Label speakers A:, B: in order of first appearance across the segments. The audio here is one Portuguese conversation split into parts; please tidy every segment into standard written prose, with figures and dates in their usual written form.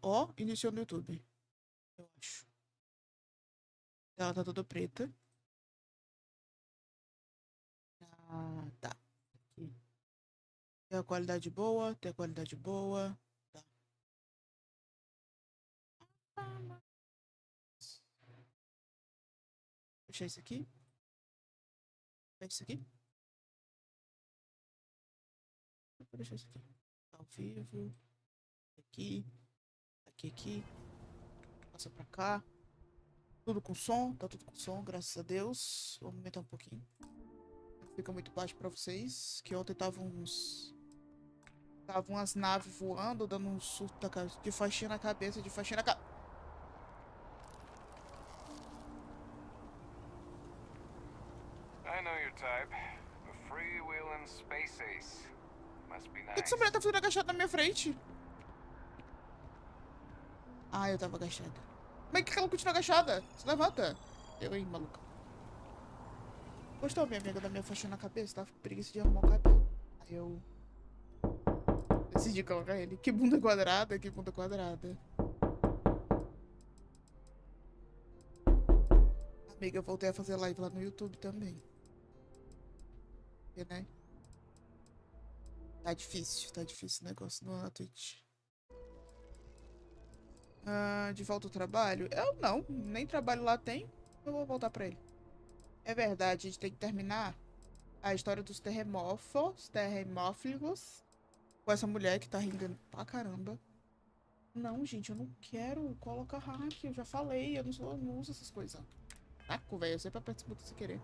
A: Ó, iniciou no YouTube. Eu acho. Ela tá toda preta. Ah, tá. Aqui. Tem a qualidade boa, tem a qualidade boa. Tá. Fechar isso aqui. Fecha isso aqui. Vou deixar isso aqui. Tá ao vivo. Aqui. Aqui. Passa pra cá. Tudo com som. Tá tudo com som, graças a Deus. Vou aumentar um pouquinho. Fica muito baixo pra vocês. Que ontem tava umas naves voando, dando um surto de faixinha na cabeça, de faixinha na cabeça.
B: I know your type. A free-wheeling space ace. Must be
A: Por que
B: nice.
A: essa mulher tá fazendo agachada na minha frente? Ah, eu tava agachada. Mas que ela continua agachada? Se levanta. Eu, hein, maluca. Gostou, minha amiga, da minha faixinha na cabeça? Tava com preguiça de arrumar o cabelo. Aí eu decidi colocar ele. Que bunda quadrada, que bunda quadrada. Amiga, eu voltei a fazer live lá no YouTube também. Porque, né? Tá difícil o negócio no Twitch. De volta ao trabalho? Eu não, nem trabalho lá tem. Eu vou voltar pra ele. É verdade, a gente tem que terminar a história dos terremófilos com essa mulher que tá rindo pra caramba. Não, gente, eu não quero colocar hack, eu já falei, eu não uso essas coisas. Taco, velho, eu sempre aperto esse botão sem querer.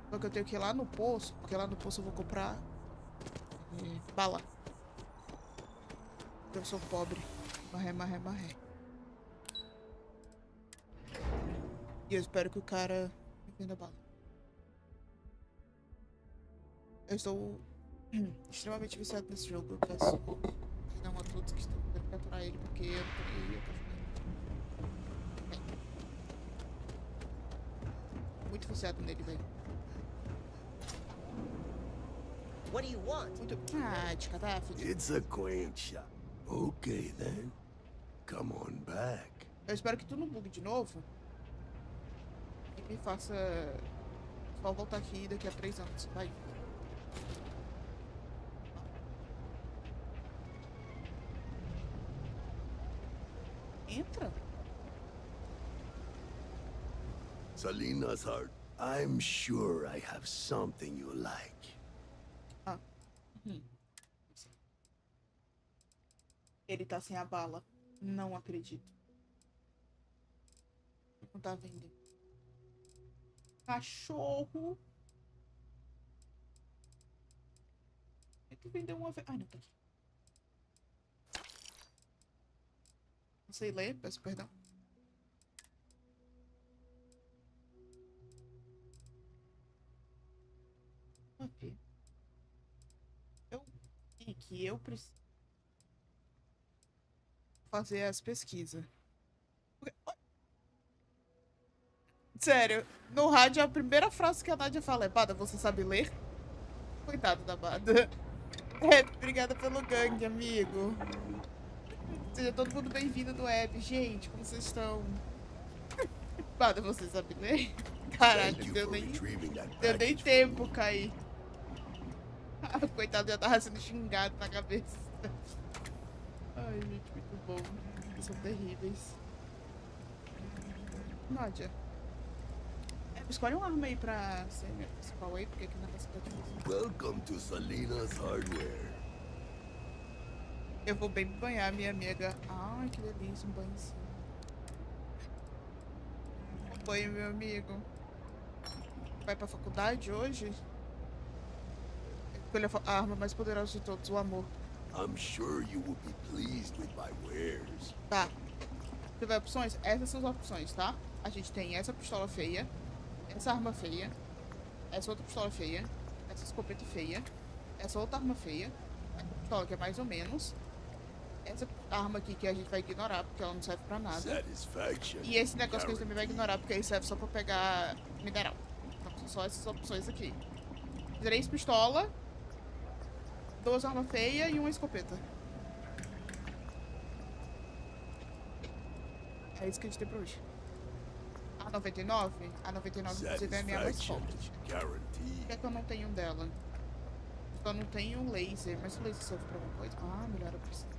A: Só que eu tenho que ir lá no poço, porque lá no poço eu vou comprar bala. Eu sou pobre. Marré. E eu espero que o cara me venda bala. Eu estou extremamente viciado nesse jogo. Eu peço perdão a todos que estão tentando capturar ele, porque eu não tô muito viciado nele, velho.
C: What do you want?
A: Muito prática, tá, filho?
D: It's a quaint shop. Okay, then. Come on back.
A: Eu espero que tu não bugue de novo. E me faça só voltar aqui daqui a 3 anos. Vai. Entra.
D: Selena's heart. I'm sure I have something you like.
A: Ele tá sem a bala. Não acredito. Não tá vendendo. Cachorro. Tem que vender uma vez. Ai, não, tá aqui. Não sei ler, peço perdão. Ok. Eu vi que eu preciso fazer as pesquisas. Sério, no rádio a primeira frase que a Nádia fala é: Bada, você sabe ler? Coitado da Bada. Obrigada pelo gangue, amigo. Seja todo mundo bem-vindo no web. Gente, como vocês estão? Bada, você sabe ler? Caralho, deu nem tempo cair. Coitado, já tava sendo xingado na cabeça. Ai, gente, muito bom. Eles são terríveis. Nádia. Escolhe uma arma aí pra ser minha principal aí, porque aqui na casa tá difícil.
D: Welcome to Selena's Hardware.
A: Eu vou bem banhar minha amiga. Ai, que delícia, um banhozinho. Um banho, meu amigo. Vai pra faculdade hoje? Escolha a arma mais poderosa de todos, o amor.
D: I'm sure you will be pleased with my wares.
A: Tá. Se tiver opções, essas são as opções, tá? A gente tem essa pistola feia, essa arma feia, essa outra pistola feia, essa escopeta feia, essa outra arma feia, essa pistola que é mais ou menos, essa arma aqui que a gente vai ignorar porque ela não serve pra nada,
D: Satisfaction.
A: e esse negócio que a gente também vai ignorar porque ele serve só pra pegar mineral. Então são só essas opções aqui. 3 pistolas, 2 armas feias e uma escopeta. É isso que a gente tem pra hoje. A 99? A 99, inclusive, é a minha mais forte. Por que é que eu não tenho dela? Eu não tenho laser. Mas o laser serve pra alguma coisa? Ah, melhora a precisão.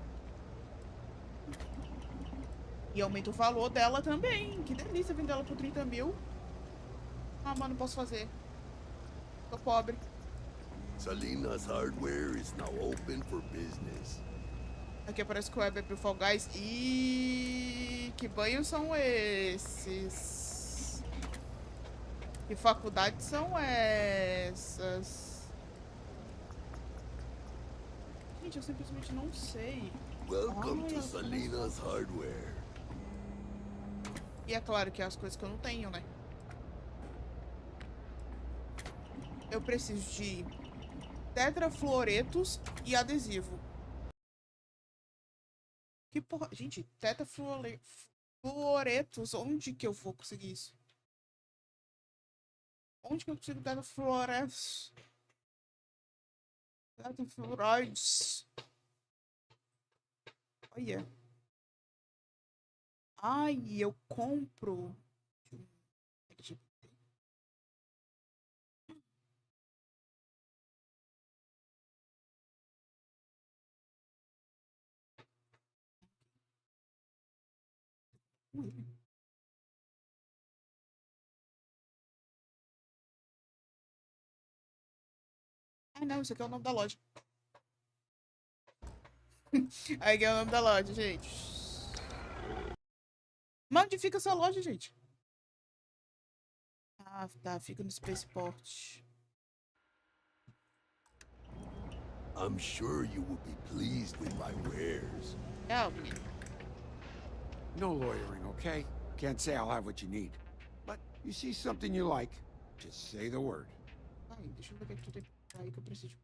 A: E aumenta o valor dela também. Que delícia vender ela por 30 mil. Ah, mano, não posso fazer. Tô pobre.
D: Salinas Hardware is now open for business.
A: Aqui parece que o web é pro Fall Guys. E que banhos são esses? Que faculdades são essas? Gente, eu simplesmente não sei.
D: Welcome to
A: Ai,
D: Salinas Hardware.
A: E é claro que é as coisas que eu não tenho, né? Eu preciso de tetrafluoretos e adesivo. Que porra... Gente, tetrafluoretos. Onde que eu vou conseguir isso? Onde que eu consigo tetrafluoretos? Tetrafluorides. Olha. Ai, eu compro... Ah, não, isso aqui é o nome da loja. Aí é o nome da loja, gente. Mas onde fica essa loja, gente? Ah, tá, fica no Spaceport.
D: I'm sure you will be pleased with my wares.
A: É, menino.
E: No lawyering, okay? Can't say I'll have what you need. But you see something you like, just say the word.
A: Ai, deixa eu ver o que tem aí que eu preciso.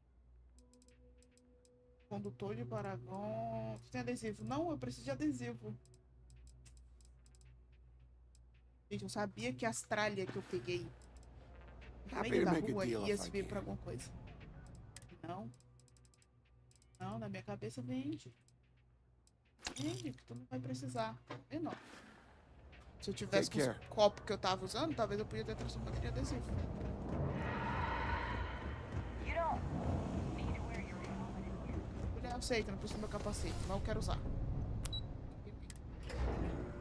A: Condutor de Paragon. Tu tem adesivo? Não, eu preciso de adesivo. Gente, eu sabia que a Austrália que eu peguei no
E: Happy
A: meio
E: to
A: da
E: make a
A: rua
E: deal
A: ia
E: if I
A: servir pra
E: can.
A: alguma coisa. Não. Não, na minha cabeça vende. Vende, que tu não vai precisar. E não. Se eu tivesse com
E: Take
A: os copos que eu tava usando, talvez eu podia ter transformado em adesivo. Mulher, eu sei que eu não preciso do meu capacete, mas eu quero usar.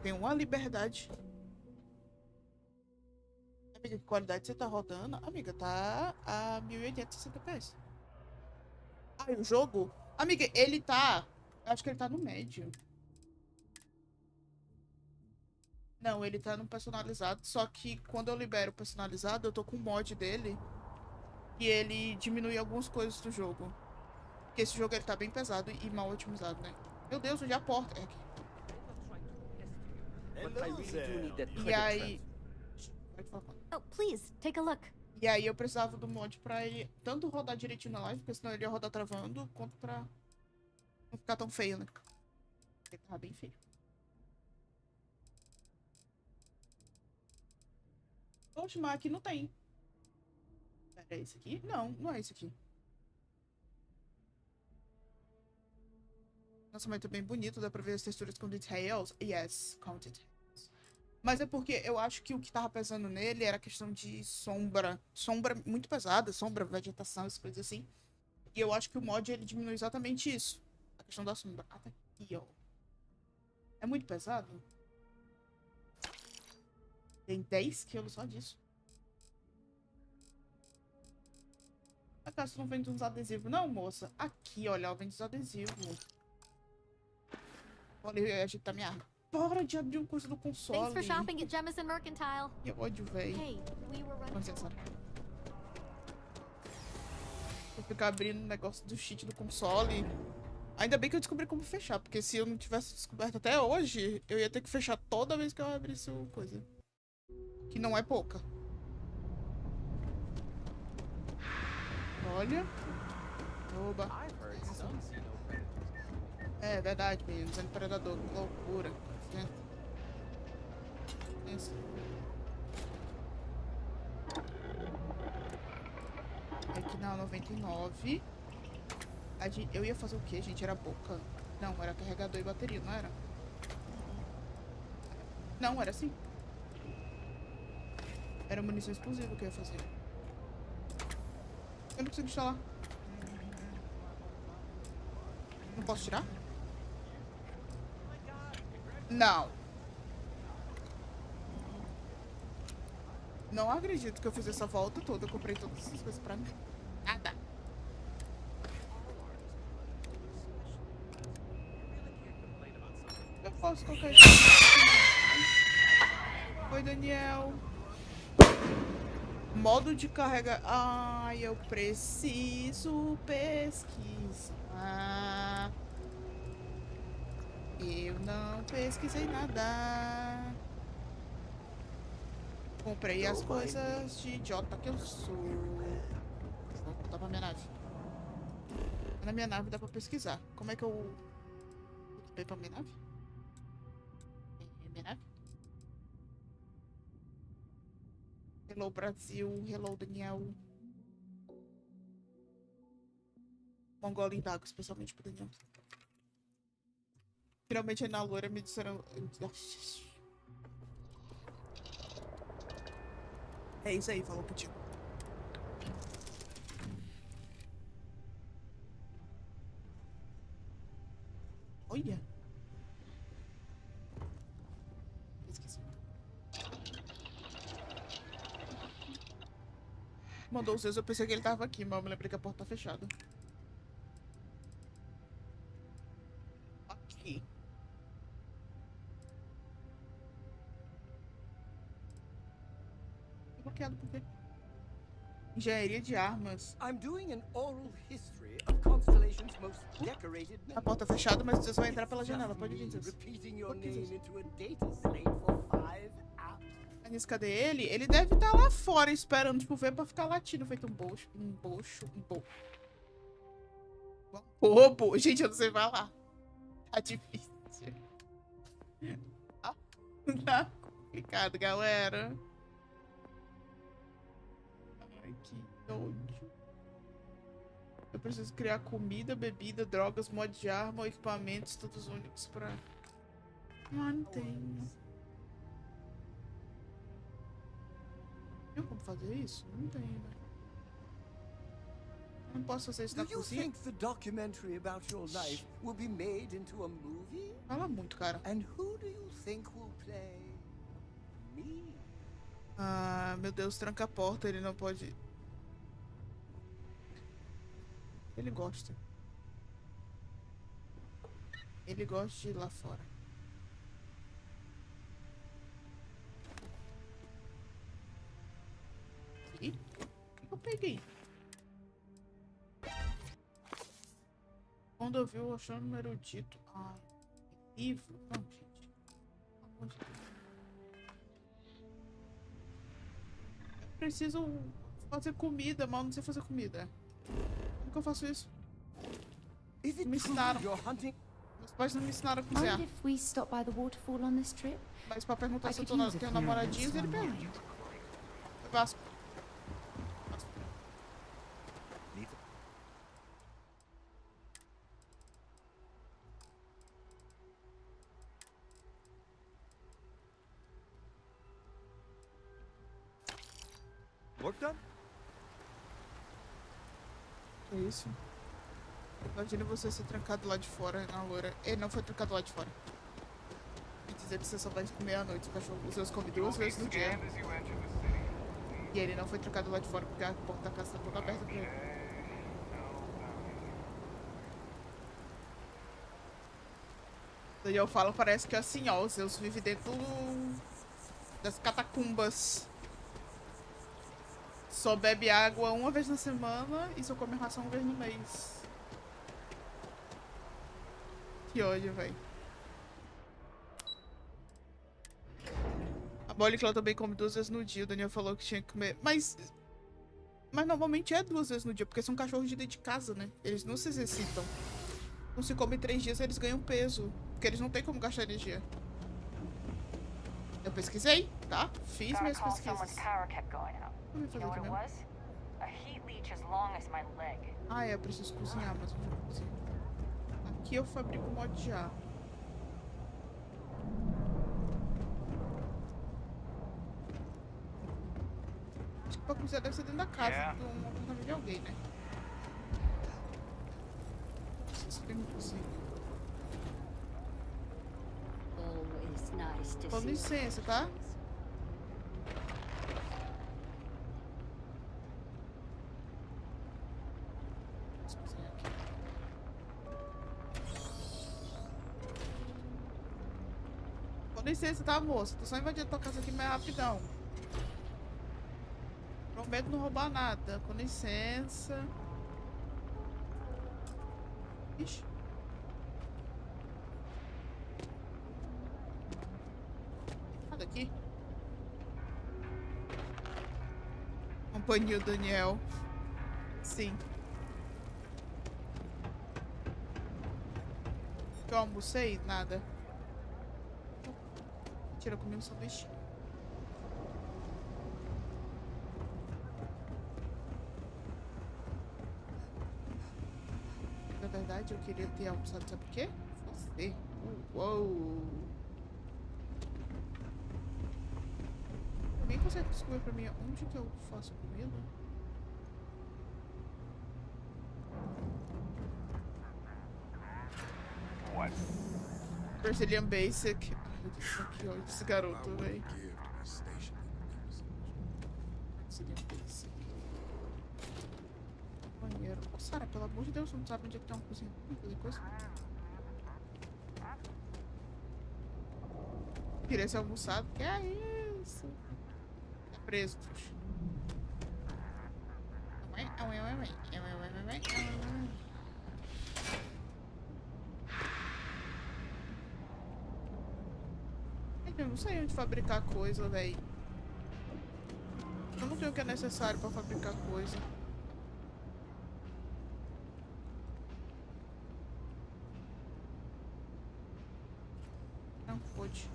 A: Tem uma liberdade. Amiga, que qualidade você tá rodando? Amiga, tá a 1080 60 FPS. Ah, e o jogo? Amiga, ele tá... Acho que ele tá no médio. Não, ele tá no personalizado. Só que quando eu libero o personalizado, eu tô com o mod dele. E ele diminui algumas coisas do jogo. Porque esse jogo ele tá bem pesado e mal otimizado, né? Meu Deus, onde é a porta? É aqui. E aí... Pode falar.
F: Oh, please, take a look.
A: E aí eu precisava do mod pra ele tanto rodar direitinho na live, porque senão ele ia rodar travando, quanto pra não ficar tão feio, né? Ele tava bem feio. Oxe, mas aqui não tem. Pera, é esse aqui? Não, não é esse aqui. Nossa, mas tá bem bonito, dá pra ver as texturas com details. Yes, com details. Mas é porque eu acho que o que tava pesando nele era a questão de sombra. Sombra muito pesada, sombra, vegetação, essas coisas assim. E eu acho que o mod, ele diminui exatamente isso. A questão da sombra. Ah, tá aqui, ó. É muito pesado? Tem 10 quilos só disso. Acaso não vende uns adesivos? Não, moça. Aqui, olha, eu vendo os adesivos. Olha, agitar minha arma. Para de abrir um coisa do console.
F: Thanks for shopping at Jemison Mercantile.
A: Que ódio, véi.
F: Hey, we were
A: Com
F: running.
A: licença. Vou ficar abrindo o negócio do cheat do console. Ainda bem que eu descobri como fechar, porque se eu não tivesse descoberto até hoje, eu ia ter que fechar toda vez que eu abrisse o coisa. Que não é pouca. Olha. Oba. É verdade, menino. Sendo predador. Que loucura. Isso. Aqui na 99. Eu ia fazer o quê, gente? Era boca? Não, era carregador e bateria, não era? Não, era assim. Era munição explosiva que eu ia fazer. Eu não consigo instalar. Não posso tirar? Não. Não acredito que eu fiz essa volta toda. Eu comprei todas essas coisas pra mim. Nada. Eu posso colocar isso. Oi, Daniel. Modo de carregar. Ai, eu preciso pesquisar. Eu não pesquisei nada. Comprei as coisas de idiota que eu sou. Vou voltar pra minha nave. Na minha nave dá pra pesquisar. Como é que eu equipei pra minha nave? Minha nave? Hello, Brasil. Hello, Daniel. Mongolinho d'água, especialmente pro Daniel. Finalmente, na loira me disseram... É isso aí, falou pro tio. Olha. Esqueci. Mandou os vezes, eu pensei que ele tava aqui, mas eu me lembrei que a porta tá fechada. Aqui. Bloqueado por quê? Engenharia de armas.
G: I'm doing an oral history of constellations most decorated.
A: A porta fechada, mas você vai entrar pela janela. Pode vir, Deus.
G: Repeating your name into a data slate for 5 hours.
A: Anis, cadê ele? Ele deve estar lá fora esperando, tipo, ver pra ficar latindo, feito um bocho. Um bobo. Gente, eu não sei falar. Tá difícil. Tá complicado, galera. Ai, que ódio. Eu preciso criar comida, bebida, drogas, mod de arma ou equipamentos, todos únicos pra... Não tenho. Tem como fazer isso? Não tem, né? Eu não posso fazer isso na
G: Do you
A: cozinha?
G: think the documentary about your life will be made into a movie?
A: Fala muito, cara.
G: And who do you think will play me?
A: Ah, meu Deus, tranca a porta, ele não pode... Ele gosta. Ele gosta de ir lá fora. E eu peguei. Quando eu vi o achando número dito. Ai, livro. Não, gente. Pelo amor de Deus. Eu preciso fazer comida, mas eu não sei fazer comida. Como que eu faço isso?
G: Is it
A: Me
G: true
A: ensinaram.
G: you're hunting?
A: Meus pais não me ensinaram a
H: Mind
A: cozinhar.
H: if we stop by the waterfall on this trip?
A: Mas pra perguntar
H: I
A: se eu
H: could use a
A: tenho
H: few
A: namoradinhos, ele
H: minutes
A: pergunta.
H: online.
A: Eu faço.
G: Work done?
A: Que isso? Imagina você ser trancado lá de fora na loira. Ele não foi trancado lá de fora. E dizer que você só vai comer à noite. O cachorro, os seus come
B: You will
A: 2
B: be
A: vezes no dia.
B: scanned as you enter the city.
A: E ele não foi trancado lá de fora porque a porta da casa tá toda aberta pra ele. Daí eu falo, parece que assim, ó, os seus vivem dentro das catacumbas. Só bebe água uma vez na semana e só come ração uma vez no mês. Que ódio, velho. A Molicla também come 2 vezes no dia. O Daniel falou que tinha que comer. Mas normalmente é 2 vezes no dia, porque são cachorros de dentro de casa, né? Eles não se exercitam. Então se come 3 dias, eles ganham peso. Porque eles não têm como gastar energia. Eu pesquisei, tá? Fiz minhas pesquisas.
I: Power kept going out.
A: Vou fazer
I: You know
A: aqui
I: what it
A: mesmo.
I: was? A heat leech as long as my leg.
A: Ah, é, eu preciso cozinhar, mas eu já cozinho. Aqui eu fabrico mod de ar. pra cozinhar deve ser dentro da casa,
B: Yeah.
A: de um apartamento de alguém, né? Não sei se tem uma cozinha.
J: Always nice to
A: Com
J: see.
A: licença, tá? Vamos cozinhar aqui. Com licença, tá, moça? Tô só invadindo tua casa aqui mais rapidão. Prometo não roubar nada. Com licença. Ixi. Nada aqui. Acompanhou o Daniel. Sim. Que eu almocei? Nada. Tira comigo um sanduíche. Na verdade, eu queria ter almoçado, sabe por quê? Você. Uou. Alguém consegue descobrir pra mim onde que eu faço comida?
B: What?
A: Brazilian Basic. Ai, meu Deus, que ódio desse garoto, velho. Brazilian Basic. Banheiro. Ô, Sara, pelo amor de Deus, não sabe onde é que tem uma cozinha? Fazer coisa. Queria ser almoçado. Que é isso? Tá preso, trouxa. Eu não sei onde fabricar coisa, velho. Eu não tenho o que é necessário pra fabricar coisa. Não pode.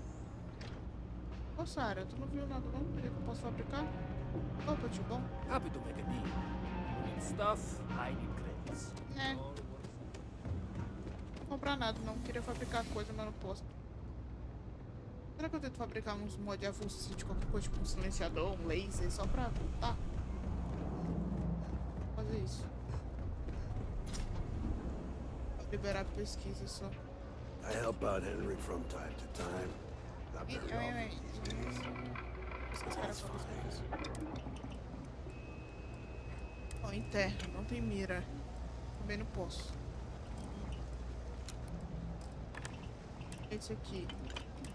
A: Ô, Sara, tu não viu nada não? O que eu posso fabricar? Opa, tio bom.
K: Happy to make a deal. You need stuff, I need credits.
A: É. Não vou comprar nada, não. Queria fabricar coisa, mas não posso. Será que eu tento fabricar uns mods avulsos de qualquer coisa, tipo um silenciador, um laser, só pra voltar? Vou fazer isso. Vou liberar a pesquisa só.
D: I help out Henry from time to time. Not very often.
A: Esses caras só fazem isso. Ó, interno, não tem mira. Também não posso. Esse aqui.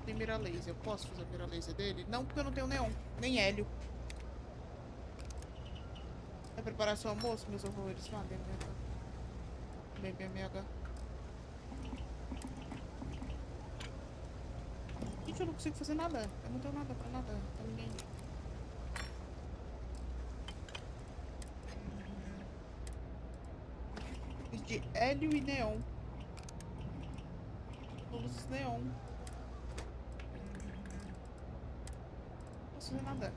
A: Tem mira laser. Eu posso fazer a mira laser dele? Não, porque eu não tenho neon. Nem hélio. Vai preparar seu almoço, meus horrores? Vá, BMH. Gente, eu não consigo fazer nada. Eu não tenho nada pra nada. Pra ninguém. Fiz de hélio e neon. Luzes neon. Não posso fazer nada.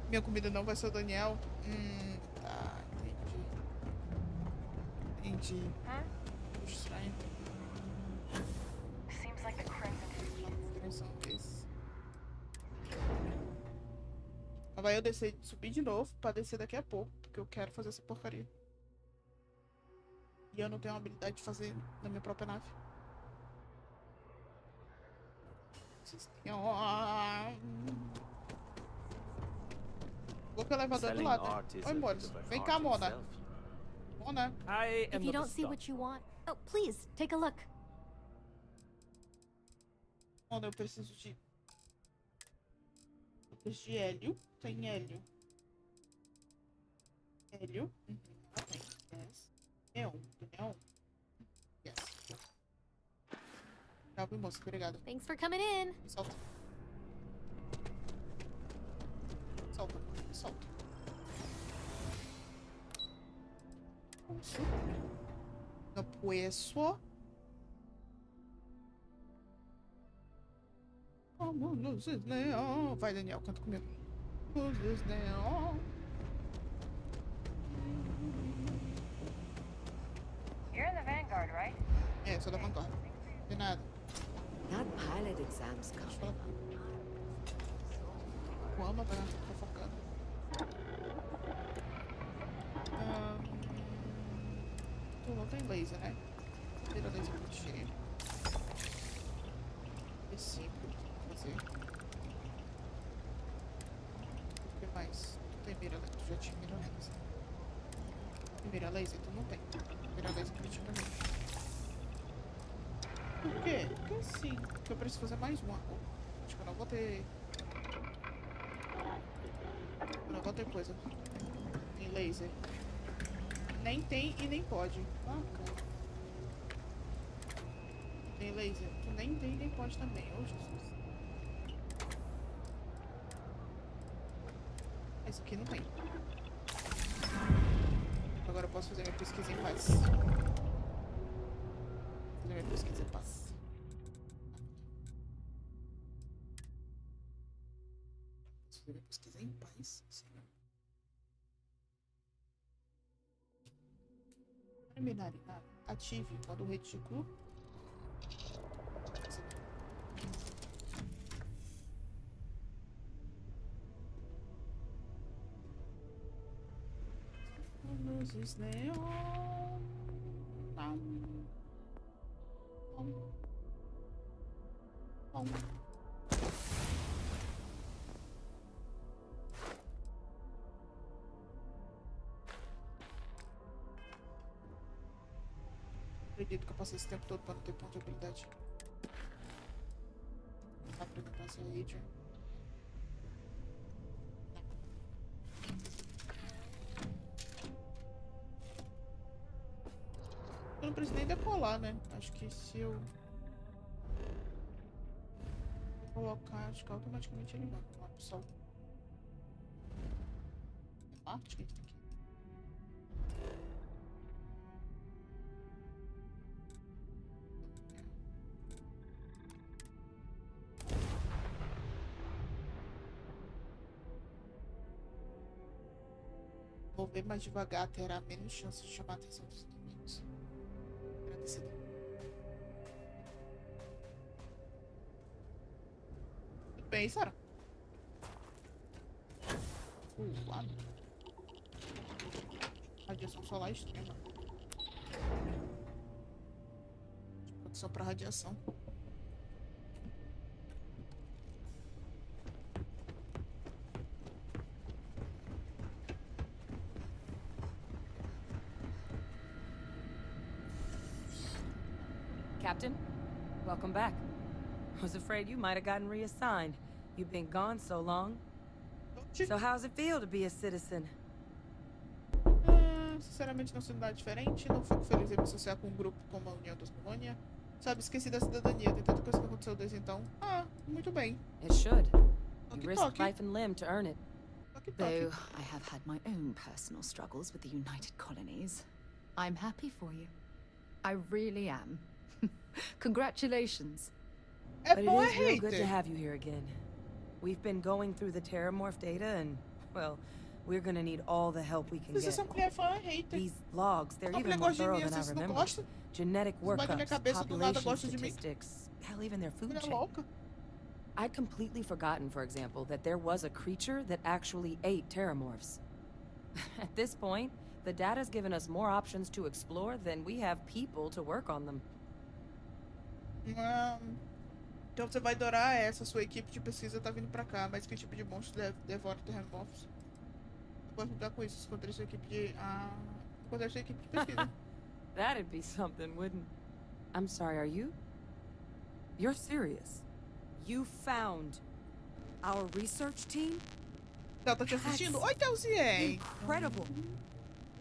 A: Minha comida não vai ser o Daniel. Tá, entendi. Entendi. Puxa, estranho.
I: Seems like the crimson.
A: Mas vai eu descer, subir de novo pra descer daqui a pouco, porque eu quero fazer essa porcaria. E eu não tenho a habilidade de fazer na minha própria nave. Vou pro elevador do lado. Oi, Morris. Vem cá, Mona. Mona.
K: I am
F: If you
K: not
F: don't see
K: stuck.
F: what you want, oh, please, take a look.
A: Mona, eu preciso de... Eu preciso de hélio. Tem hélio. Hélio. Ah, tem. Yes. Neon. Neon. Yes. Tchau, moça. Obrigada.
F: Thanks for coming in.
A: Solta. Solta. Solta. Isso. No puedo. Como luzes neon. Vai, Daniel, canta comigo. Luzes neon.
I: You're in the Vanguard, right?
A: É, sou da vanguarda. De nada.
L: That pilot exam's coming up.
A: Calma, tá focando. Tu não tem laser, né? Tira laser pra ti. Esse fazer. O que mais? Tu tem mira laser? Tu já tinha mira laser. Tem mira laser? Tu não tem. Mira laser pra ti também. Por quê? Porque sim. Porque eu preciso fazer mais uma. Acho que eu não vou ter. Eu não vou ter coisa. Tem laser. Nem tem e nem pode. Ah, cara. Tem laser. Tu nem tem e nem pode também. Ô, Jesus. Esse aqui não tem. Agora eu posso fazer minha pesquisa em paz. Fazer minha pesquisa em paz. Posso fazer minha pesquisa em paz? Sim. Terminar ative modo retículo. Luzes neon. Não. Bom. Acredito que eu passei esse tempo todo para não ter ponto de habilidade. Tá pra não passar aí, Adrian. Eu não preciso nem decolar, né? Acho que se eu colocar, acho que automaticamente ele vai lá pro sol. Ah, acho que ele tem aqui. Mover mais devagar terá menos chance de chamar a atenção dos inimigos. Agradecido. Tudo bem, Sarah? Radiação solar extrema. Proteção para radiação.
M: Captain, welcome back. Was afraid you might have gotten reassigned. You've been gone so long. So how's it feel to be a citizen?
A: Sinceramente, não sinto nada diferente. Não fico feliz em me associar com um grupo como a União das Colônia. Sabe, esqueci da cidadania. Tem tanta coisa que aconteceu desde então. Ah, muito bem.
M: It should. You risked life and limb to earn it.
H: Though I have had my own personal struggles with the United Colonies, I'm happy for you. I really am. Congratulations.
M: But it is real good to have you here again. We've been going through the Terramorph data and, well, we're gonna need all the help we can get. These logs, they're even more thorough than I remember. Genetic workups, population statistics, hell, even their food chain. I'd completely forgotten, for example, that there was a creature that actually ate Terramorphs. At this point, the data's given us more options to explore than we have people to work on them.
A: Então você vai adorar essa. Sua equipe de pesquisa tá vindo pra cá. Mas que tipo de monstro devora terramorfos? Eu posso lidar com isso. Encontrei sua equipe de... encontrei sua equipe de pesquisa.
M: That'd be something, wouldn't... I'm sorry, are you? You're serious? You found our research team?
A: Ela tá te assistindo? Oi, Telzinho!
M: Incredible!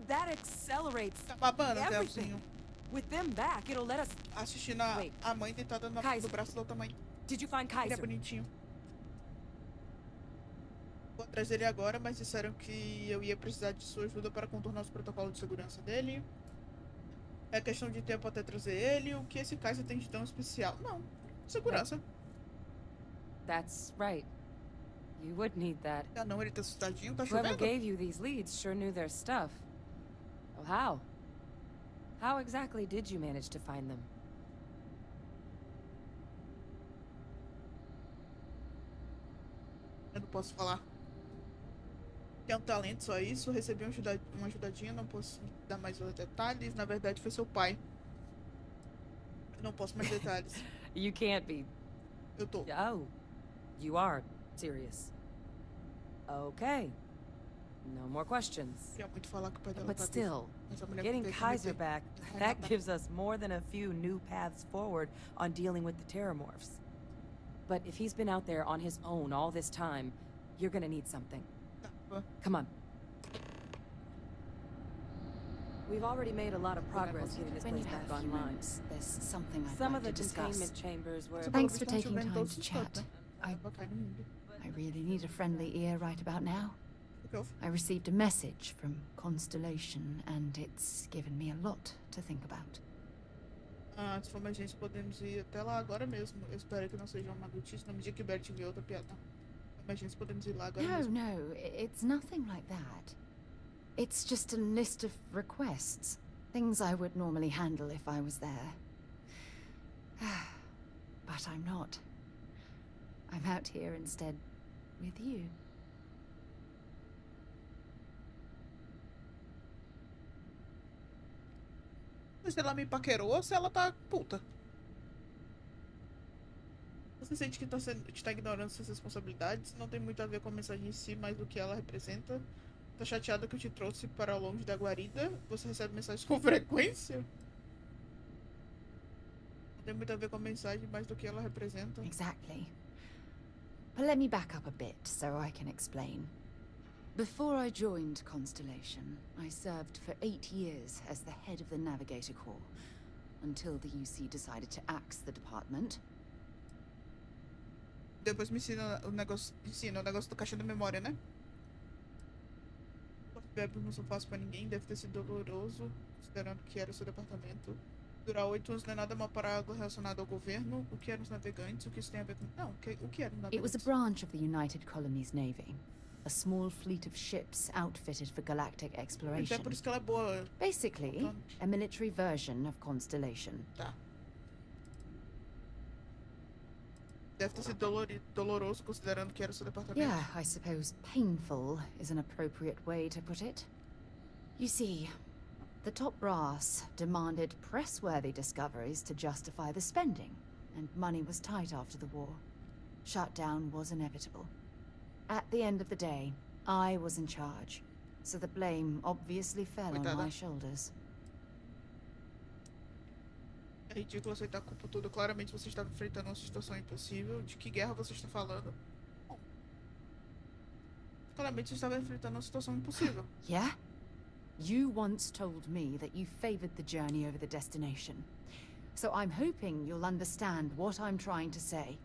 M: That accelerates
A: tá babando,
M: everything. With them back, it'll let us...
A: Assistindo a mãe deitada no braço da outra mãe.
M: Did you find Kaiser?
A: Ele é bonitinho. Vou atrás dele agora, mas disseram que eu ia precisar de sua ajuda para contornar os protocolos de segurança dele. É questão de tempo até trazer ele. O que esse Kaiser tem de tão especial? Não. Segurança.
M: That's right. You would need that.
A: Ah, não, ele tá assustadinho, tá chovendo.
M: Whoever gave you these leads sure knew their stuff. Well, how? How exactly did you manage to find them?
A: posso falar. Que é um talento, só isso. Recebi uma ajudadinha, não posso dar mais detalhes. Na verdade, foi seu pai. Eu não posso mais detalhes.
M: You can't be.
A: Eu tô.
M: Oh, you are serious. Okay. No more questions.
A: Queria muito falar que o pai dela
M: But
A: tá
M: still,
A: Mas a mulher
M: getting
A: veio
M: Kaiser
A: cometer.
M: back,
A: Vai
M: that
A: matar.
M: gives us more than a few new paths forward on dealing with the Terramorphs. But if he's been out there on his own all this time, you're gonna need something.
A: Tá.
M: Come on. We've already made a lot of progress getting this
H: When you
M: place
H: have
M: back
H: a few
M: online.
H: moments, there's something I'd
M: Some
H: like
M: of the
H: to discuss.
M: containment chambers were...
H: Thanks for
A: Estão
H: taking
A: chovendo
H: time
A: todos
H: to
A: os
H: chat.
A: cantos, né? Vai cair no mundo.
H: I really need a friendly ear right about now.
A: O que eu
H: I received a message from Constellation, and it's given me a lot to think about.
A: Se for mais gente, podemos ir até lá agora mesmo. Eu espero que não seja uma notícia. No dia que o Bert viu outra piada. Mais gente, podemos ir lá agora mesmo.
H: No, it's nothing like that. It's just a list of requests. Things I would normally handle if I was there. But I'm not. I'm out here instead with you.
A: Se ela me paquerou ou se ela tá puta. Você sente que tá ignorando suas responsabilidades? Não tem muito a ver com a mensagem em si, mais do que ela representa. Tá chateada que eu te trouxe para longe da guarida? Você recebe mensagens com frequência? Não tem muito a ver com a mensagem, mais do que ela representa.
H: Exactly. But let me back up a bit so I can explain. Before I joined Constellation, I served for 8 years as the head of the Navigator Corps, until the UC decided to axe the department.
A: Depois me ensina o negócio do caixa da memória, né? Verbos não são fáceis pra ninguém, deve ter sido doloroso, considerando que era o seu departamento. Durar 8 anos não é nada mal para algo relacionado ao governo. O que eram os navegantes? O que isso tem a ver com... Não, o que eram os navegantes?
H: It was a branch of the United Colonies Navy. A small fleet of ships outfitted for galactic exploration.
A: É por isso que ela é boa.
H: Basically, a military version of Constellation.
A: Tá. Deve ter sido doloroso, considerando que era o seu departamento.
H: Yeah, I suppose painful is an appropriate way to put it. You see, the top brass demanded press-worthy discoveries to justify the spending, and money was tight after the war. Shutdown was inevitable. At the end of the day, I was in charge, so the blame obviously fell on my shoulders.
A: É ridículo aceitar a culpa toda. Claramente você estava enfrentando uma situação impossível. De que guerra você está falando? Bom, claramente você estava enfrentando uma situação impossível.
H: Yeah? You once told me that you favored the journey over the destination. So I'm hoping you'll understand what I'm trying to say.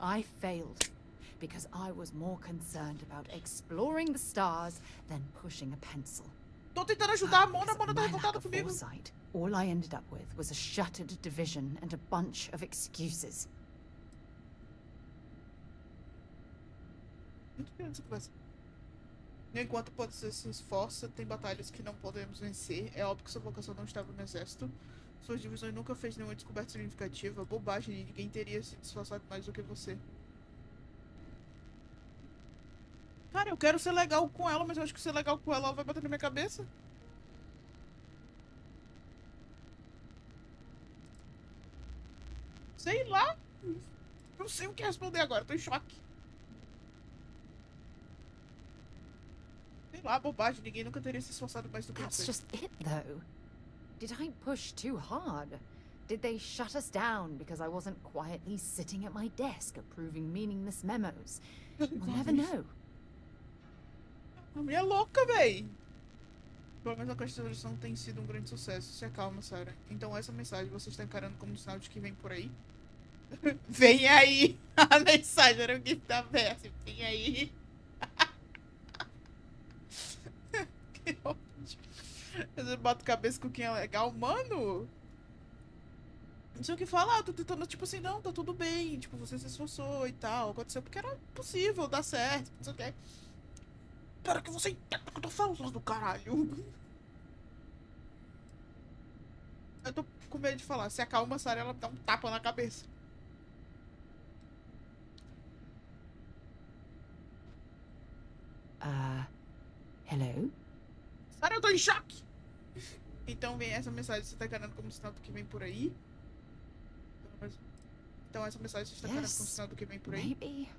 H: I failed because I was more concerned about exploring the stars than pushing a pencil.
A: Tô tentando ajudar a Mona tá revoltada comigo.
H: Foresight, all I ended up with was a shattered division and a bunch of excuses.
A: Muito grande essa conversa. Enquanto você se esforça, tem batalhas que não podemos vencer. É óbvio que sua vocação não estava no exército. Suas divisões nunca fez nenhuma descoberta significativa. Bobagem, ninguém teria se esforçado mais do que você. Cara, eu quero ser legal com ela, mas eu acho que ser legal com ela vai bater na minha cabeça. Sei lá. Não sei o que responder agora, tô em choque. Sei lá, bobagem, ninguém nunca teria se esforçado mais do que
H: That's
A: você.
H: just it, though. Did I push too hard? Did they shut us down because I wasn't quietly sitting at my desk approving meaningless memos? We'll never know.
A: A mulher é louca, véi. Pelo menos a constituição tem sido um grande sucesso. Se acalma, Sarah. Então essa mensagem você está encarando como um sinal de que vem por aí? Vem aí! A mensagem era o gif da Bessie. Vem aí! Que ódio. Você bota a cabeça com quem é legal, mano. Não sei o que falar, eu tô tentando, tipo assim, não, tá tudo bem. Tipo, você se esforçou e tal. Aconteceu porque era possível dar certo. Não sei o que. Espero que você entenda o que eu tô falando, do caralho. Eu tô com medo de falar. Se acalma, Sarah, ela dá um tapa na cabeça.
H: Hello?
A: Sara, eu tô em choque. Então vem essa mensagem, você tá encarando como sinal do que vem por aí? Então essa mensagem você está encarando como sinal do que vem por aí?
H: Maybe.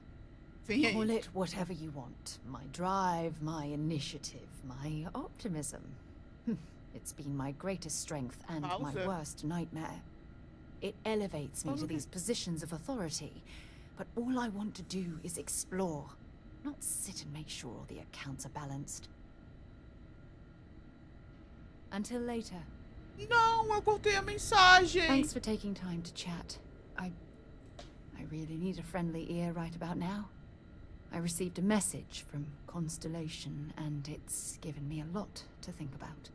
A: Vem aí.
H: Call it whatever you want. My drive, my initiative, my optimism. It's been my greatest strength and my worst nightmare. It elevates me to these positions of authority, but all I want to do is explore, not sit and make sure all the accounts are balanced. Until later.
A: Não, eu cortei a mensagem.
H: Thanks for taking time to chat. I really need a friendly ear right about now. I received a message from Constellation, and it's given me a lot to think about.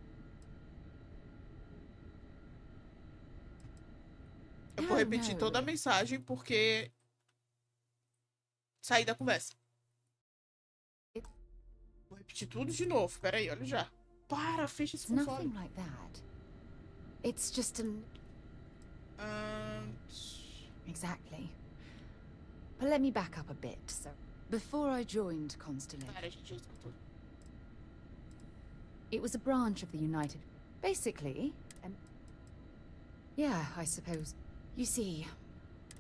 A: Eu vou repetir toda a mensagem porque saí da conversa. Vou repetir tudo de novo. Peraí, olha já. Para, fecha esse console.
H: Nothing like that. It's just an... Exactly. But let me back up a bit. So, before I joined Constellation,
A: Cara, a gente já escutou.
H: it was a branch of the United... Basically, yeah, I suppose. You see,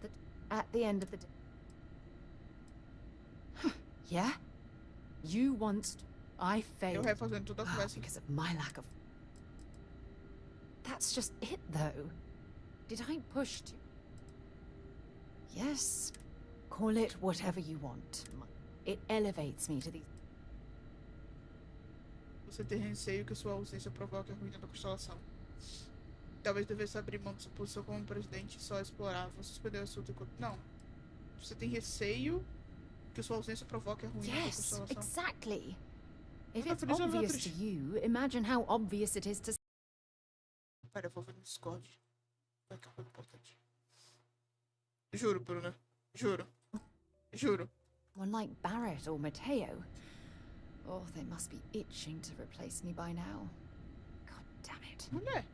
H: that at the end of the day... Yeah? You once... I failed because of my lack of... That's just it, though. Did I push to... Yes, call it whatever you want. It elevates me to the...
A: Você tem receio que sua ausência provoque a ruína da constelação. Talvez devesse abrir mão de sua posição como presidente e só explorar. Você suspendeu o assunto enquanto... Não. Você tem receio que sua ausência provoque a ruína da constelação.
H: Yes, exactly. If it's obvious to you, imagine how obvious it is to...
A: Pera, eu vou ver no Discord. Vai que é coisa importante. Juro, Bruna. Juro. Juro.
H: One like Barrett or Mateo. Oh, they must be itching to replace me by now. God damn it.
A: Mulher.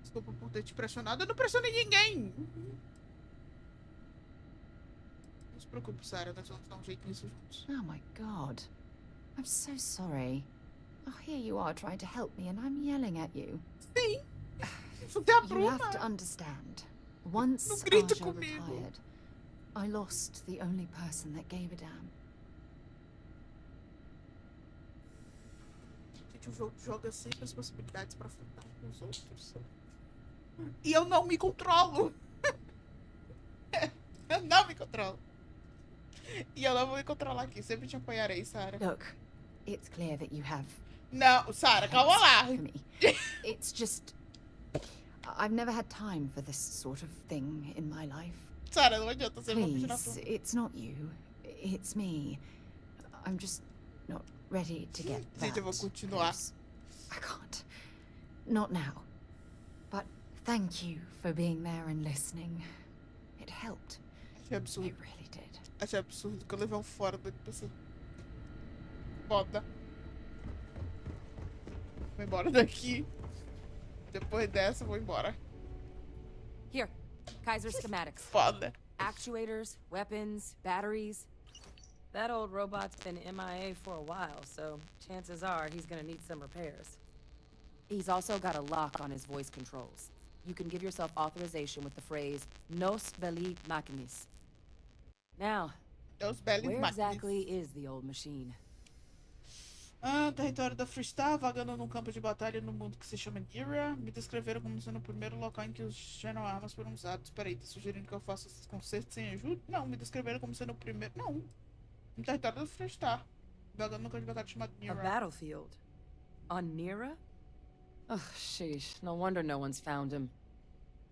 A: Desculpa por ter te pressionado. Eu não pressionei ninguém. Não se preocupe, Sarah. Nós vamos dar um jeito nisso juntos.
H: Oh my God. I'm so sorry. Oh, here you are trying to help me and I'm yelling at you.
A: Sim. Isso tem a
H: You
A: Bruna.
H: have to understand. Once
A: Não grita
H: Aja
A: comigo.
H: retired, I lost the only person that gave a damn.
A: Gente, o jogo joga sempre as possibilidades pra afrontar com os outros. E eu não me controlo. Eu não me controlo. E eu não vou me controlar aqui. Sempre te apoiarei, Sarah.
H: Look, it's clear that you have...
A: Não, Sarah, calma lá.
H: For me. It's just... I've never had time for this sort of thing in my life.
A: Sarah, não adianta você
H: Please, it's not you. It's me. I'm just not ready to get that
A: Gente, eu vou continuar.
H: close. I can't. Not now. But thank you for being there and listening. It helped.
A: Achei absurdo.
H: It really did.
A: Achei absurdo que eu levei um fora da pessoa. Foda. Vou embora daqui. Depois dessa, eu vou embora.
M: Here, Kaiser schematics.
A: Foda.
M: Actuators, weapons, batteries. That old robot's been MIA for a while, so chances are he's gonna need some repairs. He's also got a lock on his voice controls. You can give yourself authorization with the phrase "Nos belli machinis." Now, where exactly is the old machine?
A: Território da Freestar, vagando num campo de batalha no mundo que se chama Nira. Me descreveram como sendo o primeiro local em que os genoarmas foram usados. Peraí, tá sugerindo que eu faça esses concertos sem ajuda? Não, me descreveram como sendo o primeiro... Não. No território da Freestar. Vagando num campo de batalha chamado Nira.
M: A battlefield? On Nira? Oh, sheesh. No wonder no one's found him.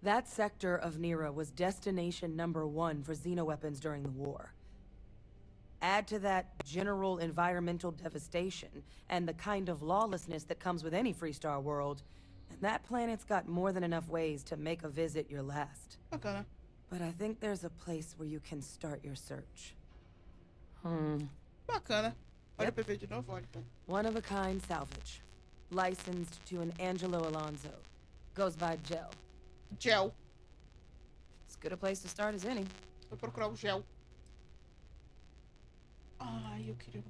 M: That sector of Nira was destination #1 for xenoweapons during the war. Add to that general environmental devastation and the kind of lawlessness that comes with any Freestar world, and that planet's got more than enough ways to make a visit your last.
A: Bacana.
M: But I think there's a place where you can start your search.
A: Bacana. Olha o bebê de novo, olha.
M: One of a kind salvage. Licensed to an Angelo Alonso. Goes by Gel.
A: Gel.
M: As good a place to start as any.
A: Vou procurar o gel. Ai, eu queria...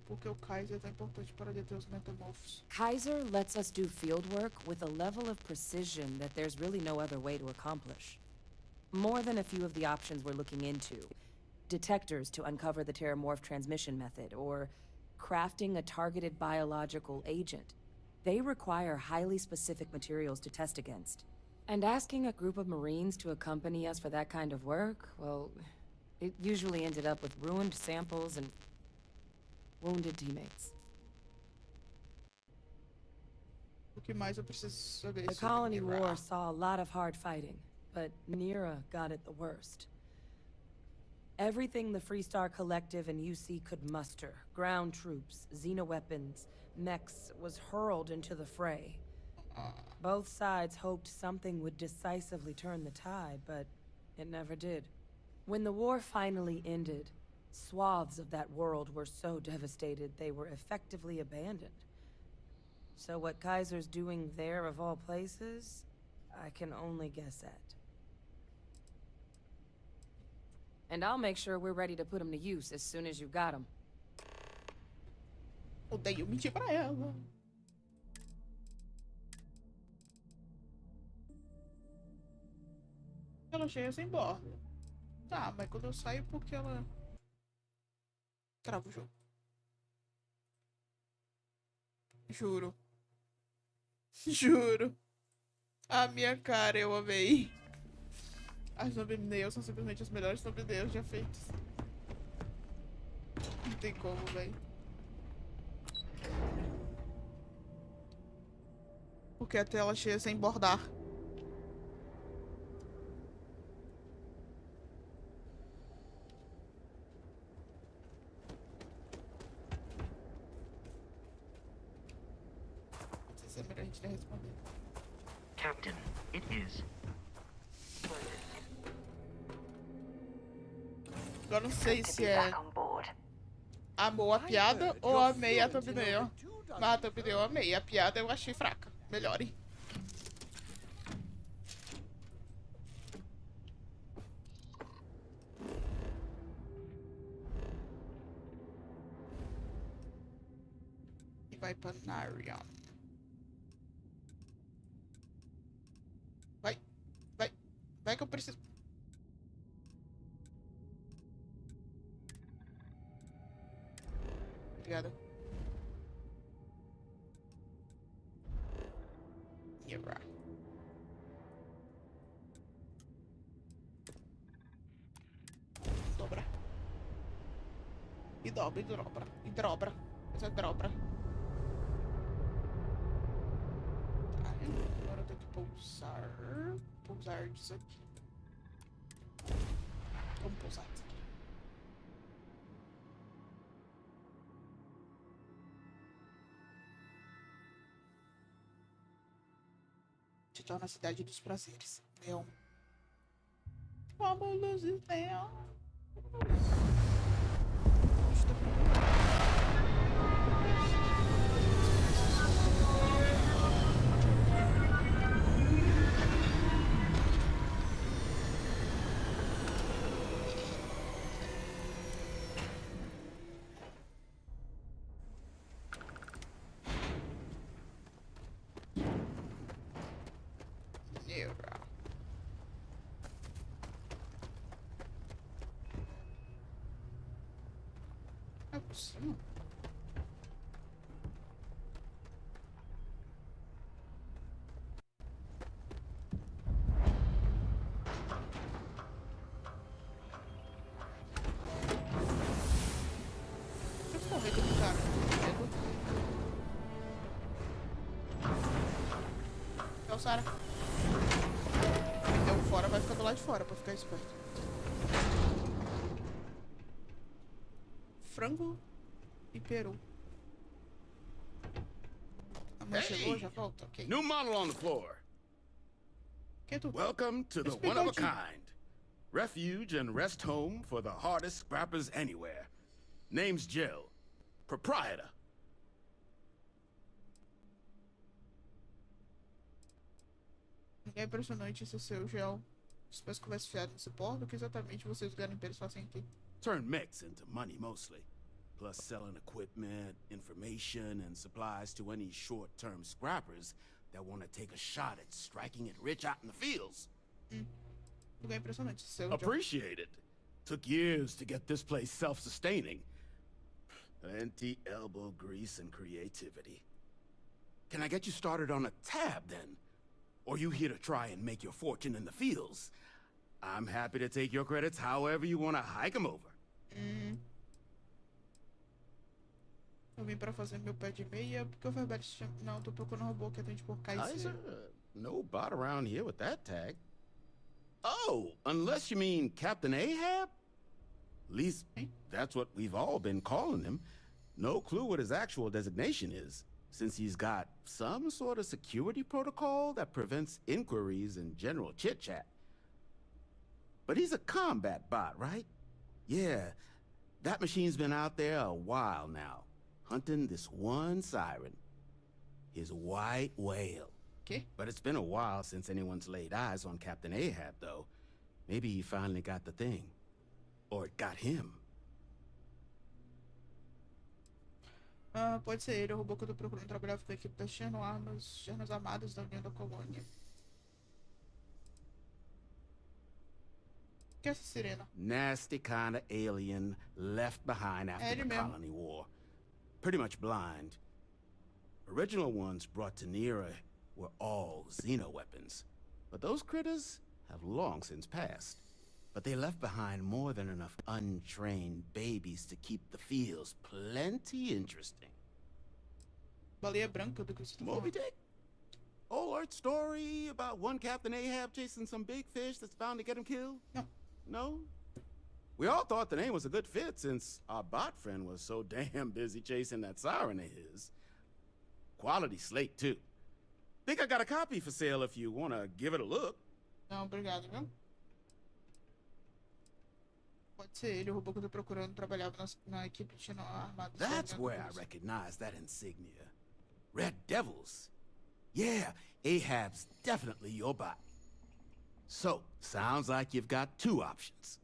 A: Porque o Kaiser é tão importante para deter os metamorphos.
M: Kaiser lets us do field work with a level of precision that there's really no other way to accomplish. More than a few of the options we're looking into. Detectors to uncover the Terramorph transmission method, or crafting a targeted biological agent. They require highly specific materials to test against. And asking a group of Marines to accompany us for that kind of work, well, it usually ended up with ruined samples and wounded teammates.
A: O que mais eu preciso saber
M: The Colony War saw a lot of hard fighting, but Nira got it the worst. Everything the Freestar Collective and UC could muster, ground troops, xenoweapons, mechs, was hurled into the fray. Both sides hoped something would decisively turn the tide, but it never did. When the war finally ended, swaths of that world were so devastated they were effectively abandoned. So what Kaiser's doing there of all places, I can only guess at. And I'll make sure we're ready to put them to use as soon as you've got them.
A: Odeio mentir pra ela. Ela chega sem borda. Tá, mas quando eu saio, porque ela trava o jogo. Juro. Juro. A minha cara, eu amei. As thumbnails são simplesmente as melhores thumbnails já feitas. Não tem como, velho. Porque a tela cheia sem bordar. Não sei se é melhor a gente nem responder.
N: Captain, it is.
A: Eu não sei se é amou a piada ou amei a thumbnail. Mas a thumbnail eu amei. A piada eu achei fraca. Melhore. E vai pra Narion. Vai. Vai. Vai que eu preciso. Obrigada. Nira. Dobra. E dobra, e dobra. E dobra. Essa é dobra. Tá, agora eu tenho que pousar. Pousar disso aqui. Vamos pousar disso aqui. Estou na cidade dos prazeres. Leão. Vamos, luzes, leão. É possível? Deixa eu correr com o cara. Então, Sara. Deu fora, vai ficar do lado de fora pra ficar esperto. Frango e peru. A mãe chegou, já volta, ok.
D: New model on the floor. Welcome to the one of a kind. Refuge and rest home for the hardest scrappers anywhere. Name's Jill. Proprietor.
A: É impressionante esse seu gel. Espécie classificado nesse porto. O que exatamente vocês garimpeiros fazem aqui?
D: Turn mechs into money mostly. plus selling equipment, information, and supplies to any short-term scrappers that want to take a shot at striking it rich out in the fields.
A: Lugar impressionante.
D: Appreciate it. Took years to get this place self-sustaining. Plenty elbow grease and creativity. Can I get you started on a tab, then? Or you here to try and make your fortune in the fields? I'm happy to take your credits however you want to hike them over.
A: Eu vim pra fazer meu pé de meia, porque o Verbete chama... Não, tô procurando um robô que atende por Kaiser.
D: No bot around here with that tag. Oh, unless you mean Captain Ahab? At least, that's what we've all been calling him. No clue what his actual designation is, since he's got some sort of security protocol that prevents inquiries and general chit-chat. But he's a combat bot, right? Yeah, that machine's been out there a while now, hunting this one siren. His white whale.
A: Okay.
D: But it's been a while since anyone's laid eyes on Captain Ahab, though. Maybe he finally got the thing. Or it got him.
A: Pode ser ele, o robô que eu tô procurando trabalhava com a equipe testando armas armadas da União da Colônia. O que é essa sirena?
D: Nasty kind of alien left behind after the colony war. Pretty much blind. Original ones brought to Nera were all xeno-weapons. But those critters have long since passed. But they left behind more than enough untrained babies to keep the fields plenty interesting.
A: Baleia branca do que você tá falando.
D: Moby Dick? Old art story about one Captain Ahab chasing some big fish that's bound to get him killed?
A: No.
D: No? We all thought the name was a good fit since our bot friend was so damn busy chasing that siren of his. Quality slate, too. Think I got a copy for sale if you want to give it a look.
A: Não, obrigado, viu? Pode ser ele, o robô que eu tô procurando trabalhava na equipe de armados.
D: That's where I recognize that insignia. Red Devils. Yeah, Ahab's definitely your bot. So, sounds like you've got two options.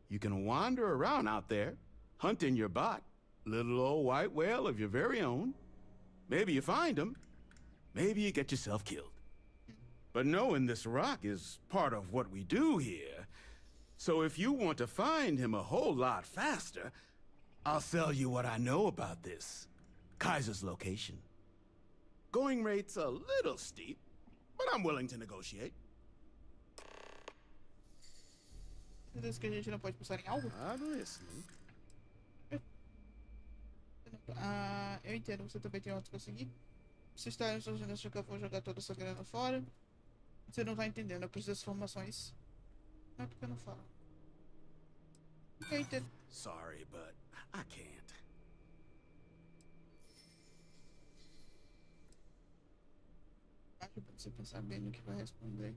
D: You can wander around out there, hunting your bot, little old white whale of your very own. Maybe you find him. Maybe you get yourself killed. But knowing this rock is part of what we do here. So if you want to find him a whole lot faster, I'll sell you what I know about this. Kaiser's location. Going rate's a little steep, but I'm willing to negotiate.
A: Diz que a gente não pode pensar em algo?
D: I'm listening.
A: Eu entendo, você também tem outro pra seguir. Se está em suas agendas de que eu vou jogar toda essa grana fora. Você não tá entendendo, eu preciso das informações. Não é porque eu não falo. Eu entendo.
D: Sorry, but I can't.
A: Acho pra você pensar bem no que vai responder.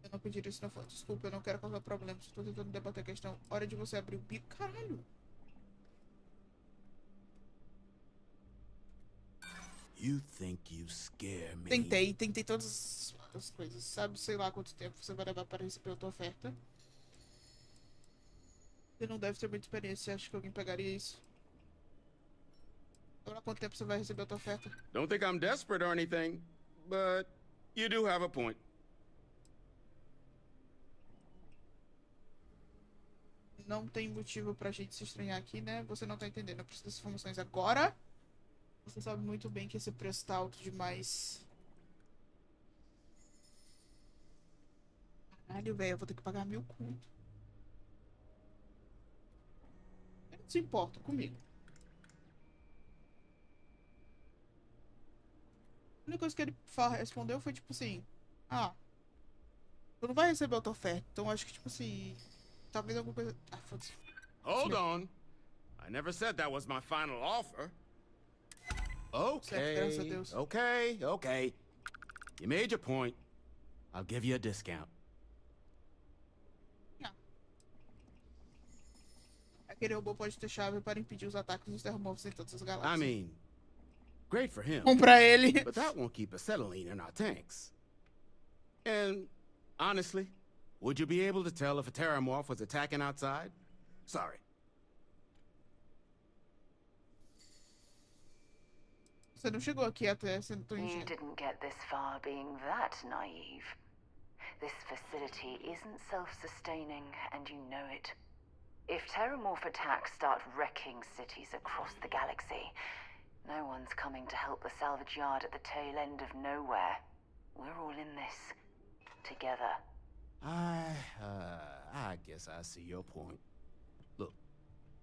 A: Eu não pediria isso na foto. Desculpa, eu não quero causar problemas. Estou tentando debater a questão. Hora de você abrir o bico. Caralho!
D: You think you scare me?
A: Tentei todas as coisas. Sabe, sei lá quanto tempo você vai levar para receber a tua oferta. Você não deve ter muita experiência. Você acha que alguém pegaria isso? Agora, quanto tempo você vai receber a tua oferta?
D: Don't think I'm desperate or anything, but you do have a point.
A: Não tem motivo pra gente se estranhar aqui, né? Você não tá entendendo. Eu preciso das informações agora. Você sabe muito bem que esse preço tá alto demais. Caralho, velho. Eu vou ter que pagar 1000 conto. Ele não se importa comigo. A única coisa que ele respondeu foi tipo assim: ah, tu não vai receber a tua oferta. Então acho que tipo assim, talvez alguma coisa. Ah, foda-se.
D: Hold on. I never said that was my final offer. Okay. You made your point. I'll give you a discount.
A: Não. Aquele robô pode ter chave para impedir os ataques dos termómetros em todas as galáxias.
D: I mean, great for him.
A: Comprar ele.
D: But that won't keep acetylene in our tanks. And honestly, would you be able to tell if a terramorph was attacking outside? Sorry.
A: Você não chegou aqui até sendo tão
L: You
A: ingênuo.
L: didn't get this far being that naive. This facility isn't self-sustaining, and you know it. If terramorph attacks start wrecking cities across the galaxy, no one's coming to help the salvage yard at the tail end of nowhere. We're all in this. Together.
D: I guess I see your point. Look,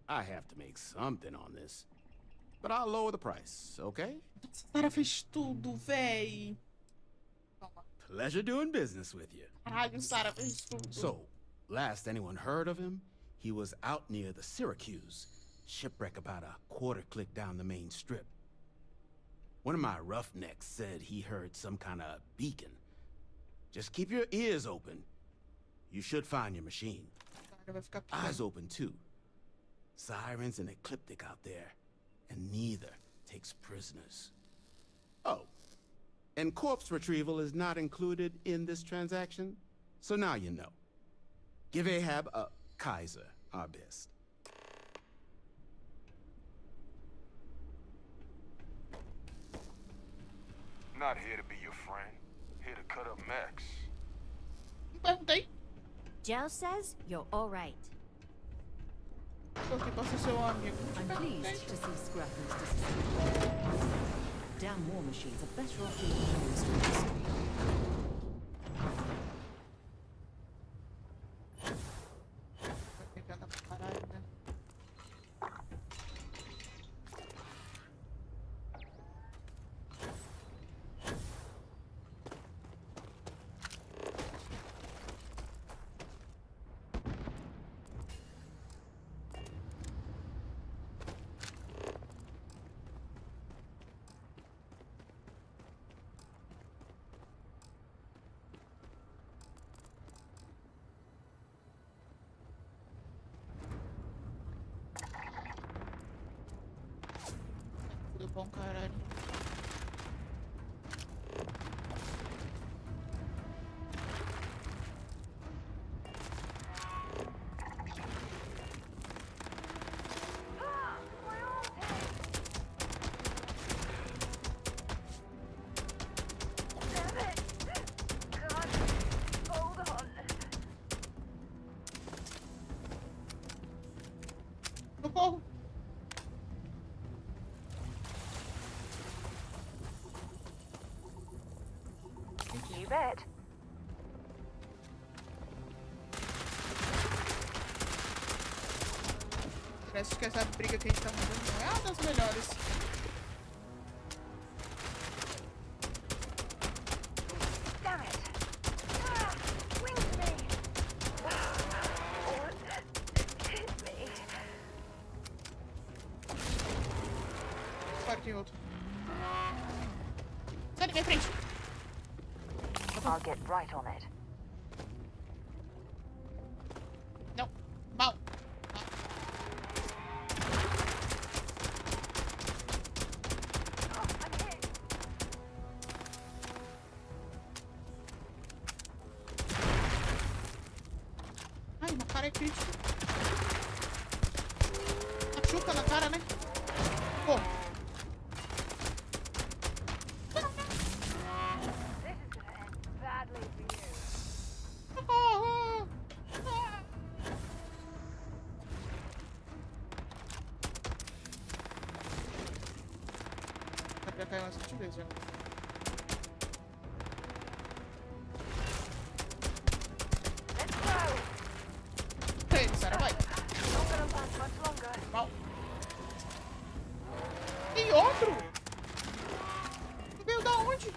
D: I have to make something on this. But I'll lower the price, okay?
A: Sarah fez tudo, véi. Toma.
D: Pleasure doing business with you.
A: Caralho, Sarah fez tudo.
D: So, last anyone heard of him, he was out near the Syracuse. Shipwreck about a quarter click down the main strip. One of my roughnecks said he heard some kind of beacon. Just keep your ears open. You should find your machine. Eyes open, too. Sirens and ecliptic out there. And neither takes prisoners. Oh, and corpse retrieval is not included in this transaction, so now you know. Give Ahab a Kaiser our best.
B: Not here to be your friend. Here to cut up mechs.
A: Perguntei.
F: Joe says you're all right.
A: Tô aqui pra ser seu amigo.
M: I'm pleased to see Scrappers disappear. Damn war machines are better off being used to history.
A: Pegando pra caralho, né? Tudo bom, caralho. Socorro!
L: You bet.
A: Parece que essa briga que a gente tá fazendo não é uma das melhores.
L: Damn it. Wings me. Hit me.
A: Claro que tem outro. Sai da minha frente!
L: I'll get right on it.
A: Não, mal. Ai, uma cara é crítica. Machuca na cara, né? Pô. Já caiu umas 20 vezes já. Ei, Sarah, vai. Mal. Tem outro? Veio da onde?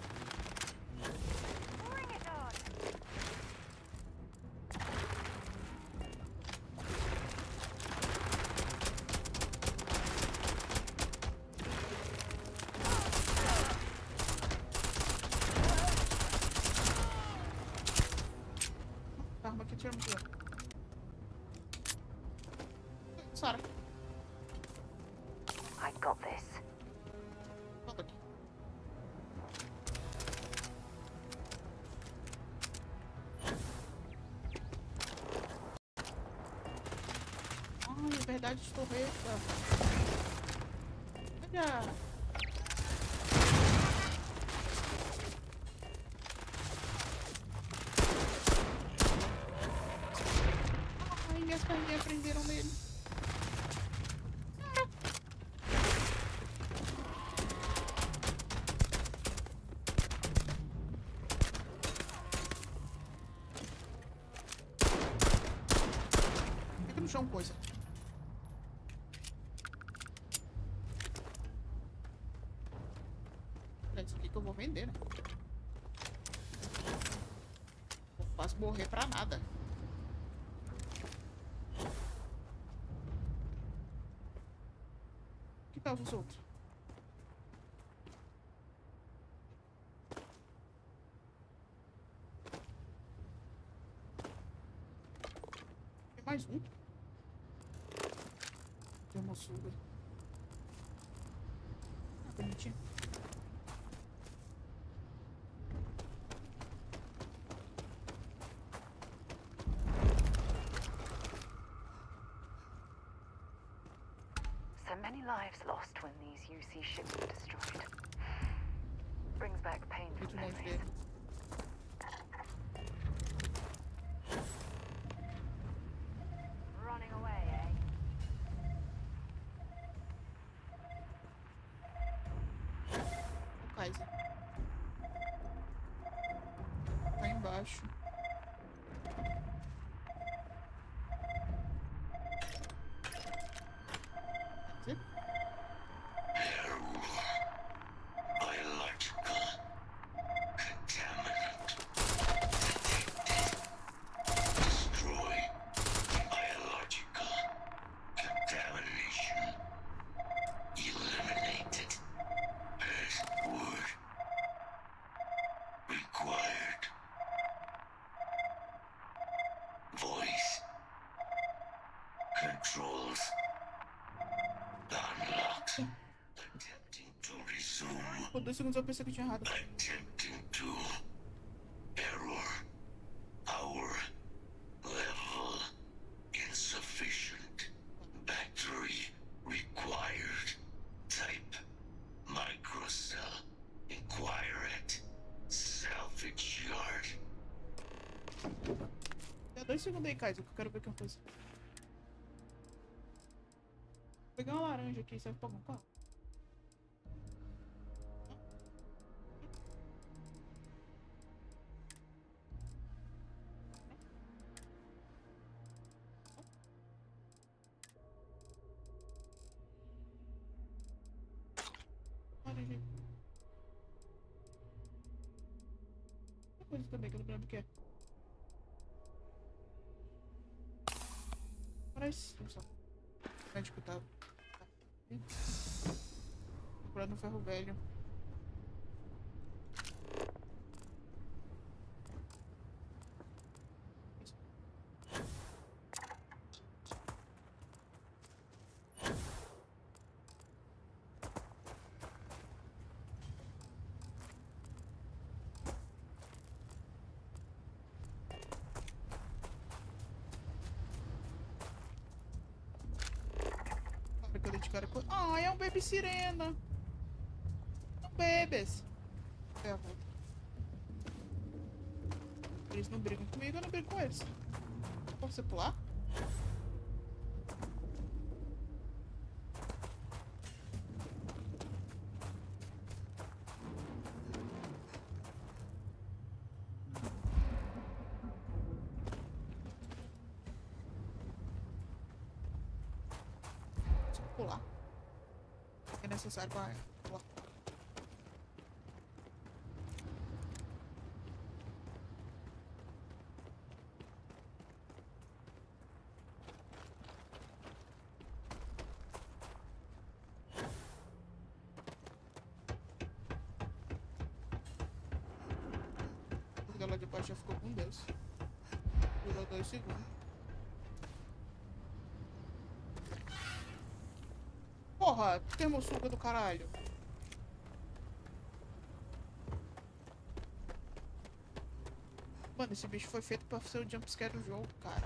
A: Arma que tira muito. Sarah.
L: I got this.
A: Volta aqui. Ai, é verdade, estou reta. Olha. Ai, minhas perninhas prenderam nele. Fica no chão, coisa. Isso aqui que eu vou vender, né? Não faço morrer pra nada. Que tal os outros? Tem mais um. Tem uma suga. Ah, bonitinho.
L: So many lives lost when these UC ships were destroyed. Brings back painful memories. Running away, eh?
A: O Kaiser. Tá embaixo. Por 2 segundos eu pensei que eu tinha errado. Dá 2 segundos aí, Kaiser, que eu quero ver o que eu fiz. Vou pegar uma laranja aqui, serve pra algum carro? Laranja. Uma coisa também que eu não lembro o que é. Parece. Não sei. Médico tá. Procurando um ferro velho. Ah, é um baby sirena. São bebês. É a volta. Eles não brigam comigo, eu não brigo com eles. Pode você pular? Pular. É necessário para pular. Porque lá de baixo já ficou com Deus. Durou 2 segundos. Porra, termosuga do caralho. Mano, esse bicho foi feito pra ser o jumpscare do jogo, cara.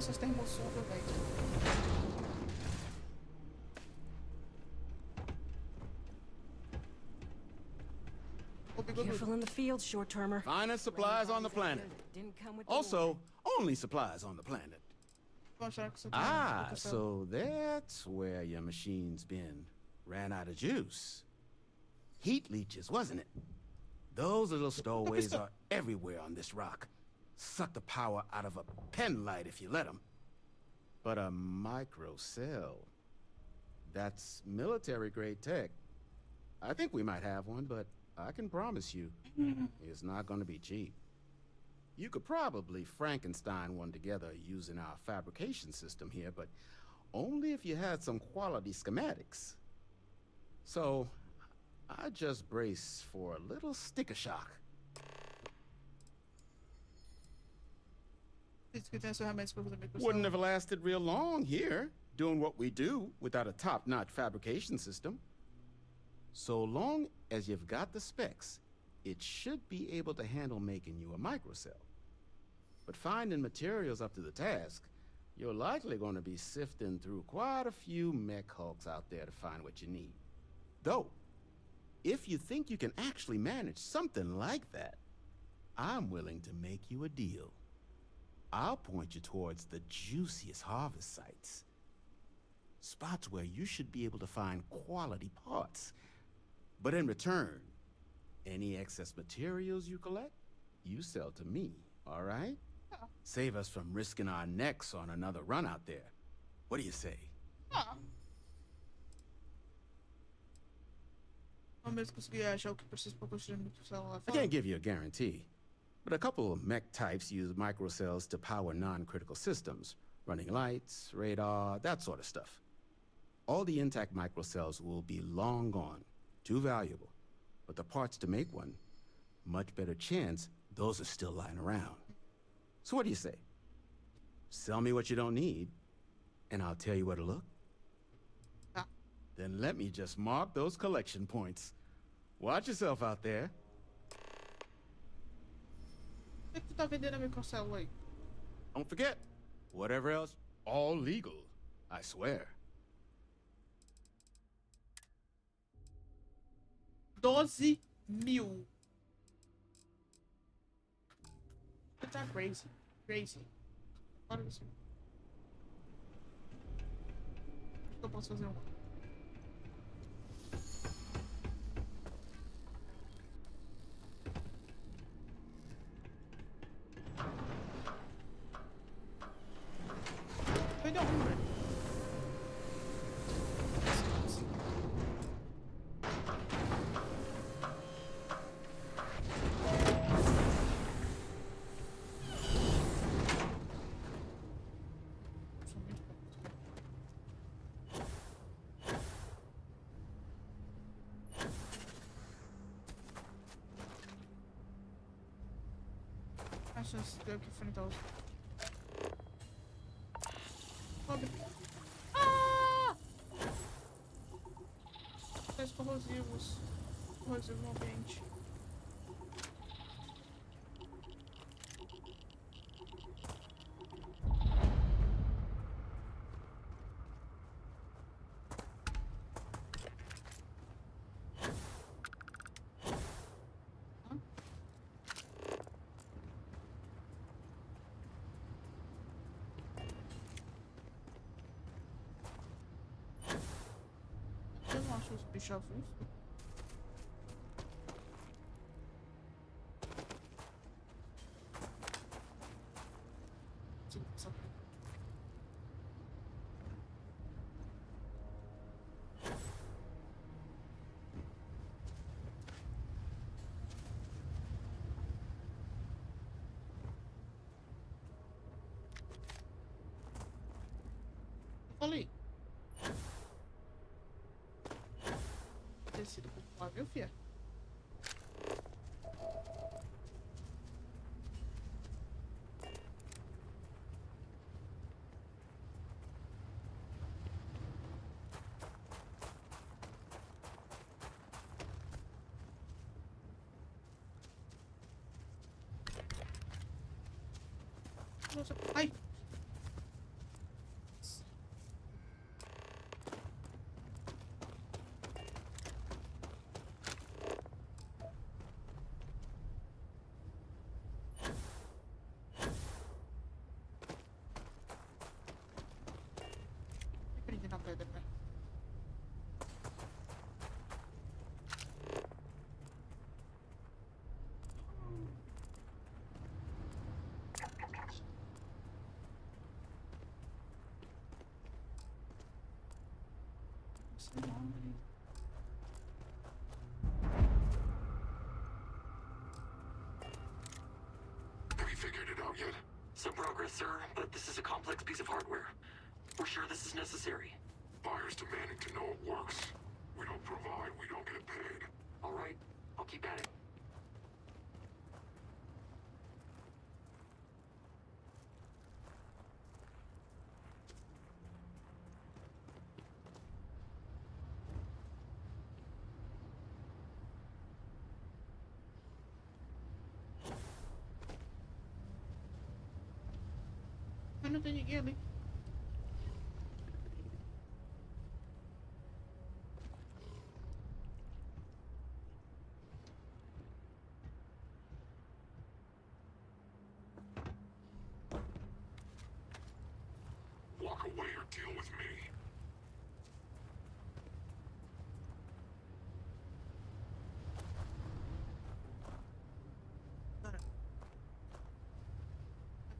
A: essas termoçugas, velho.
O: Careful in the field, short-termer.
D: Finest supplies on the planet. Also, only supplies on the planet. Ah, so that's where your machine's been. Ran out of juice. Heat leeches, wasn't it? Those little stowaways are everywhere on this rock. Suck the power out of a pen light if you let them. But a microcell, that's military-grade tech. I think we might have one, but I can promise you, it's not going to be cheap. You could probably Frankenstein one together using our fabrication system here, but only if you had some quality schematics. So, I just brace for a little sticker shock. Wouldn't have lasted real long here, doing what we do without a top-notch fabrication system. So long as you've got the specs, it should be able to handle making you a microcell. But finding materials up to the task, you're likely going to be sifting through quite a few mech hulks out there to find what you need. Though, if you think you can actually manage something like that, I'm willing to make you a deal. I'll point you towards the juiciest harvest sites. Spots where you should be able to find quality parts. But in return, any excess materials you collect, you sell to me, all right? Oh. Save us from risking our necks on another run out there. What do you say?
A: Oh. I
D: can't give you a guarantee, but a couple of mech types use microcells to power non-critical systems, running lights, radar, that sort of stuff. All the intact microcells will be long gone, too valuable. But the parts to make one, much better chance those are still lying around. So what do you say? Sell me what you don't need, and I'll tell you where to look. Then let me just mark those collection points. Watch yourself out there. Don't forget, whatever else, all legal, I swear.
A: 12.000. Tá crazy. Crazy. Bora ver. Eu posso fazer um. Vai dar ruim, velho. Acho que eu que enfrentar os. Pobre. Ah! Gás corrosivos. Corrosivo no ambiente. Eu não acho os bichos avulsos. Falei. Descido por lá, viu, fia? Nossa, ai! pedra, velho.
O: Have you figured it out yet? Some progress, sir, but this is a complex piece of hardware. We're sure this is necessary.
P: Buyers demanding to know it works. We don't provide, we don't get paid.
O: All right, I'll keep at it.
A: Mas não tem ninguém ali.
P: Walk away or deal with me.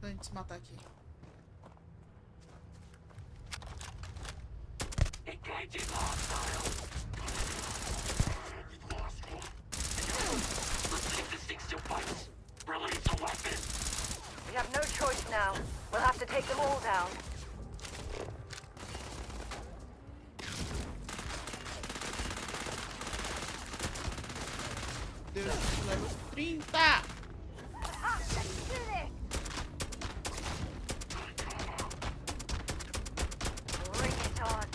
A: Pra gente se matar aqui.
O: Engaging hostile. Let's see if this thing still fights. Release the weapon.
L: We have no choice now. We'll have to take them all down.
A: Deus, level 30!
L: Bring it on.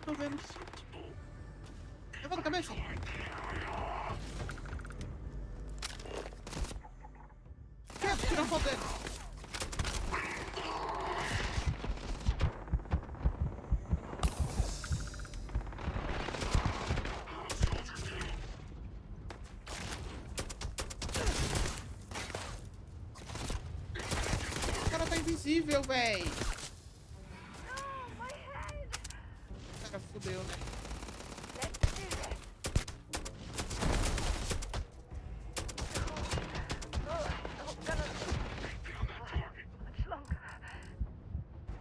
A: Tô vendo. Levanta a cabeça. Tira a foto dele. O cara tá invisível, véi. Cara, fudeu, né?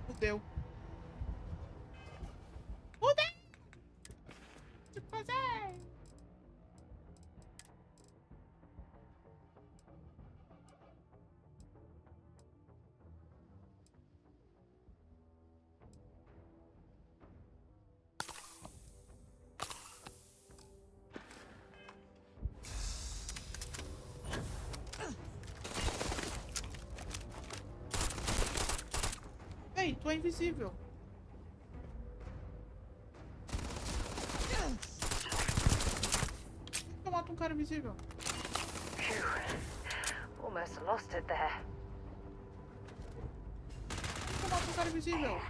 A: Fudeu. Fudeu! O que fazer? Ei, tu é invisível. Eu mato um cara invisível.
L: Almost lost it there.
A: Eu mato um cara invisível.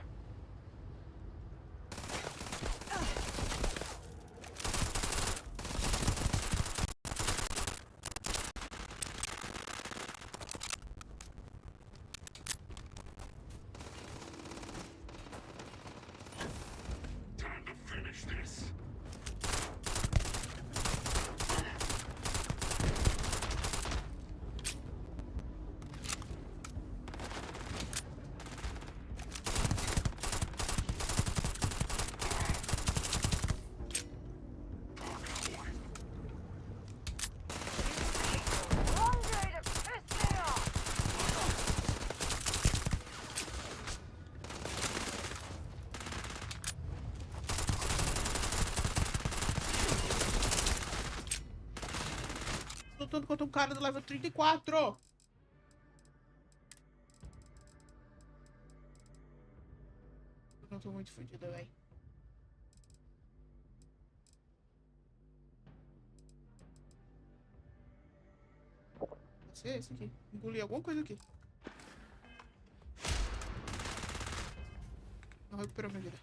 P: Time to finish this.
A: Lutando contra um cara do level 34. Eu não tô muito fodida, véi. Esse é esse aqui. Engoli alguma coisa aqui. Não recuperou minha vida.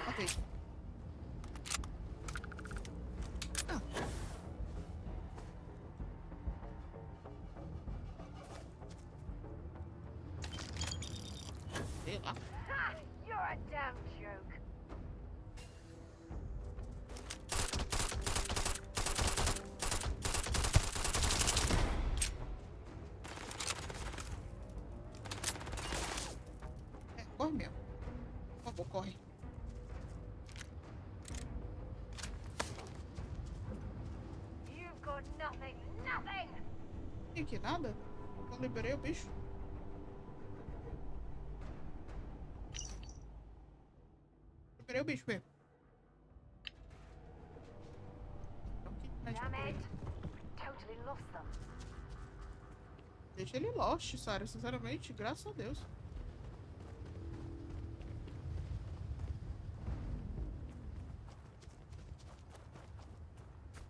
A: Ok. Sei lá.
L: You're a damn joke.
A: É, corre mesmo. Por favor, corre.
L: You've got nothing, nothing.
A: Tem aqui nada? Eu liberei o bicho. Liberei o bicho mesmo. Então, que médico
L: Damn
A: por
L: it.
A: ele?
L: Totally lost them.
A: Deixa ele lost, Sarah. Sinceramente, graças a Deus.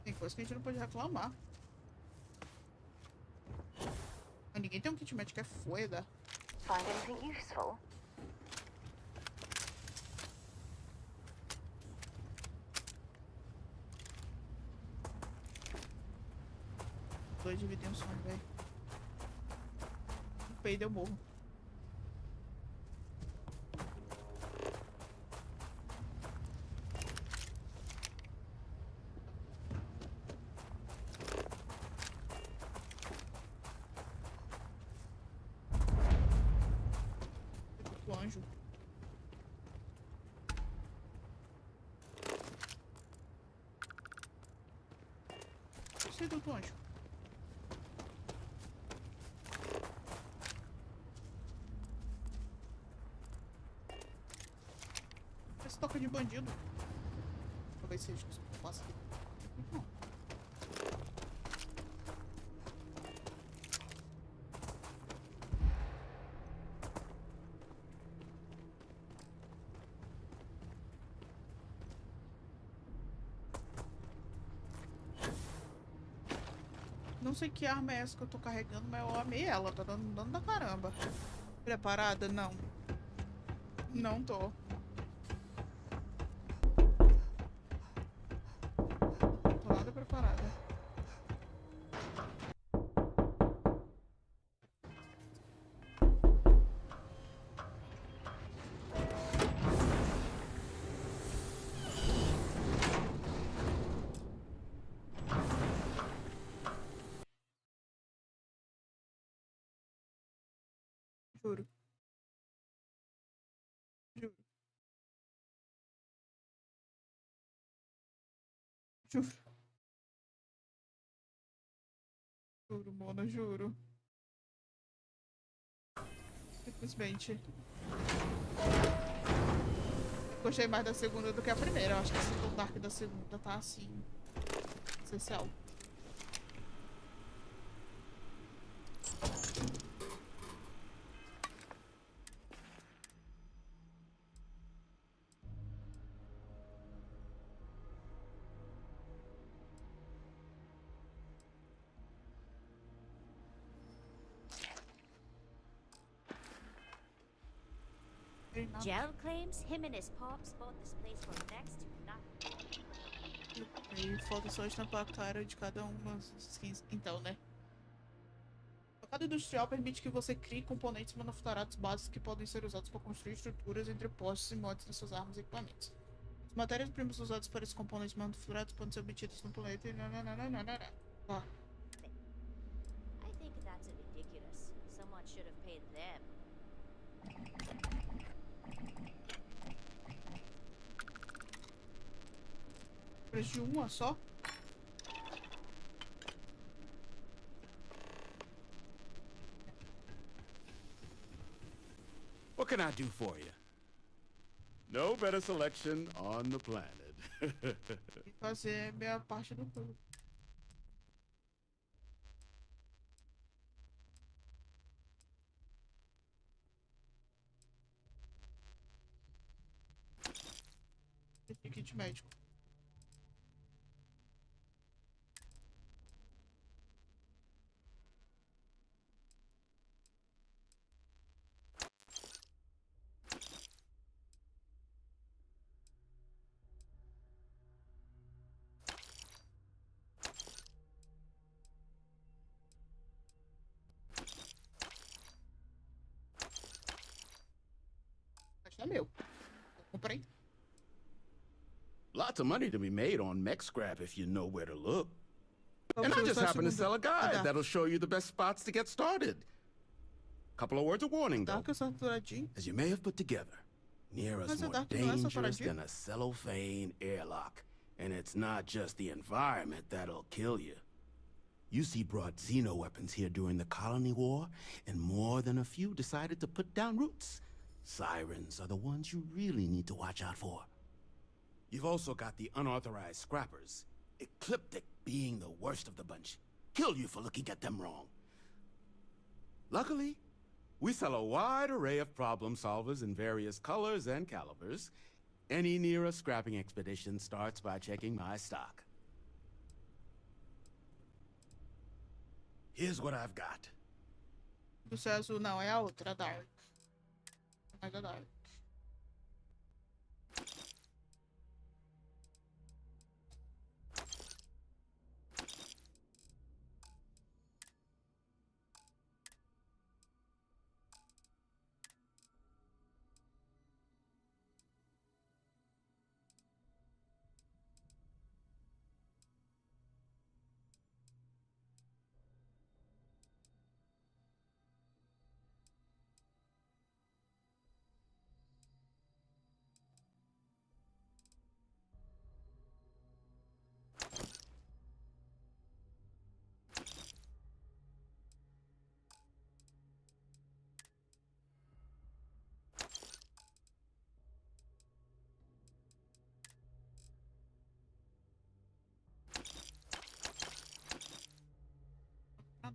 A: Tem coisa que a gente não pode reclamar. Mas ninguém tem um kit médico, é foda.
L: Find anything useful?
A: Dois dividir um sonho, velho. Um peido eu morro. O anjo. Gostei do anjo. Esse toca de bandido. Talvez seja que eu faço aqui. Não. Não sei que arma é essa que eu tô carregando, mas eu amei ela. Tá dando dano da caramba. Preparada? Não. Não tô. Não tô nada preparada. Juro. Juro. Juro. Juro, Mona, juro. Simplesmente. Gostei mais da segunda do que a primeira. Eu acho que esse tom dark da segunda tá assim. Essencial.
F: Gerald claims him and his pops bought this place for next to nothing.
A: E falta só estampar a cara de cada uma das skins. Então, né? O mercado industrial permite que você crie componentes manufaturados básicos que podem ser usados para construir estruturas entre postes e mods das suas armas e equipamentos. As matérias-primas usadas para esses componentes manufaturados podem ser obtidas no planeta e... Tá.
F: I think that's ridiculous. Someone should have paid them.
A: Preço de uma só?
D: What can I do for you? No better selection on the planet.
A: E fazer minha parte do tudo. Kit médico. É meu. Comprei.
D: Lots of money to be made on mech scrap if you know where to look. And I just happen to sell a guide that'll show you the best spots to get started. Couple of words of warning, though. As you may have put together, Neera's more dangerous than a cellophane airlock. And it's not just the environment that'll kill you. UC brought xeno weapons here during the colony war, and more than a few decided to put down roots. Sirens are the ones you really need to watch out for. You've also got the unauthorized scrappers, Ecliptic being the worst of the bunch. Kill you for looking at them wrong. Luckily, we sell a wide array of problem solvers in various colors and calibers. Any Neera scrapping expedition starts by checking my stock. Here's what I've got.
A: Isso é azul, não, é a outra, a Dark. É da Dark.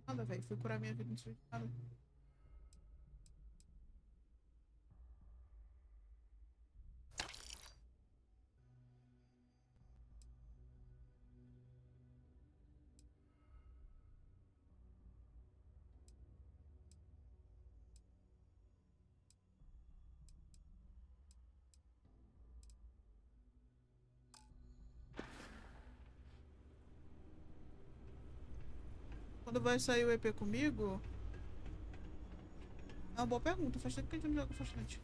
A: Nada, velho. Fui curar minha vida, não sei nada. Quando vai sair o EP comigo? É uma boa pergunta. Faz tempo que a gente não joga bastante.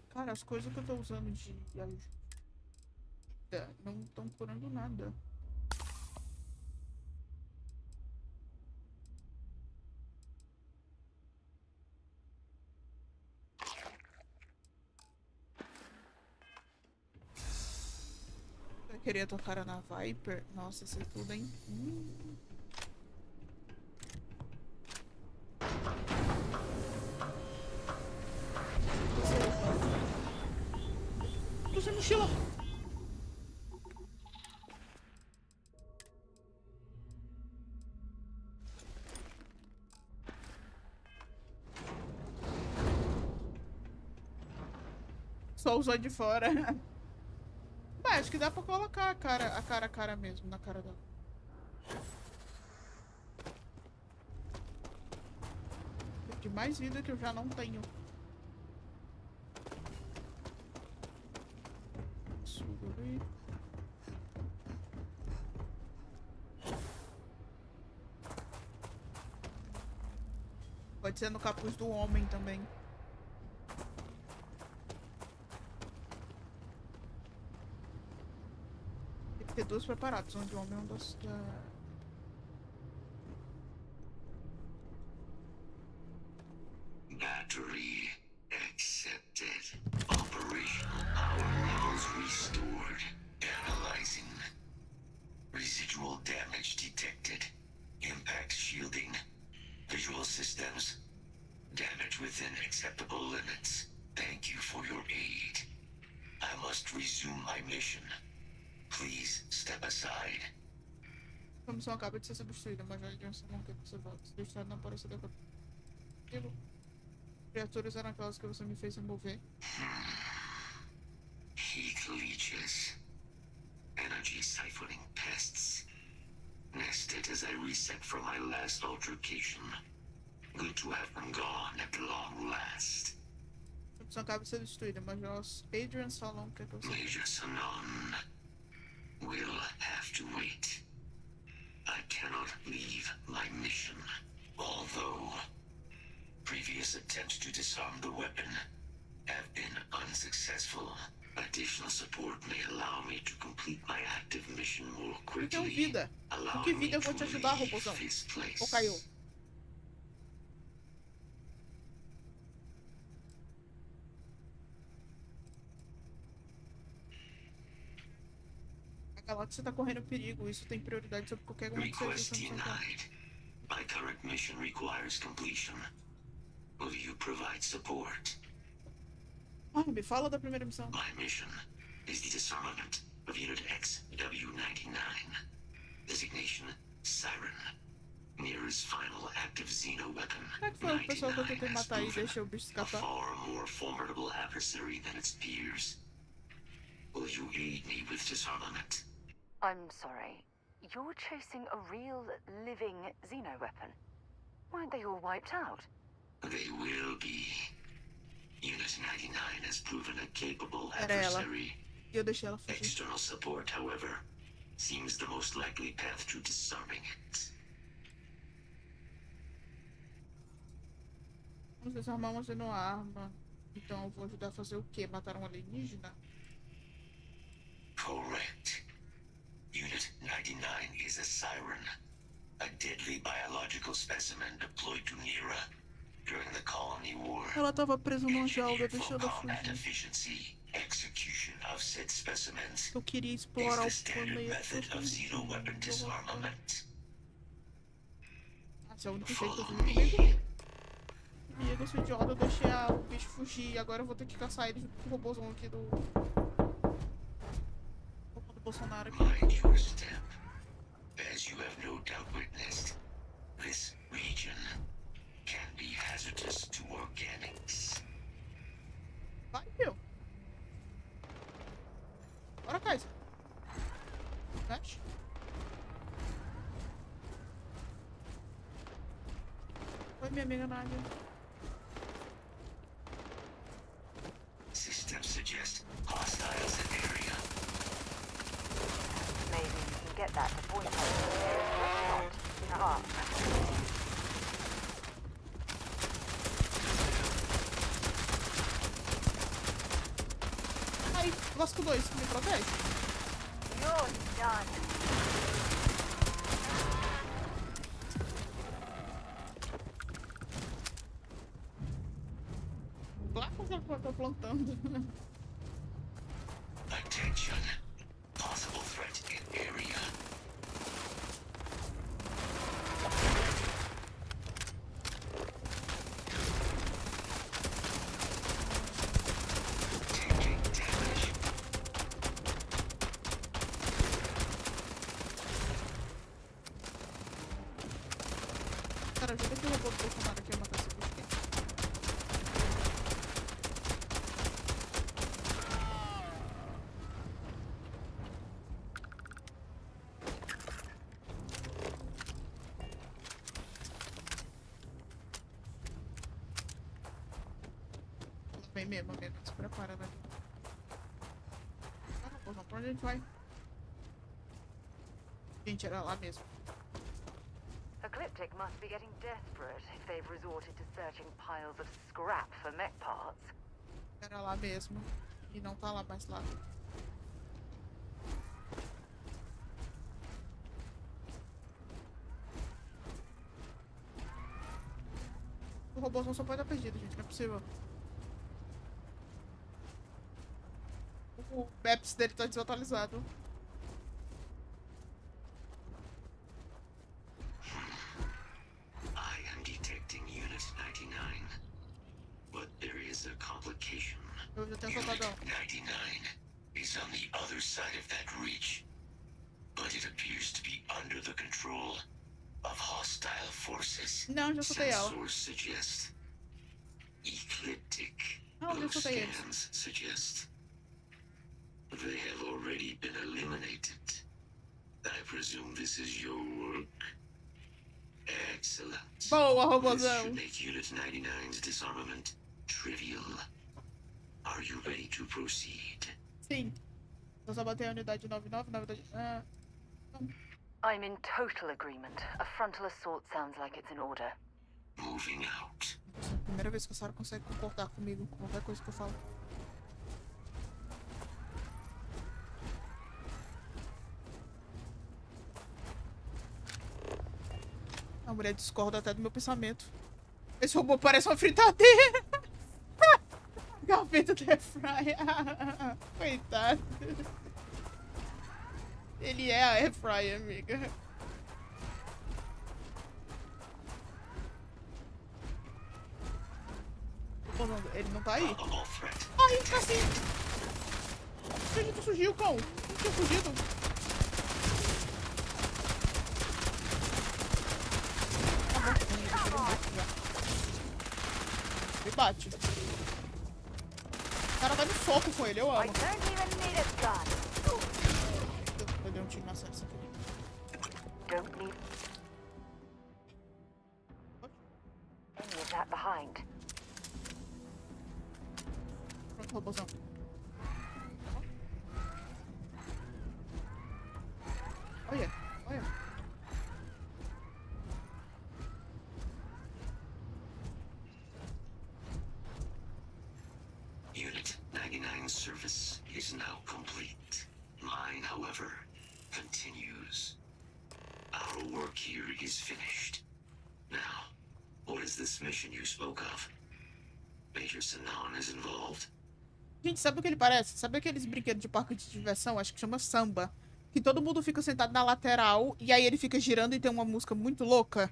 A: Cara, as coisas que eu tô usando de ajuda não estão curando nada. Queria tocar na Viper. Nossa, isso é tudo, hein? Usa a mochila. Só usou de fora. Acho que dá pra colocar a cara mesmo, na cara dela. De mais vida que eu já não tenho. Subi. Pode ser no capuz do homem também. Ter dois preparados, onde o homem é um dos...
O: Battery accepted. Operational power levels restored. Analyzing. Residual damage detected. mission. Please step aside.
A: A missão acaba de ser substituída, mas já de não quer que você volte. Se deixar não aparecer da criaturas eram aquelas que você me fez remover.
O: Heat leeches. Energy siphoning pests. Nested as I reset from my last altercation. Good to have them gone at long last.
A: A missão acaba de ser destruída, mas os Adrian falam que você...
O: Major Sanon will have to wait. I cannot leave my mission, although previous attempts to disarm the weapon have been unsuccessful. Additional support may allow me to complete my active mission more quickly.
A: Vida. Com que vida eu vou te ajudar, robôzão? Ou caiu? A galáxia tá correndo perigo. Isso tem prioridade sobre qualquer um que
O: Request denied. My current mission requires completion. Will you provide support?
A: Me fala da primeira missão.
O: My mission is the disarmament of Unit XW99. Designation Siren. Nearest final active Xeno weapon.
A: Como é que foi o pessoal que eu tentei matar e deixei o bicho
O: A
A: escapar?
O: far more formidable adversary than its peers. Will you aid me with disarmament?
L: I'm sorry. You're chasing a real, living Xeno weapon. Weren't they all wiped out?
O: They will be. Unit 99 has proven a capable adversary.
A: Eu deixei ela fugir.
O: External support, however, seems the most likely path to disarming it.
A: Vamos desarmar uma sendo arma. Então eu vou ajudar a fazer o quê? Matar um alienígena?
O: Correct. Unit 99 is a siren. A deadly biological specimen deployed to Nera during the Colony War.
A: Ela tava presa numa jaula, deixa ela fugir.
O: Efficiency, execution of said specimens
A: Eu queria explorar
O: is the
A: o
O: standard
A: planeta.
O: method of Xeno weapon disarmament.
A: Esse é o único jeito que eu vi comigo. Amigo, eu sou idiota, eu deixei o bicho fugir e agora eu vou ter que caçar ele junto com o robôzão aqui do Bolsonaro aqui.
O: Mind your step. As you have no doubt witnessed, this region can be hazardous to organics.
A: Vai, meu. Bora, Kaiser. Mexe. Oi, minha amiga Nádia.
O: Systems suggest hostiles in area.
L: Maybe you can get that before you
A: Ai, Vasco 2, me protege?
L: You're done.
A: Lá com aquele que eu tô plantando.
O: Attention. Possible threat in area. Taking damage.
A: Cara, ajuda aquele robô do Bolsonaro aqui a matar esse bicho aqui. Bem mesmo, amigo. Se prepara, né? Ah, não, pra onde a gente vai? Gente, era lá mesmo.
L: Ecliptic must be getting desperate if they've resorted to searching piles of scrap for mech parts.
A: Era lá mesmo. E não tá lá mais lá. O robôzão só pode estar perdido, gente. Não é possível. O Maps dele tá desatualizado.
O: I am detecting Unit 99. But there is a complication.
A: Eu já tenho
O: Unit
A: soltado.
O: 99 is on the other side of that reach, but it appears to be under the control of hostile forces.
A: Não, já escutei ela.
O: Sensors suggest ecliptic.
A: Não, já escutei eles.
O: Scans suggest they have already been eliminated. I presume this is your work. Excellent.
A: Boa,
O: This
A: robôzão.
O: should make Unit 99's disarmament trivial. Are you ready to proceed?
A: Sim. Eu só botei a unidade 99, na verdade...
L: I'm in total agreement. A frontal assault sounds like it's in order.
O: Moving out.
A: Primeira vez que a Sarah consegue concordar comigo com qualquer coisa que eu falo. A mulher discorda até do meu pensamento. Esse robô parece uma fritadeira. Gaveta da Airfryer. Coitado. Ele é a Airfryer, amiga. Ele não tá aí? Ai, tá sim. Ele não surgiu, cão. Não tinha fugido. Me bate. O cara vai no soco com ele, eu amo. Eu dei um tiro na série, sem querer. Pronto, robôzão. Olha, olha.
O: Unit 99's service is now complete. Mine, however, continues. Our work here is finished. Now, what is this mission you spoke of? Major Sanan is involved?
A: Gente, sabe o que ele parece? Sabe aqueles brinquedos de parque de diversão? Acho que chama samba. Que todo mundo fica sentado na lateral e aí ele fica girando e tem uma música muito louca.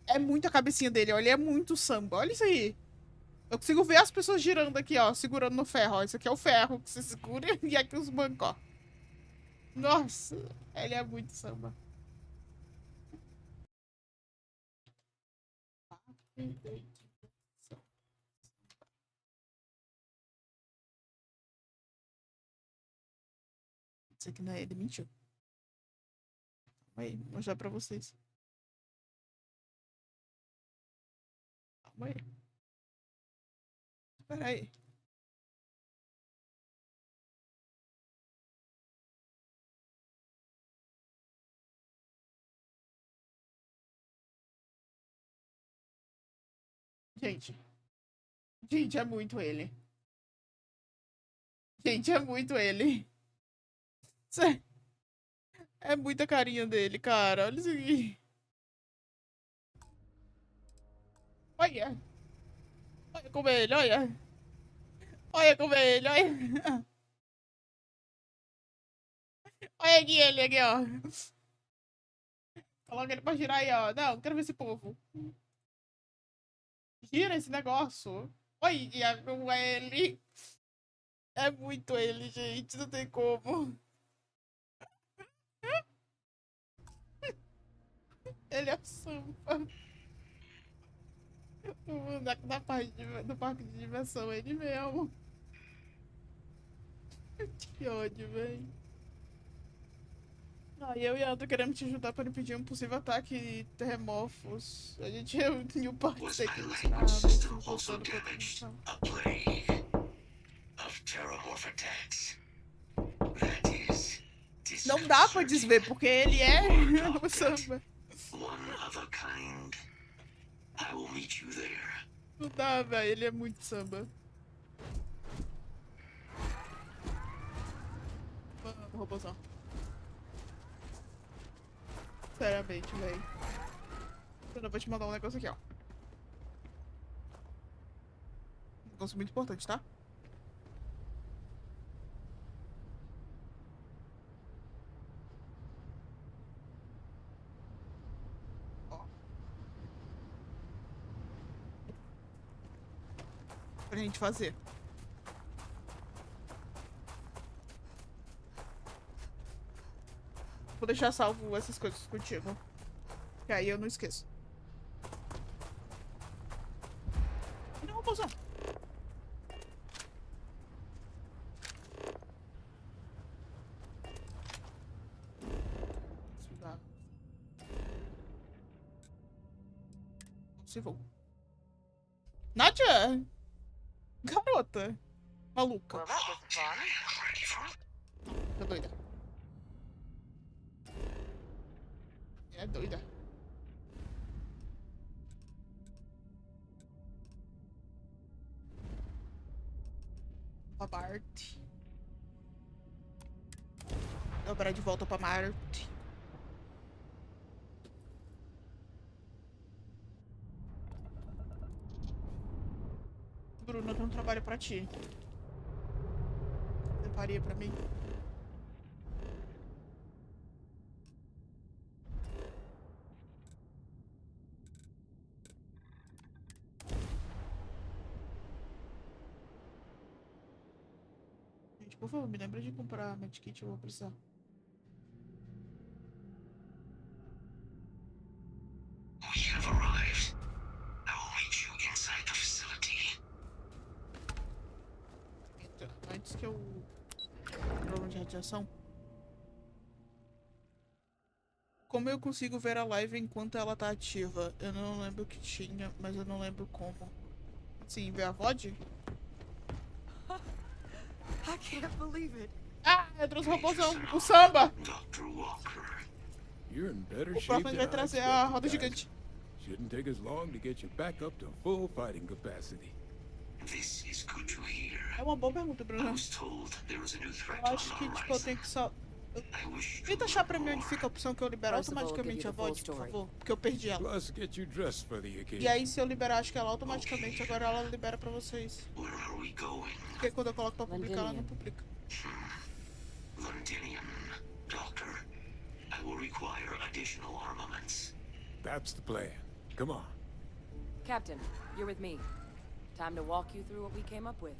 A: É muito a cabecinha dele, olha, é muito samba. Olha isso aí. Eu consigo ver as pessoas girando aqui, ó, segurando no ferro. Ó, isso aqui é o ferro que você segura e aqui os bancos, ó. Nossa, ele é muito samba. Isso aqui não é ele, mentiu. Calma aí, vou mostrar pra vocês. Calma aí. Espera aí. Gente. Gente, é muito ele. Gente, é muito ele. É muita carinha dele, cara. Olha isso aqui. Olha. Olha como é ele, olha. Olha como é ele, olha. Olha aqui ele, aqui, ó. Coloca ele pra girar aí, ó. Não, quero ver esse povo. Gira esse negócio. Olha como é ele. É muito ele, gente. Não tem como. Ele é o samba. Da parte do parque de diversão, ele mesmo. Que ódio, velho. Ah, eu e a Andrew queremos te ajudar para impedir um possível ataque de terremorfos. A gente reuniu o parque voltando pra transmissão. Não dá pra desver, porque ele é o samba. Não dá, velho. Ele é muito samba. Vamos, robôzão. Sinceramente, velho. Eu vou te mandar um negócio aqui, ó. Um negócio muito importante, tá? Pra gente fazer. Vou deixar salvo essas coisas contigo. Que aí eu não esqueço. E não, robôzão. Se vou. Nádia! Garota! Maluca.
L: Well, that was fun.
A: Tá doida. É doida. Pra Marte. Dobrar de volta pra Marte. Bruno, eu tenho um trabalho pra ti. Você faria pra mim? Gente, por favor, me lembra de comprar medkit, eu vou precisar.
O: We have arrived. I will meet you inside the facility.
A: Eita, antes que eu... Problema de radiação. Como eu consigo ver a live enquanto ela tá ativa? Eu não lembro o que tinha, mas eu não lembro como. Sim, ver a VOD?
M: I can't believe it.
A: Ah, eu trouxe o robôzão, o samba!
Q: You're in better
A: O
Q: shape
A: próximo vai
Q: than I
A: trazer a roda
Q: expected,
A: gigante.
Q: guys. Shouldn't take us long to get you back up to full fighting capacity.
O: This is good to hear.
A: É uma boa pergunta, Bruno.
O: I was told there was a new threat
A: Eu acho que,
O: on the
A: tipo, eu tenho que só... Tenta achar pra mim onde fica a opção que eu libero automaticamente a VOD, por favor. Porque eu perdi ela.
Q: Plus, get you dressed for the occasion.
A: E aí, se eu liberar, acho que ela automaticamente, agora ela libera pra vocês.
O: Where are we going?
A: Porque quando eu coloco pra publicar, ela não publica.
O: Londinium, Doctor. I will require additional armaments.
Q: That's the plan. Come on.
M: Captain, you're with me. Time to walk you through what we came up with.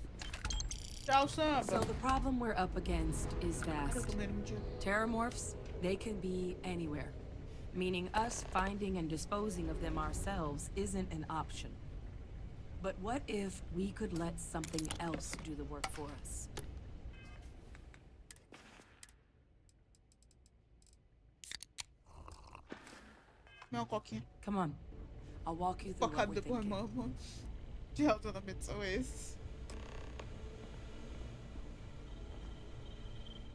A: Tchau, samba.
R: So the problem we're up against is vast. Terramorphs, they can be anywhere. Meaning us finding and disposing of them ourselves isn't an option. But what if we could let something else do the work for us?
A: Não, coquinha.
R: Come on. I'll walk you through what we're thinking.
A: Mano. Que relacionamento são esses?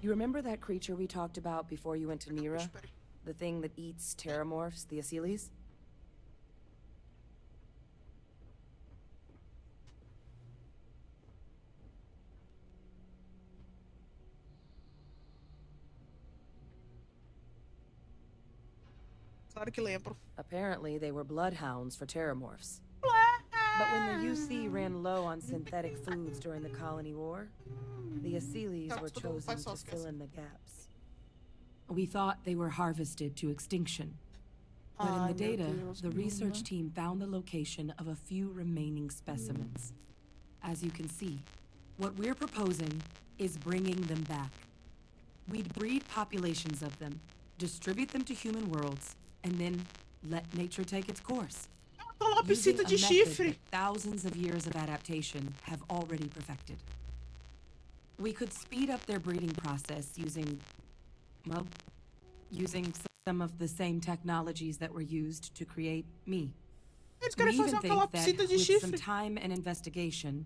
M: You remember that creature we talked about before you went to Nira? The thing that eats terramorphs, the Asylees?
A: Claro que lembro.
M: Apparently, they were bloodhounds for terramorphs. But when the UC ran low on synthetic foods during the colony war, the Asylees were chosen to fill in the gaps.
R: We thought they were harvested to extinction. But in the data, the research team found the location of a few remaining specimens. As you can see, what we're proposing is bringing them back. We'd breed populations of them, distribute them to human worlds, and then let nature take its course. Using a method that thousands of years of adaptation have already perfected. We could speed up their breeding process using some of the same technologies that were used to create me. We even think that with some time and investigation,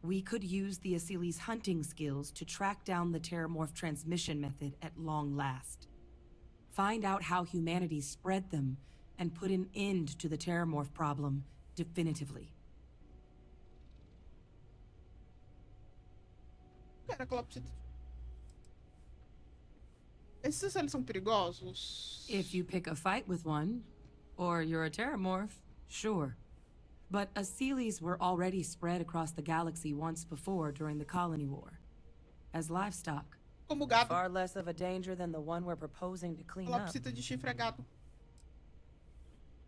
R: we could use the Asylees' hunting skills to track down the Terramorph transmission method at long last. Find out how humanity spread them and put an end to the Terramorph problem definitively.
A: Esses eles são perigosos?
R: If you pick a fight with one, or you're a Terramorph, sure. But Asylees were already spread across the galaxy once before during the colony war. As livestock.
A: Como gado.
M: Far less of a danger than the one we're proposing to clean up.
A: Calopsita de chifre é gado.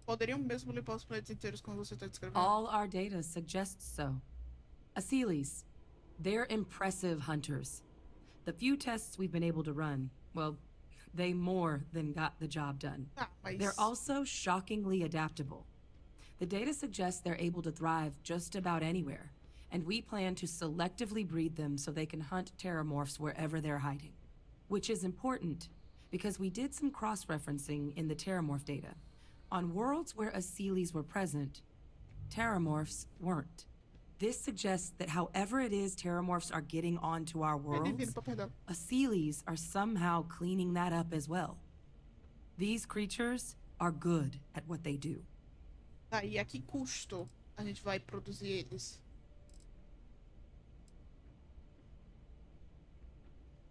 A: Poderiam mesmo limpar os planetas inteiros como você está descrevendo?
R: All our data suggests so. Asylees, they're impressive hunters. The few tests we've been able to run, well, they more than got the job done. They're also shockingly adaptable. The data suggests they're able to thrive just about anywhere, and we plan to selectively breed them so they can hunt terramorphs wherever they're hiding. Which is important, because we did some cross-referencing in the terramorph data. On worlds where Aseles were present, terramorphs weren't. This suggests that however it is terramorphs are getting onto our worlds, Aseles are somehow cleaning that up as well. These creatures are good at what they do.
A: Tá, e a que custo a gente vai produzir eles?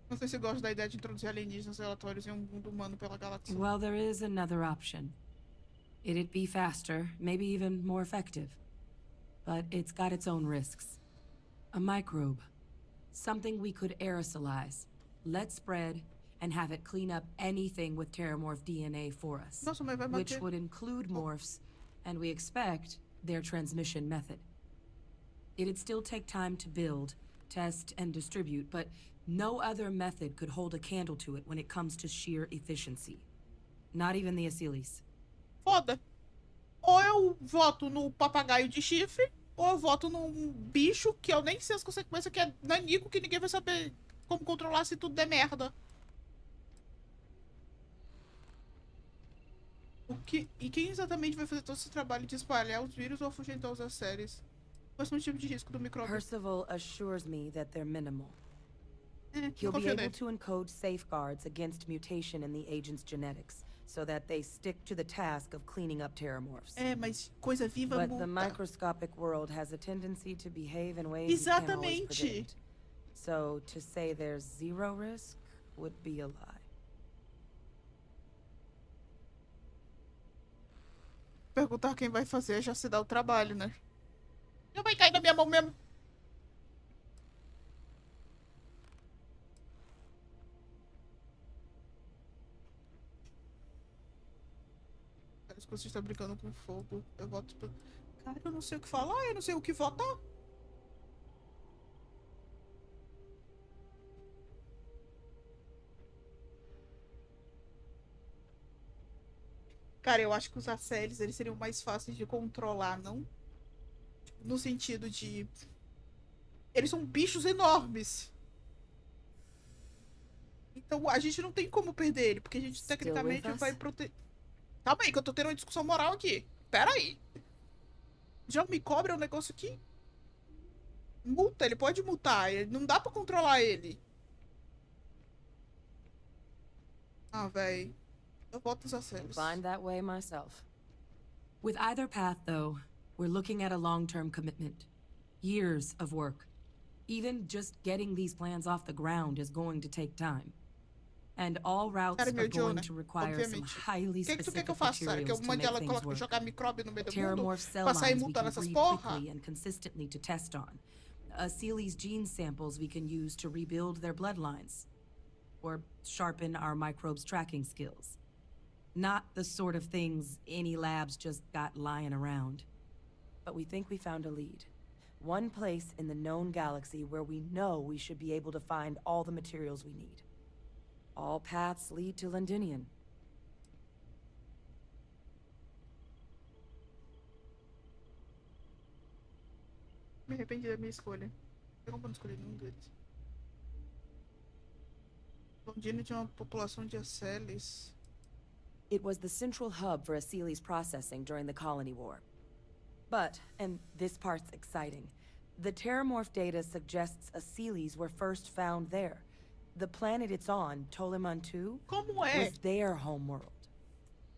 A: Não sei se eu gosto da ideia de introduzir alienígenas relatórios em um mundo humano pela galáxia.
R: Well, there is another option. It'd be faster, maybe even more effective. But it's got its own risks. A microbe. Something we could aerosolize, let spread, and have it clean up anything with terramorph DNA for us.
A: Nossa, mas vai
R: which
A: manter...
R: would include morphs, and we expect their transmission method. It'd still take time to build, test, and distribute, but no other method could hold a candle to it when it comes to sheer efficiency. Not even the Aseles.
A: Foda. Ou eu voto no papagaio de chifre, ou eu voto num bicho que eu nem sei as consequências, que é nanico, que ninguém vai saber como controlar se tudo der merda. E quem exatamente vai fazer todo esse trabalho de espalhar os vírus ou afugentar os séries? Quais são os tipos de risco do micróbio?
M: Percival assures me that they're minimal. He'll be able to encode safeguards against mutation in the agent's genetics, so that they stick to the task of cleaning up terramorphs.
A: Mas coisa viva
M: But
A: muda.
M: the microscopic world has a tendency to behave in ways you can't always predict. So to say there's zero risk would be a lie.
A: Perguntar quem vai fazer já se dá o trabalho, né? Já vai cair na minha mão mesmo. Parece que você está brincando com fogo. Eu voto... Cara, eu não sei o que falar, eu não sei o que votar. Cara, eu acho que os acélios, eles seriam mais fáceis de controlar, não? No sentido de... Eles são bichos enormes. Então a gente não tem como perder ele, porque a gente tecnicamente vai proteger... Calma aí, que eu tô tendo uma discussão moral aqui. Pera aí. Já me cobra um negócio que... Multa, ele pode multar. Não dá pra controlar ele. Ah, véi. Eu voto os acélios.
M: Find that way myself.
R: With either path, though, we're looking at a long-term commitment. Years of work. Even just getting these plans off the ground is going to take time. And all routes are going to require some highly specific materials to make things work. Terramorph cell lines we can breed quickly and consistently to test on. Aseles gene samples we can use to rebuild their bloodlines. Or sharpen our microbes' tracking skills. Not the sort of things any labs just got lying around.
M: But we think we found a lead. One place in the known galaxy where we know we should be able to find all the materials we need. All paths lead to Londinian.
A: Me arrependi da minha escolha. Eu não escolhi nenhum deles. Londinian tinha uma população de Aseles.
M: It was the central hub for Aseles processing during the Colony War. But, and this part's exciting, the terramorph data suggests Aseles were first found there. The planet it's on, Toliman 2, was their homeworld.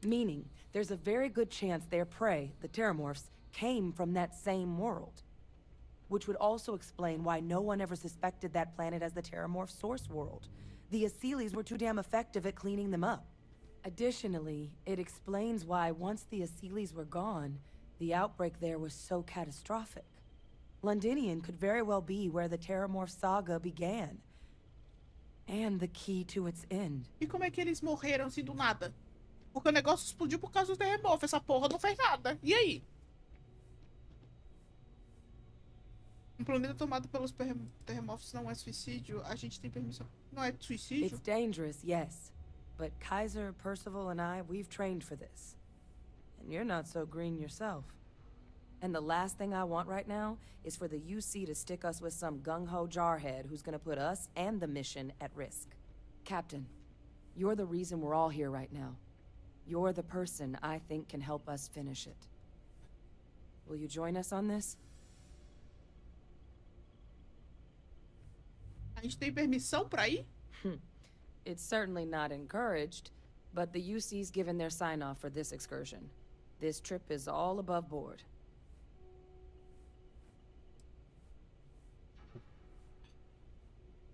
M: Meaning, there's a very good chance their prey, the terramorphs, came from that same world. Which would also explain why no one ever suspected that planet as the terramorph source world. The Aseles were too damn effective at cleaning them up. Additionally, it explains why once the Aseles were gone, the outbreak there was so catastrophic. Londinian could very well be where the terramorph saga began. And the key to its end.
A: E como é que eles morreram assim do nada? Porque o negócio explodiu por causa do terremoto. Essa porra não fez nada. E aí? Um planeta tomado pelos terremotos não é suicídio? A gente tem permissão. Não é suicídio?
M: It's dangerous, yes. But Kaiser, Percival, and I, we've trained for this. And you're not so green yourself. And the last thing I want right now is for the UC to stick us with some gung-ho jarhead who's gonna put us and the mission at risk.
R: Captain, you're the reason we're all here right now. You're the person I think can help us finish it. Will you join us on this?
A: A gente tem permissão pra ir?
M: It's certainly not encouraged, but the UC's given their sign-off for this excursion. This trip is all above board.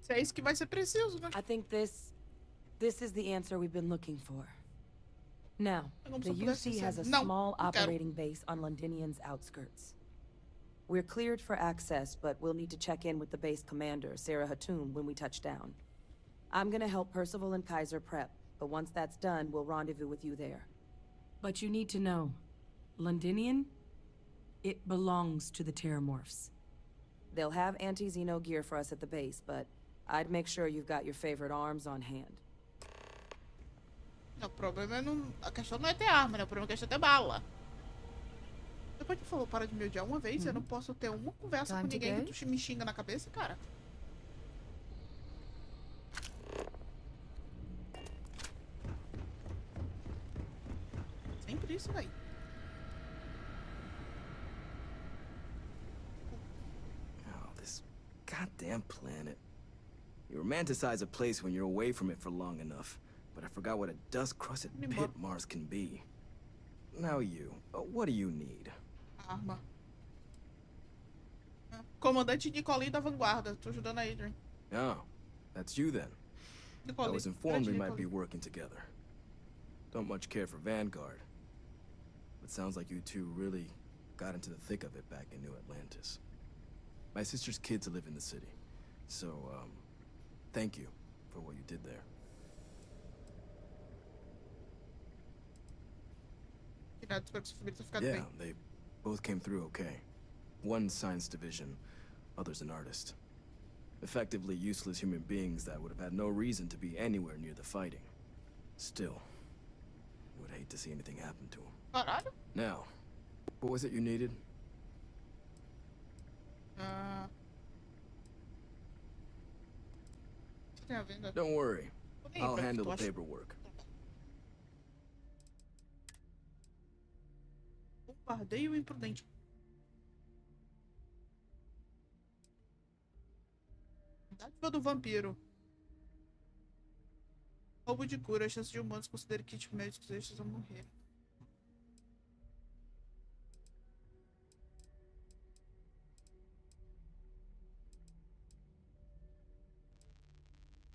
A: Se é isso que vai ser preciso, né?
M: I think this is the answer we've been looking for. Now, the UC has a small operating base on Londinian's outskirts. We're cleared for access, but we'll need to check in with the base commander, Sarah Hatoum, when we touch down. I'm gonna help Percival and Kaiser prep, but once that's done, we'll rendezvous with you there.
R: But you need to know, Londinian, it belongs to the Terramorphs.
M: They'll have anti-Xeno gear for us at the base, but I'd make sure you've got your favorite arms on hand.
A: Não, o problema é não... A questão não é ter arma, né? O problema é a questão é ter bala. Depois que falou para de me odiar uma vez, eu não posso ter uma conversa com ninguém que tu me xinga na cabeça, cara. Sempre isso, velho.
S: Oh, this goddamn planet. You romanticize a place when you're away from it for long enough. But I forgot what a dust-crusted pit Mars can be. Now you, what do you need?
A: Arma. Comandante Nicolini da Vanguarda. Tô ajudando a Adrian.
S: Oh, that's you then. I was informed we might be working together. Don't much care for Vanguard. But sounds like you two really got into the thick of it back in New Atlantis. My sister's kids live in the city. So, thank you for what you did there. Yeah, they both came through okay. One science division, others an artist. Effectively useless human beings that would have had no reason to be anywhere near the fighting. Still, would hate to see anything happen to them. Now, what was it you needed? Don't worry. I'll handle the paperwork.
A: Bombardeio imprudente. Dádiva do vampiro. Roubo de cura. A chance de humanos considerem kit médicos extras a morrer.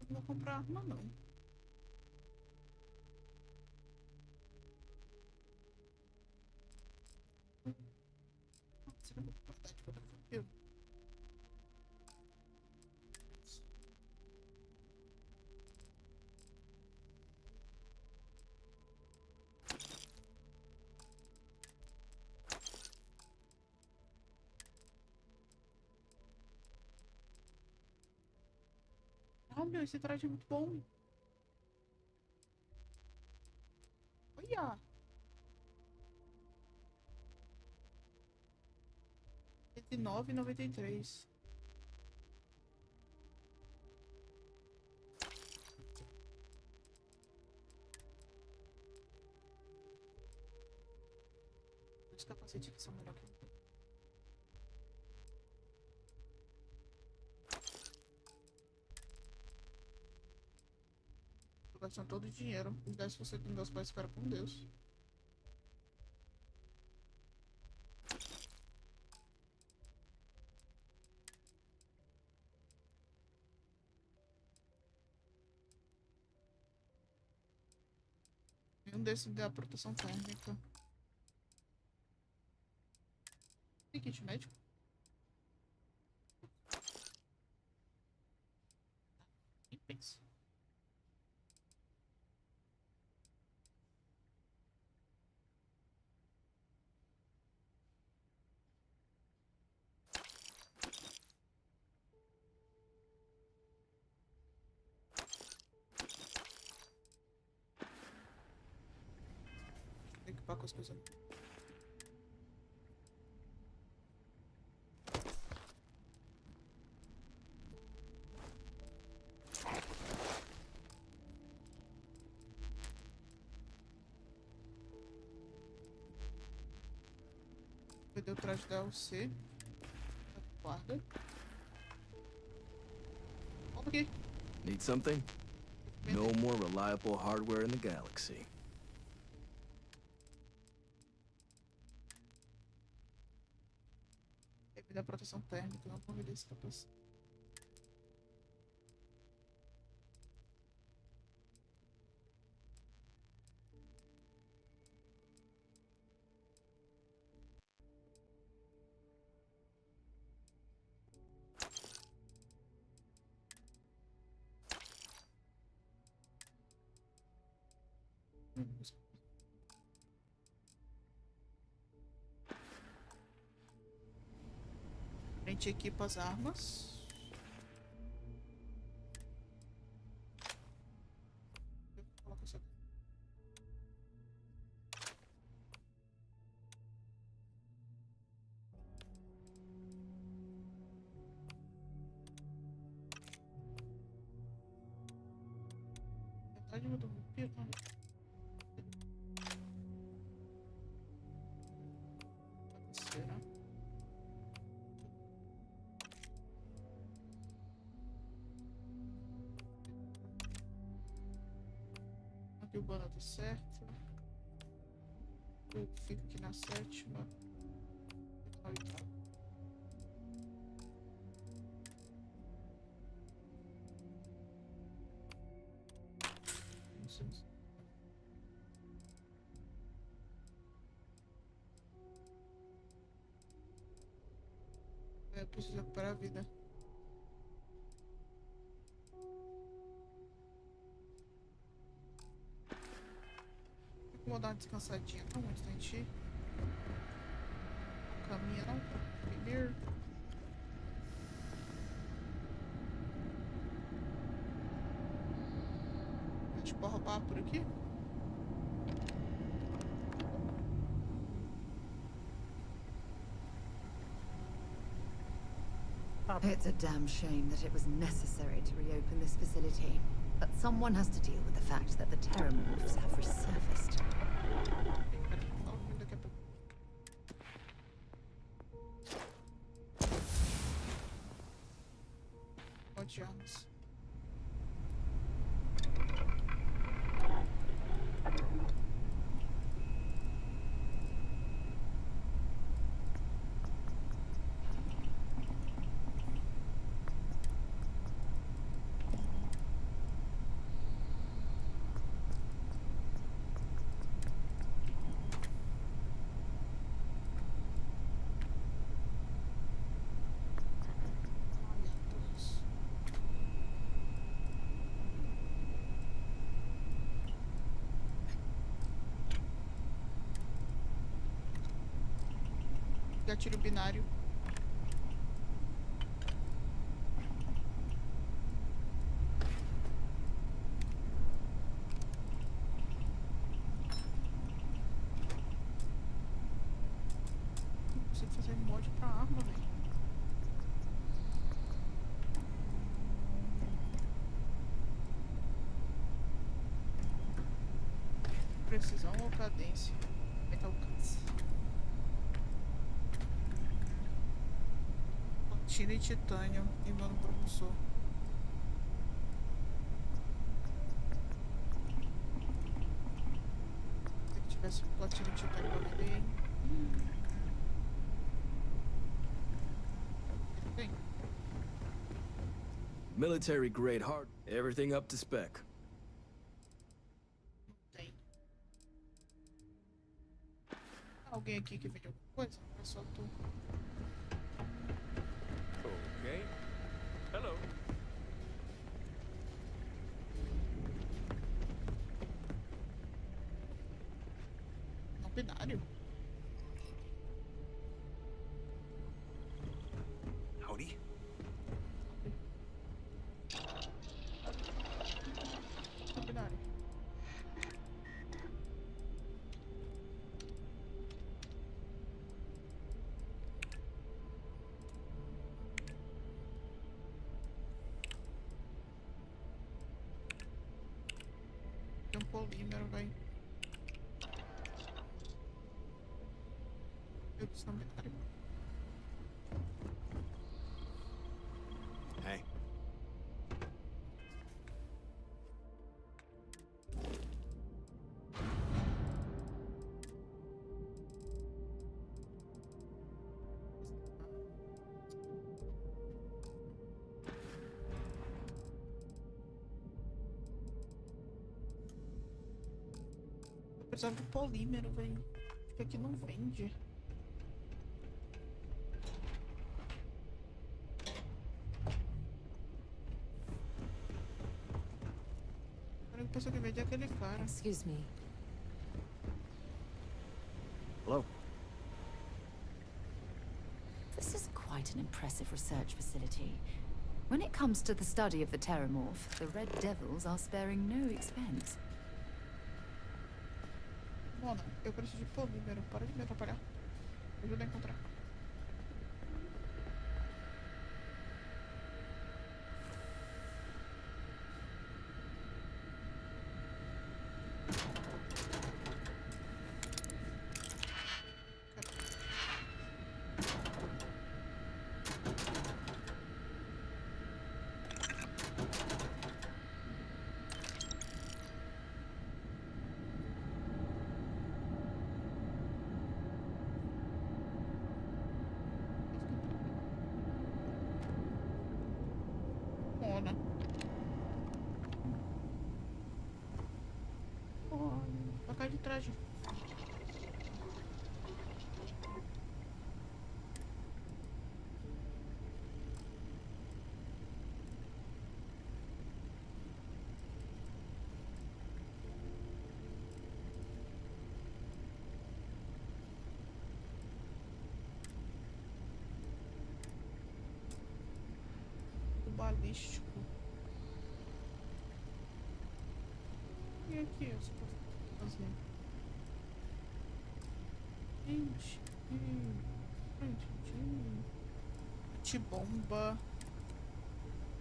A: Não vou comprar arma, não. Olha, esse traje é muito bom. Olha. R$19,93. Os capacetes que são melhor que eu. Tô gastando todo o dinheiro. Me dá se você tem meus pais ficaram com Deus. Um desses dá proteção térmica. Tem kit médico? Nem penso. preocupar com as coisas. Cadê o traje da UC? Guarda. Volta aqui.
S: Need something? No more reliable hardware in the galaxy.
A: Me dá proteção térmica, não convidei esse capacete. A gente equipa as armas. Coloca isso aqui. Metade do vampiro, não. Será? Aqui o bano tá certo. Eu fico aqui na 7ª. Na 8ª. Não sei se... Eu preciso recuperar a vida. Vou dar uma descansadinha antes da gente ir. Caminha não. Primeiro. A gente pode roubar por aqui.
H: It's a damn shame that it was necessary to reopen this facility. But someone has to deal with the fact that the terramorphs have resurfaced.
A: Odiamos. Gatilho binário. Não consigo fazer mod pra arma, velho. Precisão ou cadência? Metal alcance. Platina e titânio e mano propulsor. Se tivesse platina e titânio pra vender. Tem.
S: Military grade hard. Everything up to spec.
A: Tem. Alguém aqui que vende alguma coisa? É só tu.
K: Okay. Hello.
A: Não binário.
E: Howdy.
A: Não binário. polímero, velho. Eu disse não me
E: Hey.
A: Eu precisava de polímero, velho. Porque aqui não vende. A única pessoa que vende é aquele cara.
H: Excuse me.
S: Hello.
H: This is quite an impressive research facility. When it comes to the study of the Terramorph, the Red Devils are sparing no expense.
A: Mona, eu preciso de polímero. Para de me atrapalhar. Me ajuda a encontrar. Mona. Oh, pra cá de trás. Balístico. E aqui eu só posso fazer. Gente. Antibomba.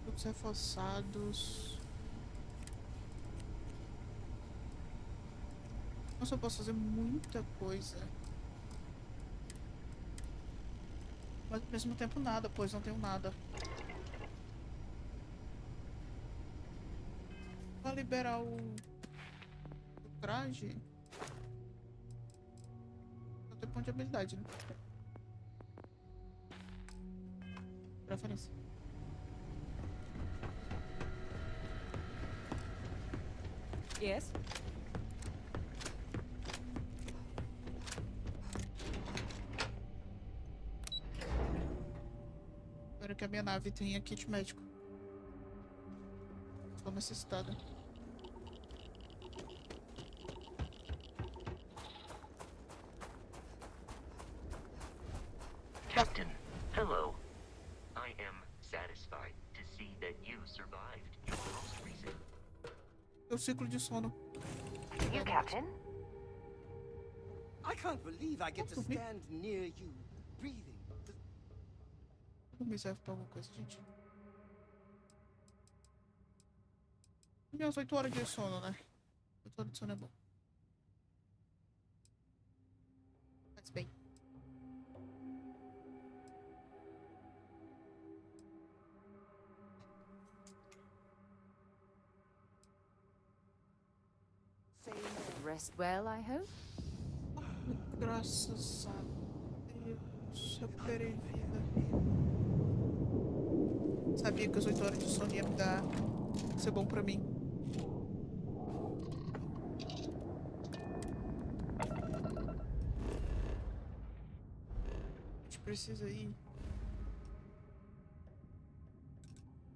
A: Produtos reforçados. Nossa, eu posso fazer muita coisa. Mas ao mesmo tempo nada, pois não tenho nada. Pra liberar o traje. Só tem ponto de habilidade, né? Preferência.
M: Yes?
A: Espero que a minha nave tenha kit médico. Estou necessitada.
N: Captain, hello. I am satisfied to see that you survived your most recent.
A: O ciclo de sono.
L: You, Captain?
G: I can't believe I get to stand near you, breathing.
A: Não me serve pra alguma coisa, gente. Minhas 8 horas de sono, né? 8 horas de sono é bom. Faz bem.
H: Rest well, I hope.
A: Graças a Deus, recuperei vida. Sabia que as 8 horas de sono ia me dar. Ia ser bom pra mim. A gente precisa ir.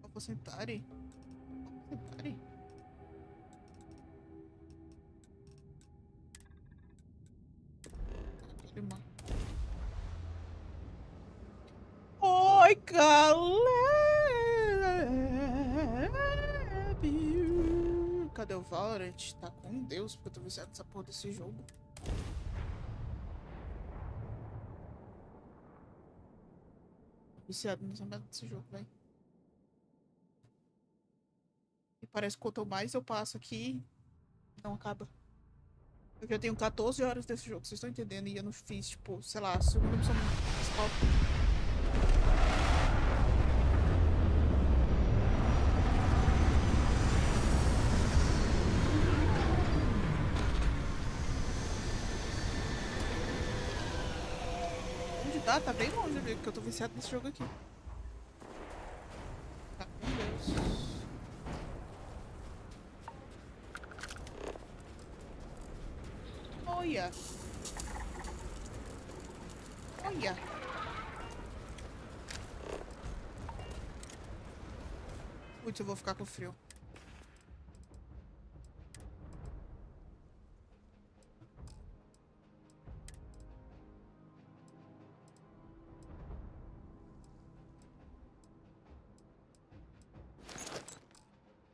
A: Aposentare? Aposentare? Oi, galera! Cadê o Valorant? Tá com Deus, porque eu tô viciado nessa porra desse jogo. Tô viciado nessa merda desse jogo, velho. E parece que quanto mais eu passo aqui, Não acaba. Eu já tenho 14 horas desse jogo, vocês estão entendendo? E eu não fiz, tipo, sei lá, a segunda missão principal. Onde tá? Tá bem longe, amigo, porque eu tô viciado nesse jogo aqui. Tá, meu Deus. Olha. Olha. Putz, eu vou ficar com frio.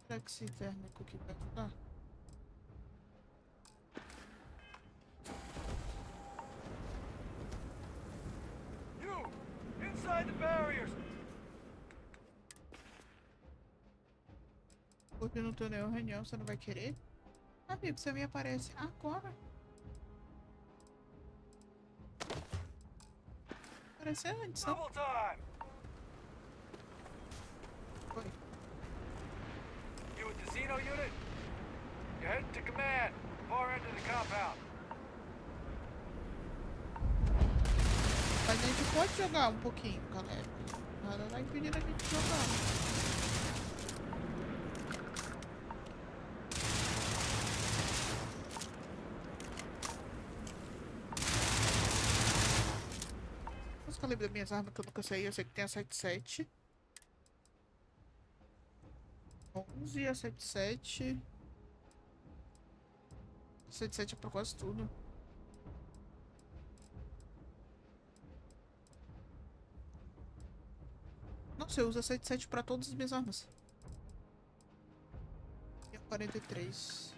A: Será que esse térmico aqui vai ajudar?
B: Inside the barriers.
A: Porque não tô nenhuma reunião, você não vai querer? Amigo, você me aparece agora. Aparece antes, não? Oi.
B: You with the Xeno unit? You're heading to command. Far end of the compound.
A: Mas a gente pode jogar um pouquinho, galera. Nada vai impedir a gente jogar. Os calibres das minhas armas que eu nunca sei. Eu sei que tem a 77. 11, a 77. 77 é pra quase tudo. Nossa, eu uso a 77 pra todas as minhas armas. E a 43.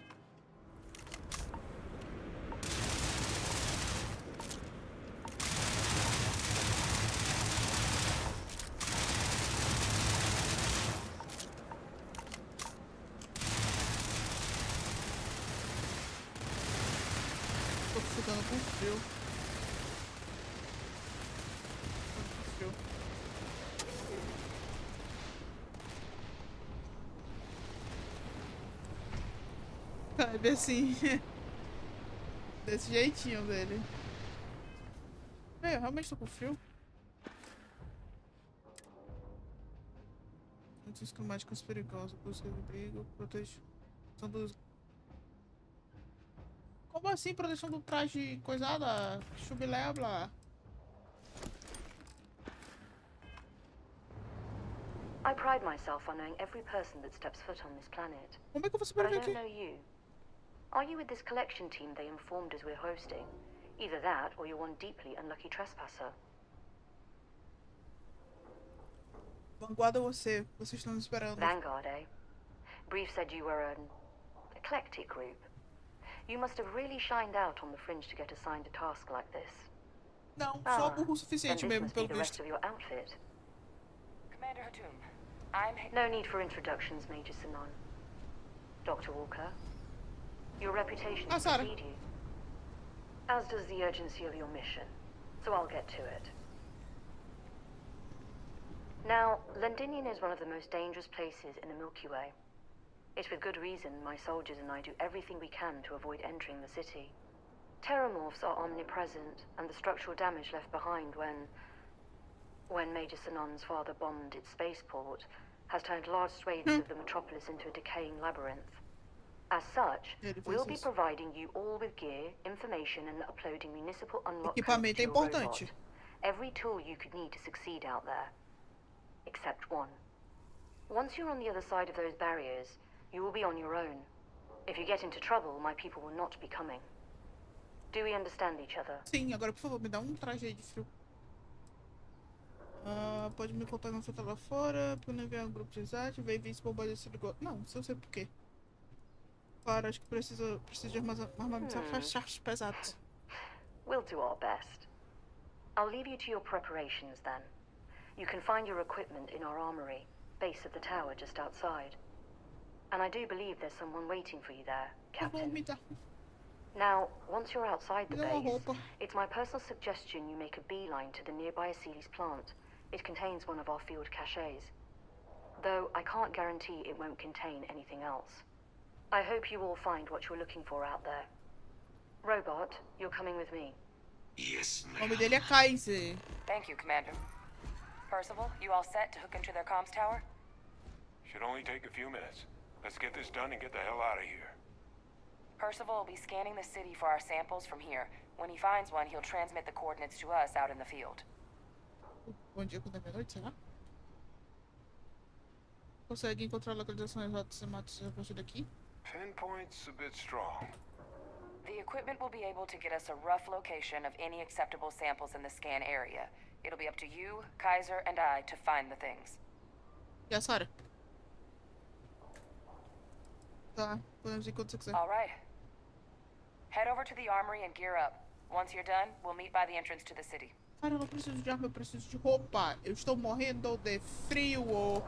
A: Tô ficando com frio. Sabe assim. Desse jeitinho dele. Eu realmente tô com frio. Notícias climáticas perigosas, busca de briga, proteção dos. Como assim proteção do traje coisada? Chubilébla.
L: I pride myself on knowing every person that steps foot on this planet.
A: Como é que eu vou
L: But I
A: saber
L: don't
A: aqui?
L: know you. Are you with this collection team they informed us we're hosting? Either that, or you're one deeply unlucky trespasser.
A: Vanguarda você. Vocês estão me esperando.
L: Vanguard, eh? Brief said you were an eclectic group. You must have really shined out on the fringe to get assigned a task like this.
A: Não, só burro o suficiente
L: then this
A: mesmo,
L: must be
A: pelo
L: the rest
A: visto.
L: of your outfit.
I: Commander Hatum, I'm...
L: No need for introductions, Major Sinon. Dr. Walker, your reputation
A: Sarah.
L: precede you. As does the urgency of your mission. So I'll get to it. Now, Londinium is one of the most dangerous places in the Milky Way. It's with good reason my soldiers and I do everything we can to avoid entering the city. Terramorphs are omnipresent, and the structural damage left behind when Major Sinon's father bombed its spaceport has turned large swathes of the metropolis into a decaying labyrinth. As such, we'll be providing you all with gear, information, and uploading municipal unlock codes to your robot. Every tool you could need to succeed out there. Except one. Once you're on the other side of those barriers, you will be on your own. If you get into trouble, my people will not be coming. Do we understand each other?
A: Sim, agora por favor, me dá traje aí de frio. Pode me contar não fica lá fora, porque não enviar um grupo de exato, veio vir se bombardeio se ligou. Não, se eu sei por quê. Claro, acho que precisa de armamentos pesados.
L: We'll do our best. I'll leave you to your preparations then. You can find your equipment in our armory, base of the tower just outside. And I do believe there's someone waiting for you there, Captain. Now, once you're outside the base, it's my personal suggestion you make a beeline to the nearby Aceles plant. It contains one of our field caches. Though I can't guarantee it won't contain anything else. I hope you all find what you're looking for out there. Robot, you're coming with me.
O: Yes,
A: O nome dele é Kaiser.
I: Thank you, Commander. Percival, you all set to hook into their comms tower?
P: Should only take a few minutes. Let's get this done and get the hell out of here.
I: Percival will be scanning the city for our samples from here. When he finds one, he'll transmit the coordinates to us out in the field.
A: Bom dia quando é meia-noite, será? Consegue encontrar localizações exatas e matos a partir daqui?
P: Pinpoint's a bit strong.
I: The equipment will be able to get us a rough location of any acceptable samples in the scan area. It'll be up to you, Kaiser, and I to find the things.
A: E a Sarah? Tá, podemos ir quando você quiser.
I: All right. Head over to the armory and gear up. Once you're done, we'll meet by the entrance to the city.
A: Cara, eu não preciso de arma, eu preciso de roupa. Eu estou morrendo de frio.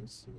A: Isso.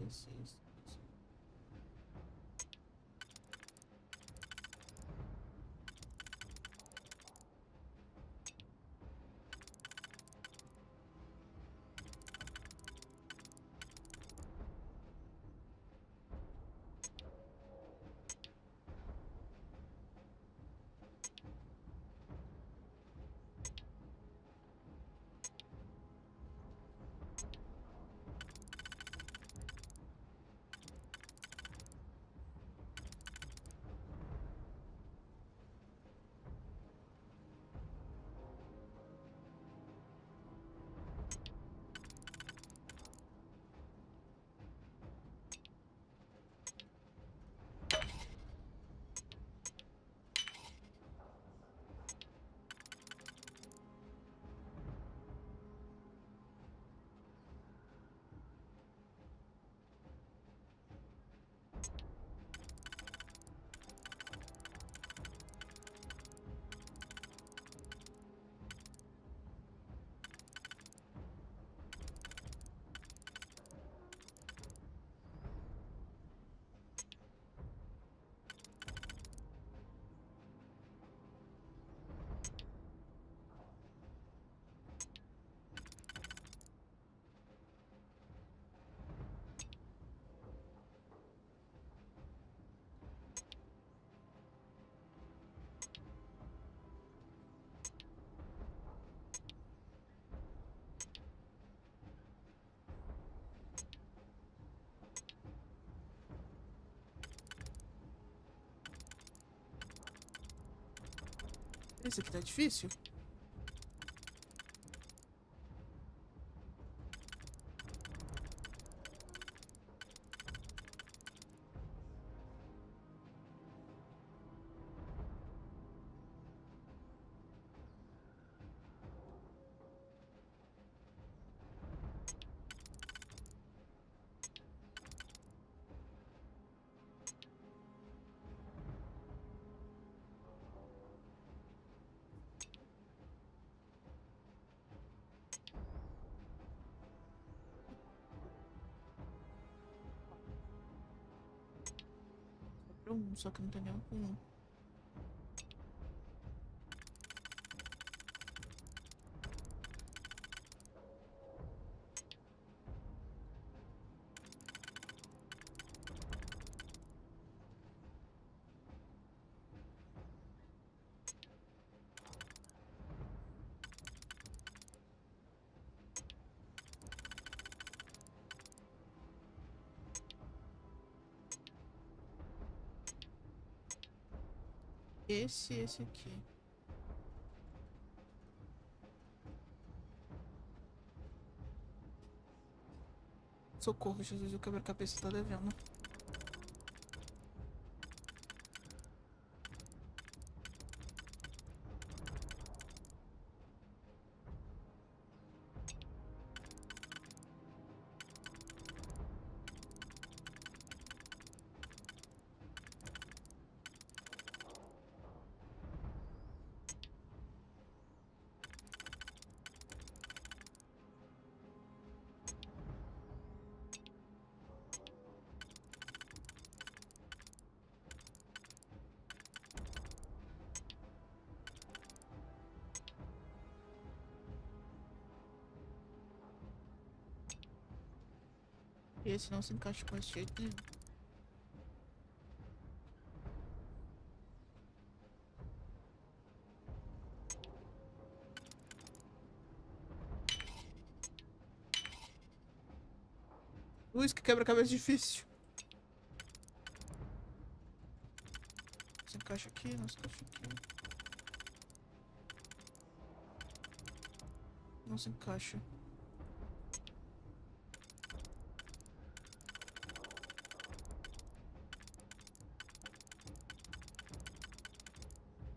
A: Esse aqui tá difícil? Só que não tem nenhum com um. Esse aqui. Socorro, Jesus, o quebra-cabeça tá devendo. E esse não se encaixa com esse jeito nenhum. Luz que quebra-cabeça difícil. Se encaixa aqui, não se encaixa aqui. Não se encaixa.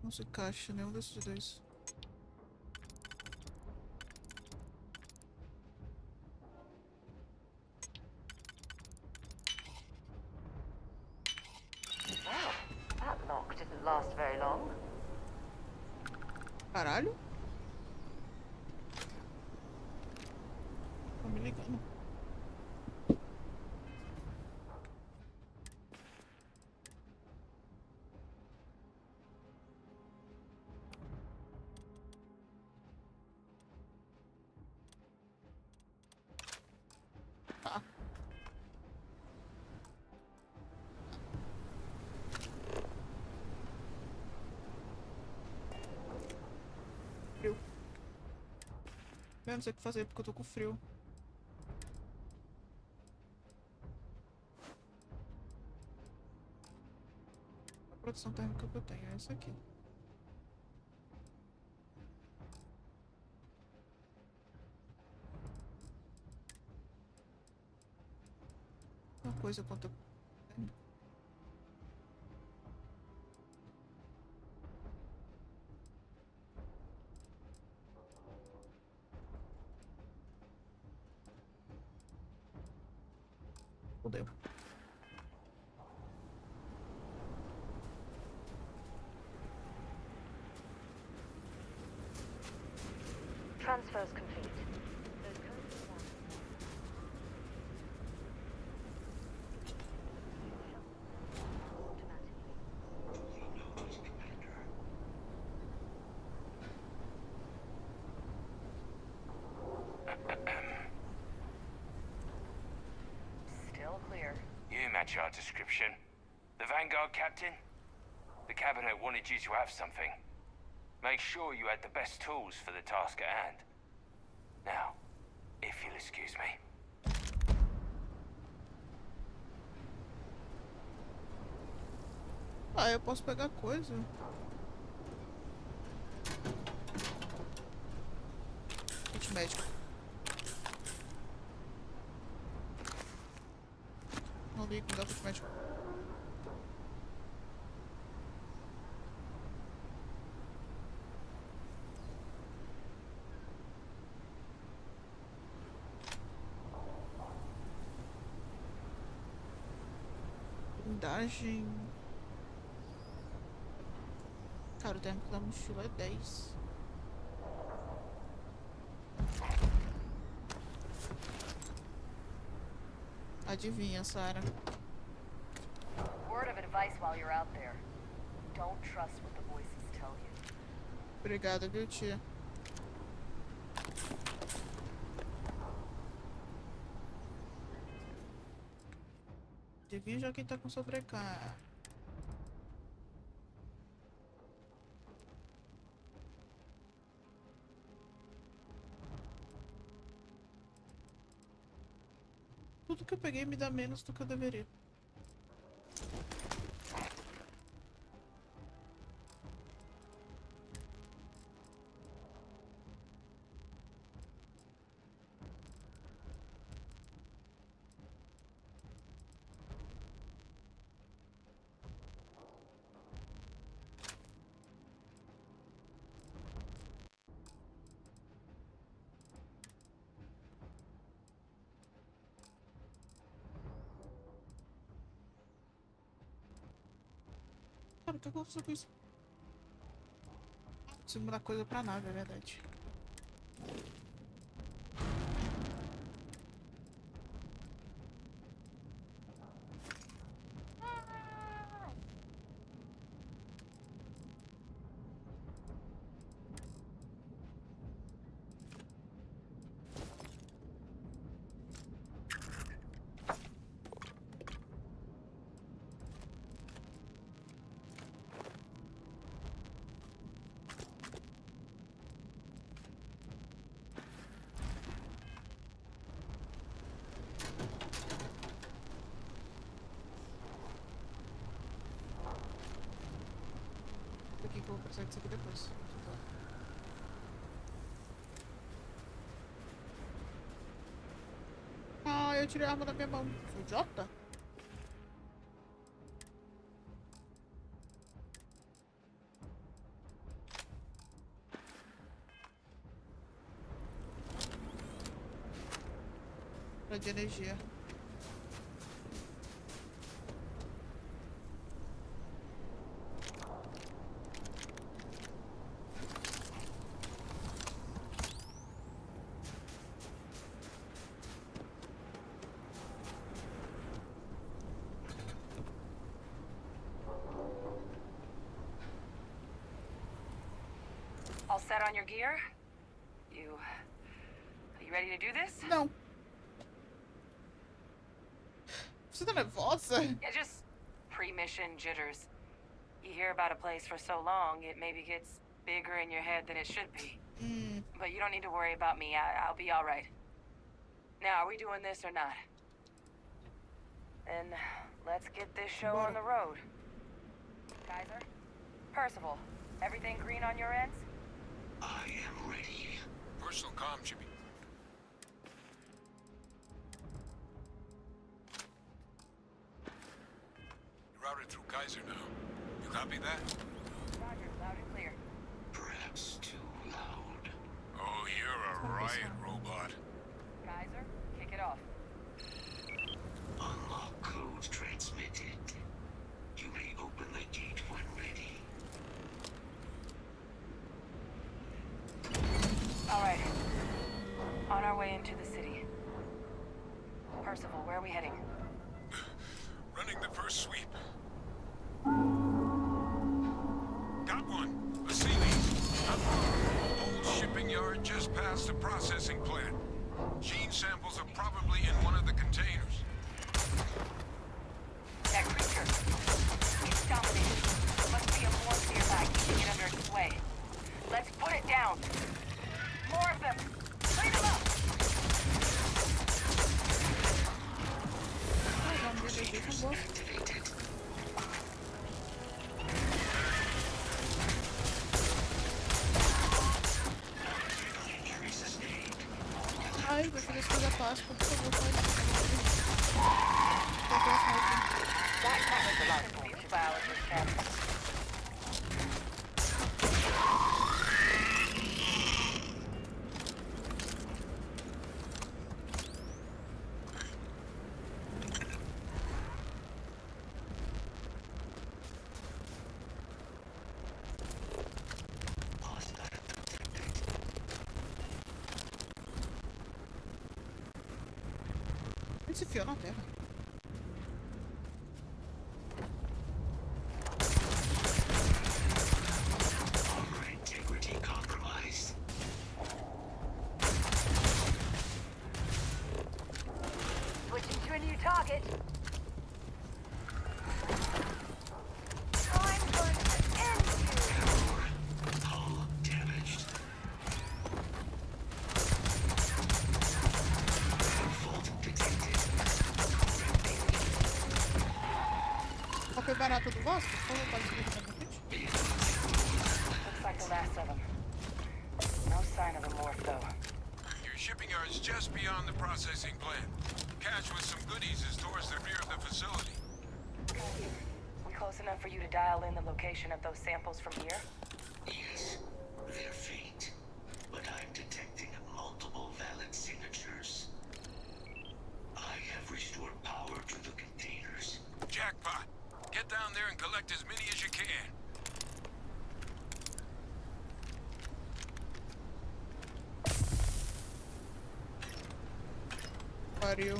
A: Não se encaixa nenhum desses dois.
L: Well, that lock didn't last very long.
A: Caralho? Tá me ligando. Frio. Eu não sei o que fazer porque eu tô com frio. A produção térmica que eu tenho é essa aqui. Uma coisa quanto eu tenho. Fudeu.
L: Transfers complete. Those codes are down.
I: Still clear.
B: You match our description. The Vanguard captain? The cabinet wanted you to have something. Make sure you had the best tools for the task at hand. Now, if you'll excuse me.
A: Ah, eu posso pegar coisa. Kit médico. Não ligo, não dá kit médico. Blindagem. Cara, o térmico da mochila é 10. Adivinha, Sarah.
I: Word of advice while you're out there. Don't trust what the voices tell you.
A: Obrigada, viu, tia? Adivinha já quem tá com sobrecarga. Tudo que eu peguei me dá menos do que eu deveria. eu tô confusa com isso. Preciso mudar coisa pra nave, é verdade. Aqui que eu vou precisar disso aqui depois. Ah, eu tirei a arma da minha mão. Sou idiota? Pra de energia.
I: All set on your gear? Are you ready to do this?
A: Não. Você tá nervosa?
I: Yeah, just pre-mission jitters. You hear about a place for so long, it maybe gets bigger in your head than it should be. But you don't need to worry about me. I'll be all right. Now, are we doing this or not? Then let's get this show on the road. Kaiser? Percival, everything green on your ends?
O: I am ready.
P: Personal comm should be... Routed through Kaiser now. You copy that?
I: Roger, loud and clear.
O: Perhaps too loud.
P: Oh, you're a riot robot.
I: Kaiser, kick it off.
O: Unlock code transmitted. You may open the gate when ready.
I: All right. On our way into the city. Percival, where are we heading?
P: Running the first sweep. Got one. A sea lead. Not far. Old shipping yard just past the processing plant. Gene samples are probably in one of the containers.
I: That creature. It's dominated. Must be a morph nearby keeping it under its sway. Let's put it down. More of them. Clean them up.
A: Ai, meu filho, isso da Páscoa, por favor, pode.
I: That was the last speech biologist test.
A: Ele se enfiou na terra.
O: Integrity compromised.
L: Switching to a new target. I'm going to end you.
O: Hull damaged. Fault detected.
A: Qual foi barato do Vasco? Por favor, pode subir aqui na frente?
I: Looks like the last of them. No sign of a morph, though.
P: Your shipping yard's just beyond the processing plant. Cache with some goodies is towards the rear of the facility.
I: We close enough for you to dial in the location of those samples from here?
O: Yes, they're faint, but I'm detecting multiple valid signatures. I have restored power to the containers.
P: Jackpot. Get down there there and collect as many as you can.
A: Pariu.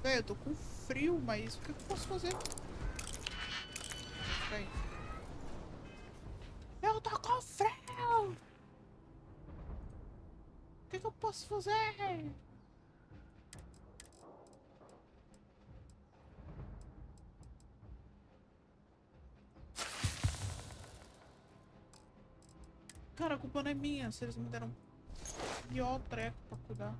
A: Véi, eu tô com frio, mas o que eu posso fazer? Véi. Eu tô com frio! O que eu posso fazer? Cara, a culpa não é minha. Se eles me deram um pior treco pra cuidar.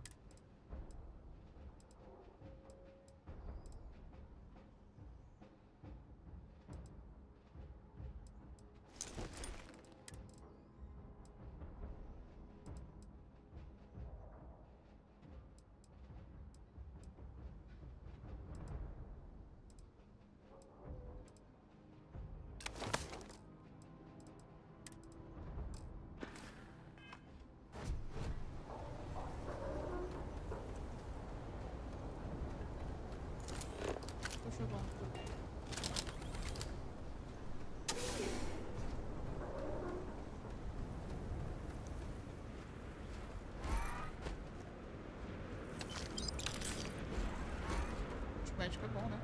A: Médico é bom, né?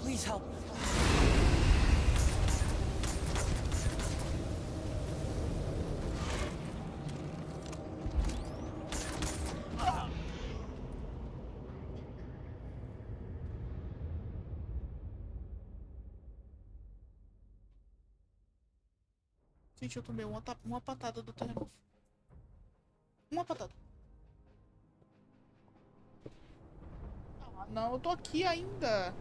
C: Please help.
A: Gente, eu tomei uma patada do terremoto. Uma patada. Ah, não, eu tô aqui ainda.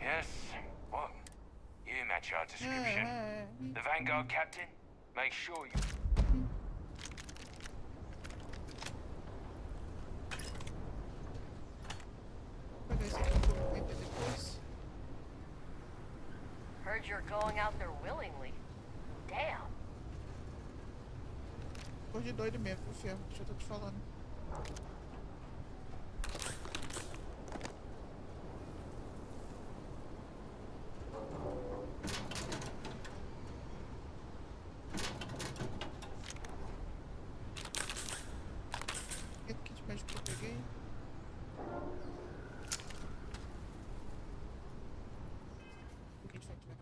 B: Yes? What? You match our description. The Vanguard captain? Make sure you...
I: Heard you're going out there willingly. Damn.
A: Cor de doido mesmo, filho. Deixa eu tô te falando.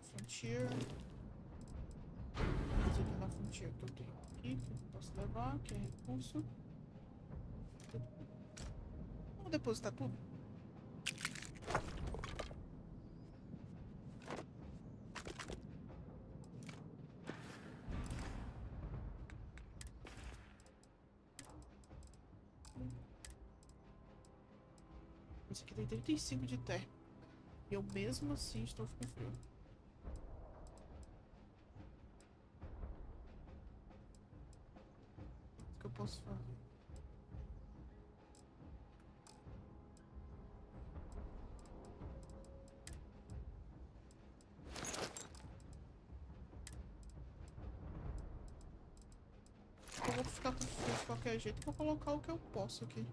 A: Frontier. Mas aqui na Frontier que eu tenho aqui, que eu posso levar, que é recurso. Vamos depositar tudo. Esse aqui tem 35 de terra. E eu mesmo assim estou com frio. O que eu posso fazer? Eu vou ficar com frio de qualquer jeito. Vou colocar o que eu posso aqui.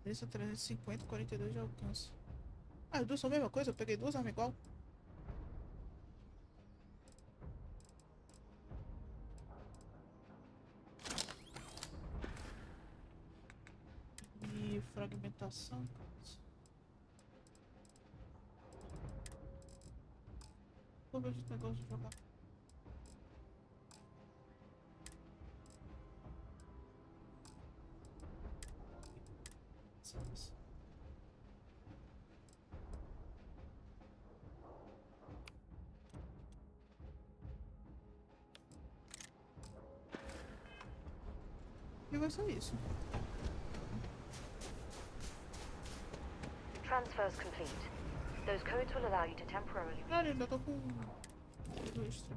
A: Isso, 350, 42 de alcance. Ah, as duas são a mesma coisa? Eu peguei duas armas igual? Estação. Como a gente negócio de jogar. E vai ser isso.
L: Transfers complete. Those codes will allow you to temporarily.
A: Cara, ainda tô com tudo extra.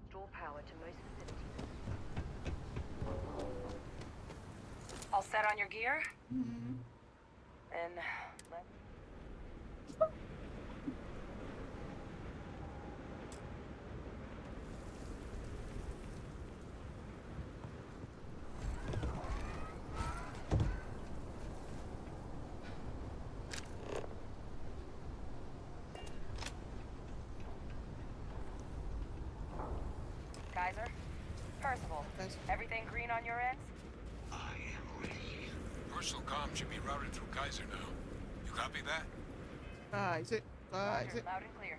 L: Store power to most facilities.
I: All set on your gear?
A: Mm-hmm.
I: And let Kaiser? Percival, everything green on your ends?
P: I am ready. Personal comm should be routed through Kaiser now. You copy that?
A: Kaiser.
I: Loud and clear.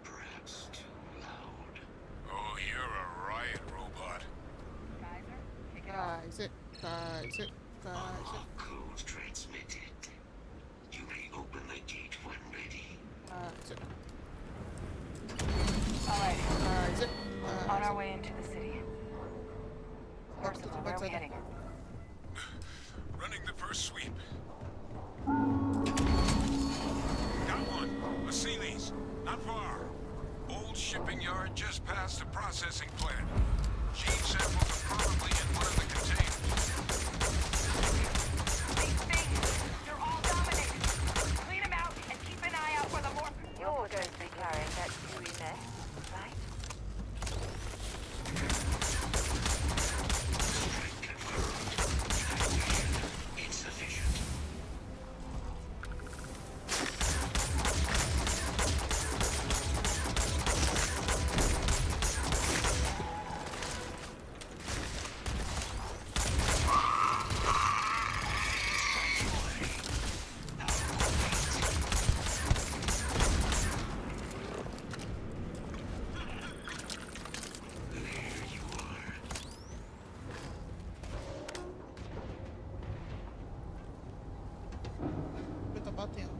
O: Perhaps too loud.
P: Oh, you're a riot robot.
I: Kaiser, kick it off.
O: Unlock code transmitted. You may open the gate when ready.
I: Alright. On our way into the city. Percival, where are we heading?
P: Running the first sweep. Got one. A Sealy's. Not far. Old shipping yard just past the processing plant. Gene samples are probably in one of the containers.
I: These things, they're all dominated. Clean them out and keep an eye out for the more...
L: You're going to be carrying that gooey mess, right?
O: Insufficient.
A: Eu tô batendo.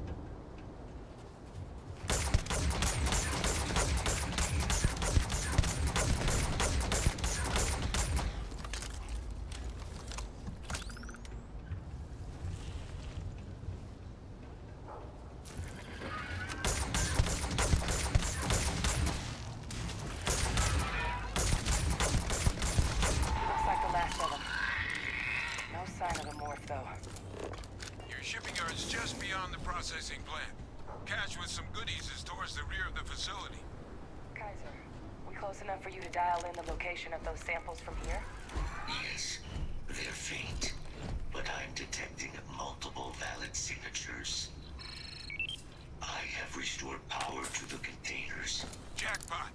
I: Looks like the last of them. No sign of the morph, though.
P: Your shipping yard's just beyond the processing plant. Cache with some goodies is towards the rear of the facility.
I: Kaiser, we close enough for you to dial in the location of those samples from here?
O: Yes, they're faint, but I'm detecting multiple valid signatures. I have restored power to the containers.
P: Jackpot.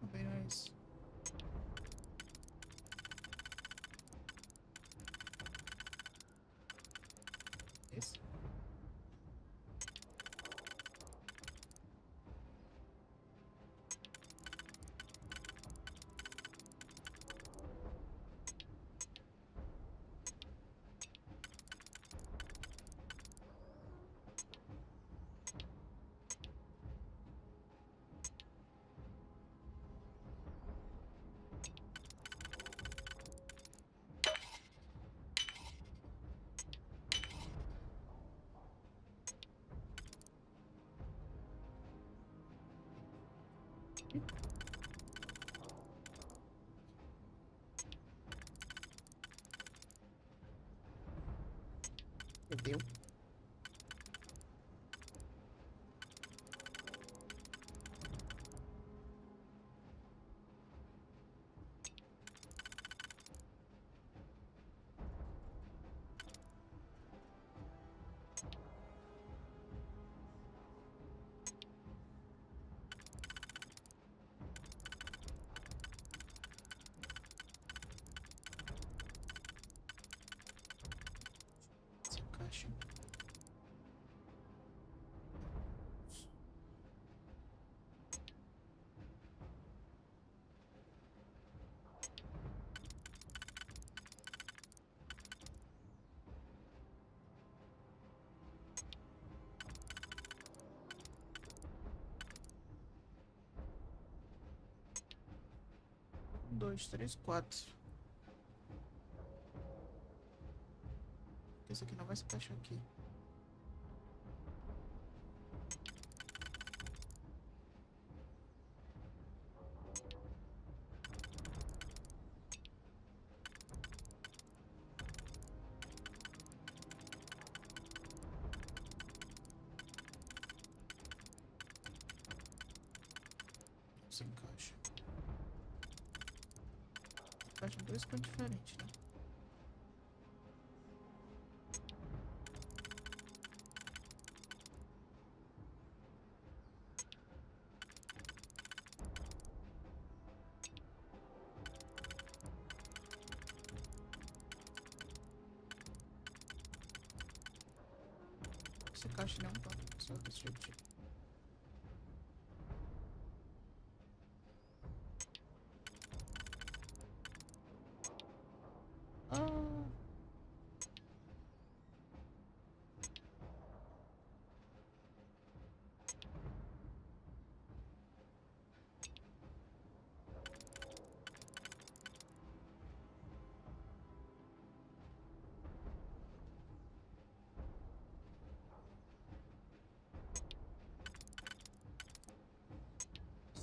A: Também não é isso. Esse? Entendeu? Um, dois, três, quatro. Esse aqui não vai se encaixar aqui. Se encaixa. Encaixa em dois cantos diferentes, né? Se encaixa em nenhum canto, só desse jeitinho.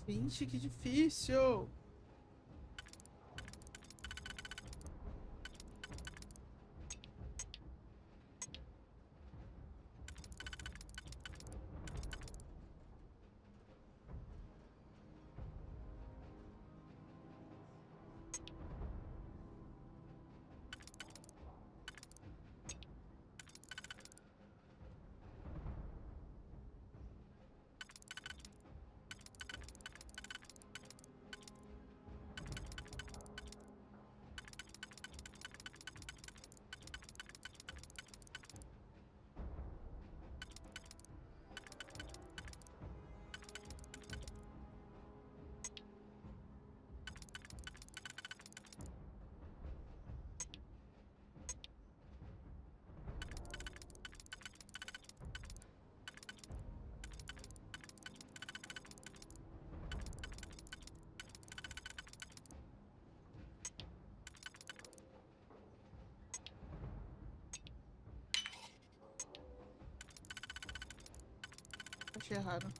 A: Gente, que difícil! Achei errado.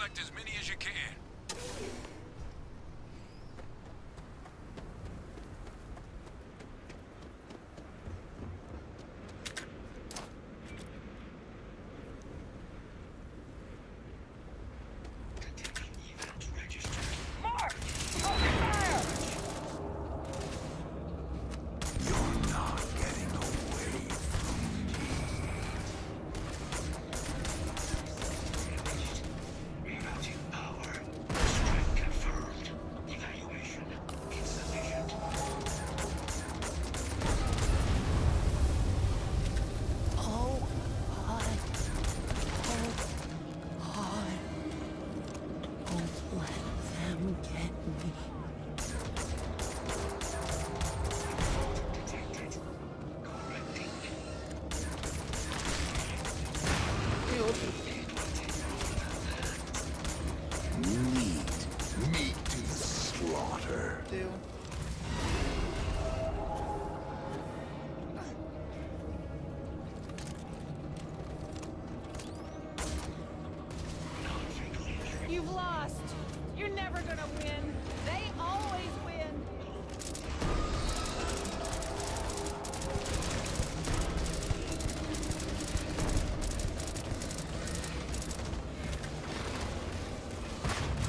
P: collect as many as you can.
O: Meat to the slaughter.
M: You've lost. You're never gonna win. They always win.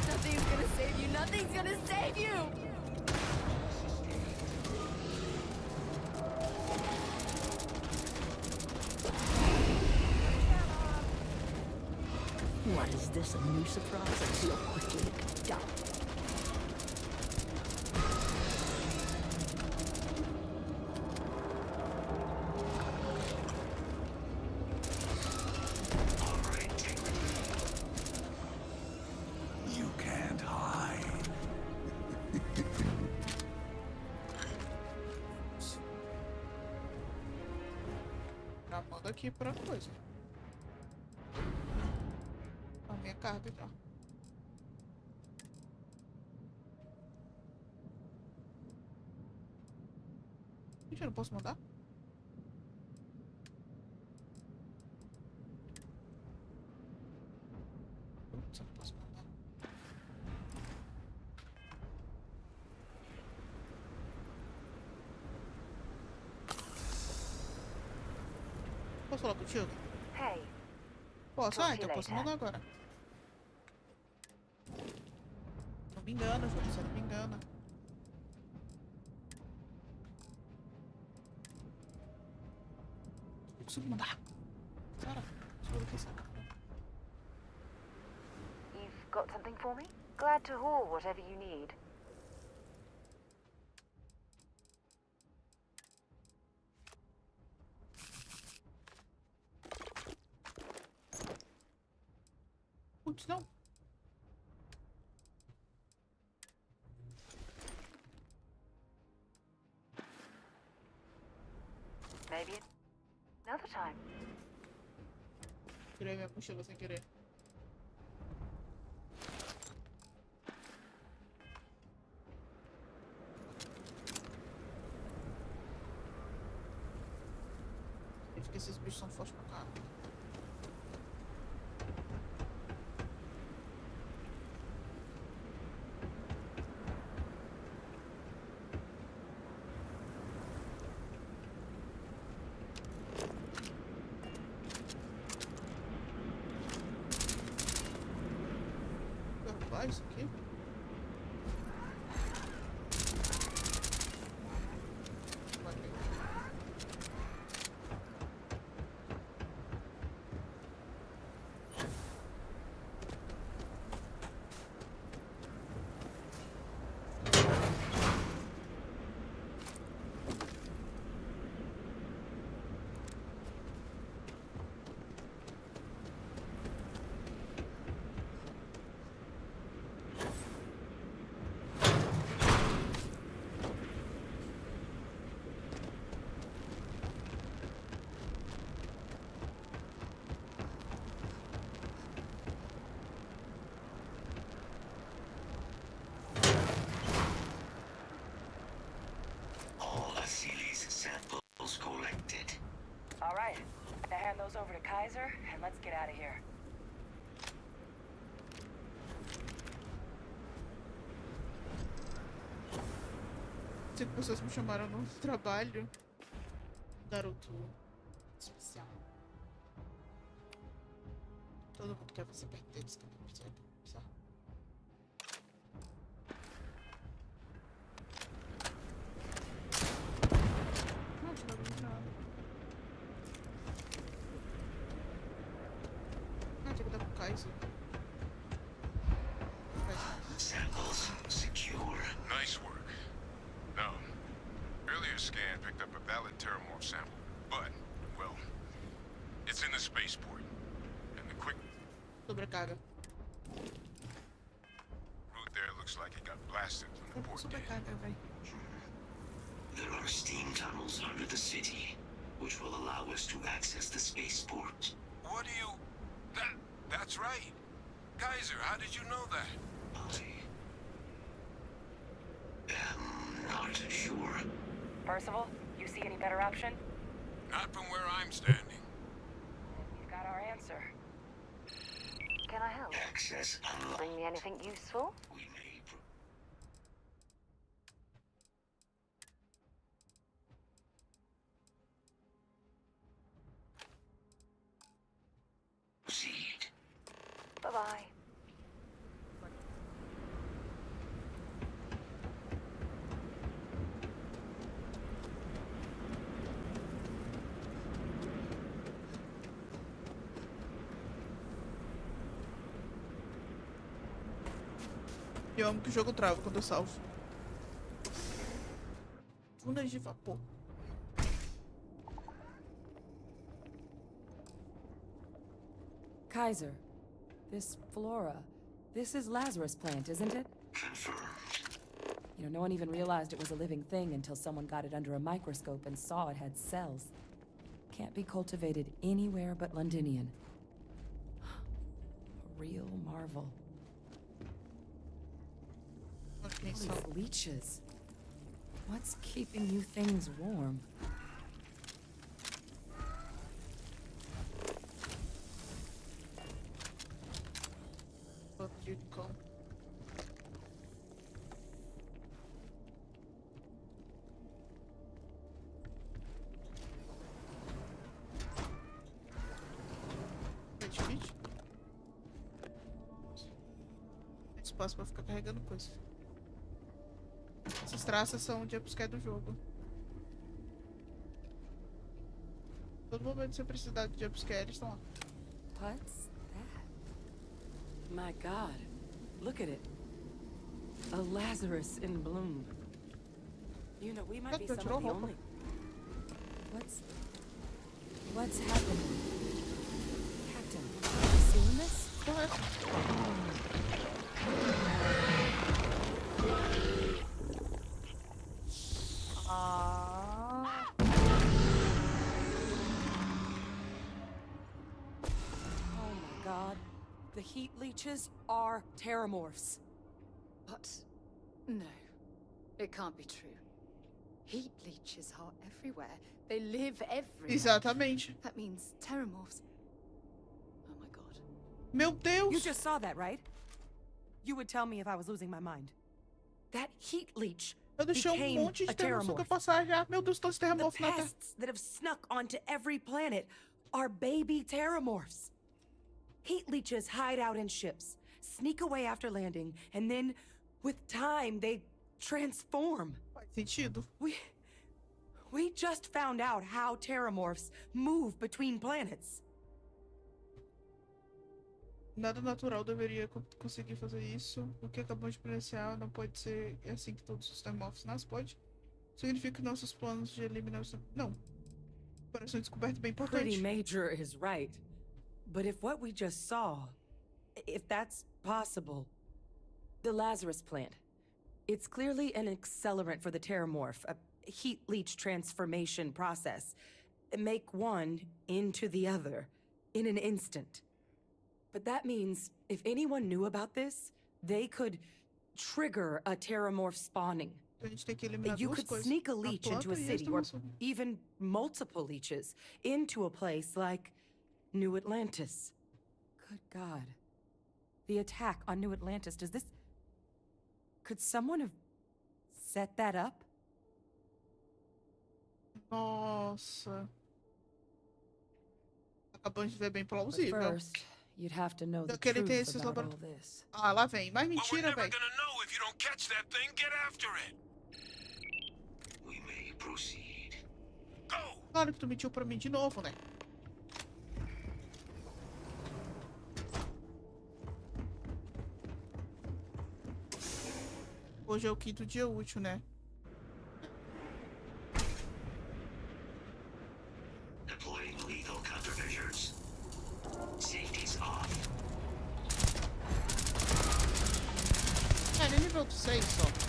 M: Nothing's gonna save you. Nothing's gonna save you.
J: What is this, a new surprise? I feel quickly dumb.
O: You can't hide.
A: Gravando aqui pra coisa. A minha carga já. Gente, eu não posso mandar? Putz, eu não posso mandar. Posso falar contigo?
L: Hey.
A: Posso? Ah, então eu posso mandar agora. Não me engana, Júlio, você não me engana. Eu consigo mandar. Cara, deixa eu ver essa cara.
L: You've got something for me? Glad to haul whatever you need.
A: Putz, não.
L: Maybe another time.
A: Tirei minha mochila sem querer. Acho que esses bichos são fortes pra caramba. Isso aqui.
O: Collected.
I: All right. Now hand those over to Kaiser, and let's get out of here.
A: Sei que pessoas me chamaram no trabalho. Garoto especial. Todo mundo quer você perto deles, que não percebe. Só. Não, não vi nada. Ah, tinha que dar pro Kaiser.
O: Samples secure.
P: Nice work. No. Earlier scan picked up a valid Terramorph sample, but, well, it's in the spaceport. And the quick
A: Sobrecarga.
P: route there looks like it got blasted when the port did.
A: Sobrecarga, véi.
O: There are steam tunnels under the city, which will allow us to access the spaceport.
P: What do you... That's right. Kaiser, how did you know that?
O: Not sure.
I: Percival, you see any better option?
P: Not from where I'm standing.
I: You've got our answer.
L: Can I help?
O: Access unlocked.
L: Bring me anything useful?
O: We may proceed.
L: Bye-bye.
A: Eu amo que o jogo trava quando eu salvo. Túneis de vapor.
R: Kaiser, this flora, this is Lazarus plant, isn't it?
O: Confirmed.
R: You know, no one even realized it was a living thing until someone got it under a microscope and saw it had cells. Can't be cultivated anywhere but Londinian. A real marvel.
A: Okay,
R: These
A: so
R: leeches. What's keeping you things warm?
A: what you call. Espaço pra ficar carregando coisa. Essas traças são o jumpscare do jogo. Todo momento que você precisar de jumpscare, eles estão lá.
M: What's that? My God, look at it. A Lazarus in bloom. You know, we might be some of the only...
R: What's happening? Captain, have you seen this?
A: Go ahead.
M: Oh my God. The heat leeches are terramorphs.
H: But no, it can't be true. Heat leeches are everywhere. They live everywhere.
A: Exatamente.
H: That means terramorphs. Oh my God.
A: Meu Deus!
M: You just saw that, right? You would tell me if I was losing my mind. That heat leech
A: Eu deixei monte de terramorfo passar já. Meu Deus, todos os terramorfos na Terra.
M: The pests that have snuck onto every planet are baby terramorphs. Heat leeches hide out in ships, sneak away after landing, and then, with time, they transform.
A: Faz sentido.
M: We just found out how terramorphs move between planets.
A: Nada natural deveria conseguir fazer isso. O que acabamos de presenciar não pode ser assim que todos os termorfos nascem, pode? Significa que nossos planos de eliminar os... Não. Parece uma descoberta bem importante.
M: Pretty Major is right. But if what we just saw, if that's possible, the Lazarus plant, it's clearly an accelerant for the terramorph, a heat leech transformation process. Make one into the other in an instant. But that means if anyone knew about this, they could trigger a terramorph spawning. You could sneak a leech into a city, or even multiple leeches, into a place like New Atlantis. Good God. The attack on New Atlantis, could someone have set that up?
A: Nossa. Acabamos de ver bem plausível.
M: First, you'd have to know the
A: Que ele tem
M: truth
A: esses
M: about all this.
A: Ah, lá vem. Mais mentira, velho. Claro que tu mentiu pra mim de novo, né? Hoje é o 5º dia útil, né?
O: Deploying lethal countermeasures. Safety's off.
A: É, nem nível 6 só.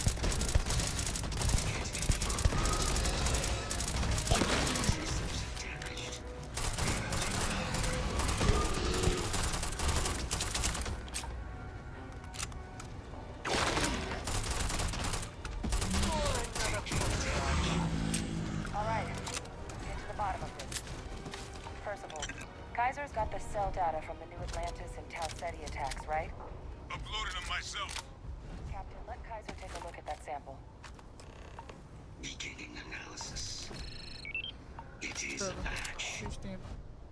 I: Kaiser's got the cell data from the New Atlantis and Tau Ceti attacks, right?
P: Uploaded them myself.
I: Captain, let Kaiser take a look at that sample.
O: Beginning analysis. It is a match.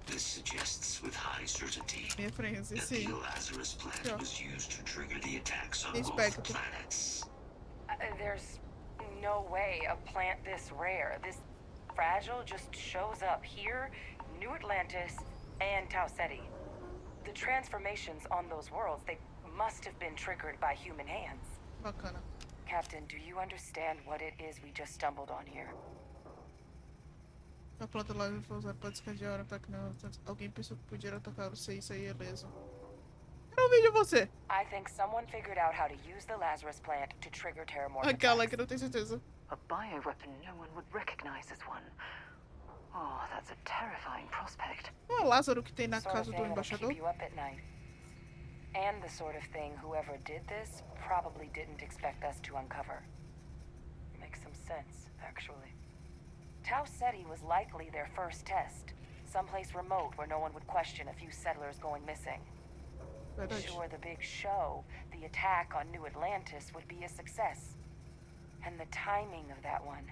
O: This suggests with high certainty that the Lazarus plant was used to trigger the attacks on both planets.
I: There's no way a plant this rare, this fragile, just shows up here, New Atlantis, and Tau Ceti. The transformations on those worlds, they must have been triggered by human hands.
A: Bacana.
I: Captain, do you understand what it is we just stumbled on here?
A: A planta lá foi usada para descarregar o ataque não. Alguém pensou que podia atacar você e sair ileso. Quero ouvir de você.
I: I think someone figured out how to use the Lazarus plant to trigger terramorph
A: Aquela que não tem certeza.
L: A bioweapon no one would recognize as one. Oh, that's a terrifying prospect.
A: Não é o Lázaro que tem na casa do embaixador?
I: Keep you up at night. And the sort of thing whoever did this probably didn't expect us to uncover. Makes some sense, actually. Tau Ceti was likely their first test. Someplace remote where no one would question a few settlers going missing. Sure, the big show, the attack on New Atlantis, would be a success. And the timing of that one,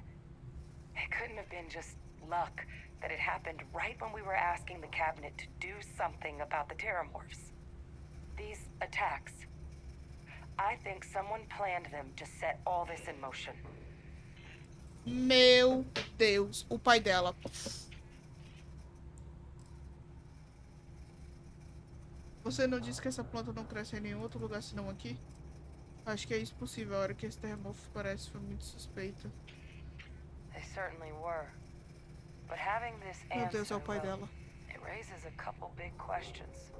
I: it couldn't have been just luck that it happened right when we were asking the cabinet to do something about the terramorphs. These attacks, I think someone planned them to set all this in motion.
A: Meu Deus, o pai dela. Você não disse que essa planta não cresce em nenhum outro lugar senão aqui? Acho que é isso possível. A hora que esse terramorfo parece foi muito suspeita.
I: They certainly were. But having this
A: Meu Deus, é o pai
I: answer,
A: dela.
I: it raises a couple big questions.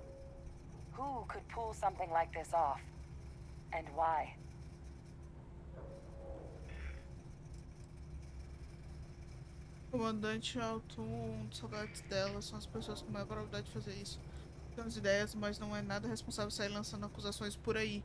I: Who could pull something like this off? And why?
A: Comandante Alto, um dos soldados dela são as pessoas com maior probabilidade de fazer isso. Temos ideias, mas não é nada responsável sair lançando acusações por aí.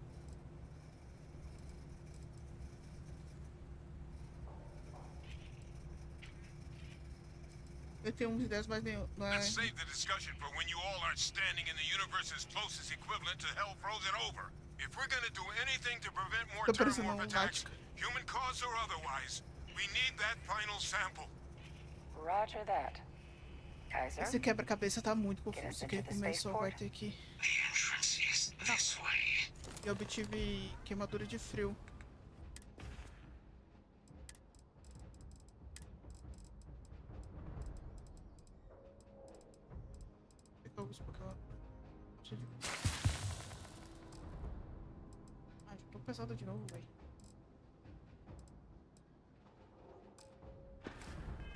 A: Eu tenho umas ideias, mas não é...
P: Let's save the discussion for when you all are standing in the universe's closest equivalent to hell frozen over. If we're gonna do anything to prevent more terramorph attacks, human cause or otherwise, we need that final sample.
I: Roger that. Kaiser?
A: Esse quebra-cabeça tá muito confuso. Quem começou vai ter que... Eu obtive queimadura de frio. Ai, já tô pesado de novo, velho.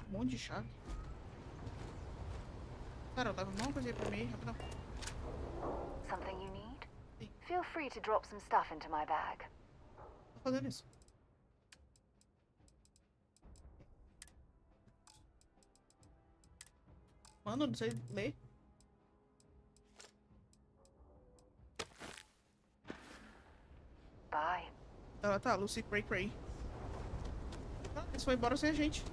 A: Um monte de chave. Cara, leva uma coisa aí pra mim, rapidão.
L: Something you need? Feel free to drop some stuff into my bag.
A: Tô fazendo isso. Mano, não sei ler.
L: Bye.
A: Ela tá, Lucy Cray Cray. Ah, eles foram embora sem a gente.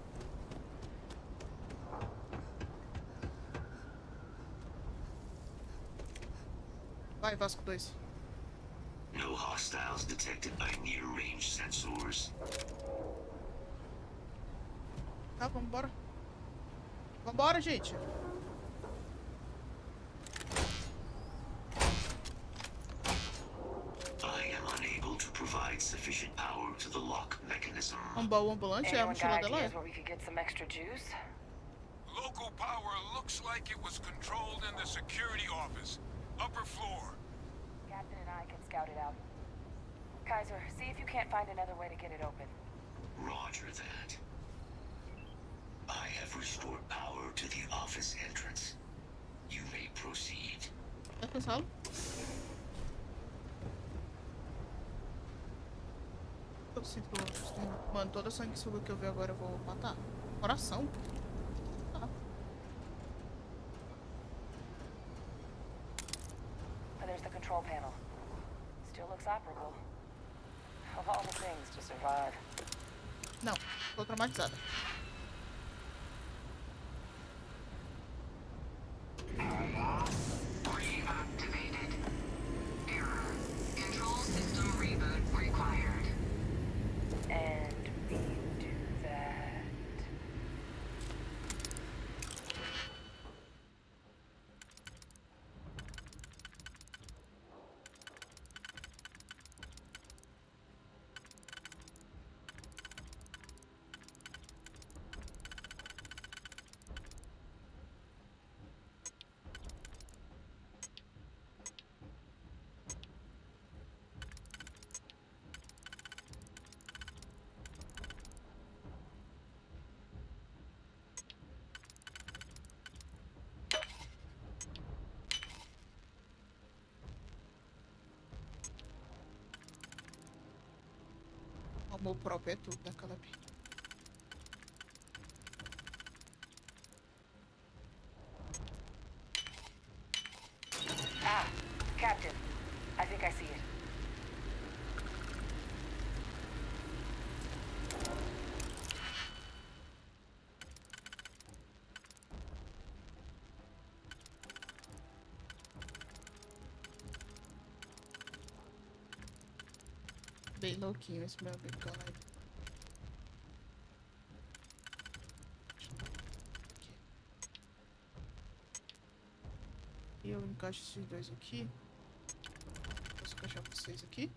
A: Vai, Vasco 2.
O: No hostiles detected by near-range sensors.
A: Tá, vamos embora. Vambora, gente.
O: Sufficient power to the lock mechanism.
A: Um baú ambulante é a mochila dela?
P: Local power looks like it was controlled in the security office, upper floor.
I: Captain and I can scout it out. Kaiser, see if you can't find another way to get it open.
O: Roger that. I have restored power to the office entrance. You may proceed.
A: É pessoal? Eu sinto que eu... Mano, toda sanguessuga que eu ver agora eu vou matar. Coração. Ah.
I: There's the control panel. Still looks operable. Of all the things to survive.
A: Não, tô traumatizada.
L: Reactivated. Error. Control system reboot required.
I: And we do that.
A: Amor próprio é tudo daquela vida.
I: Ah, Captain. I think I see it.
A: Bem louquinho esse meu amigo galera. E eu encaixo esses dois aqui. Posso encaixar vocês aqui.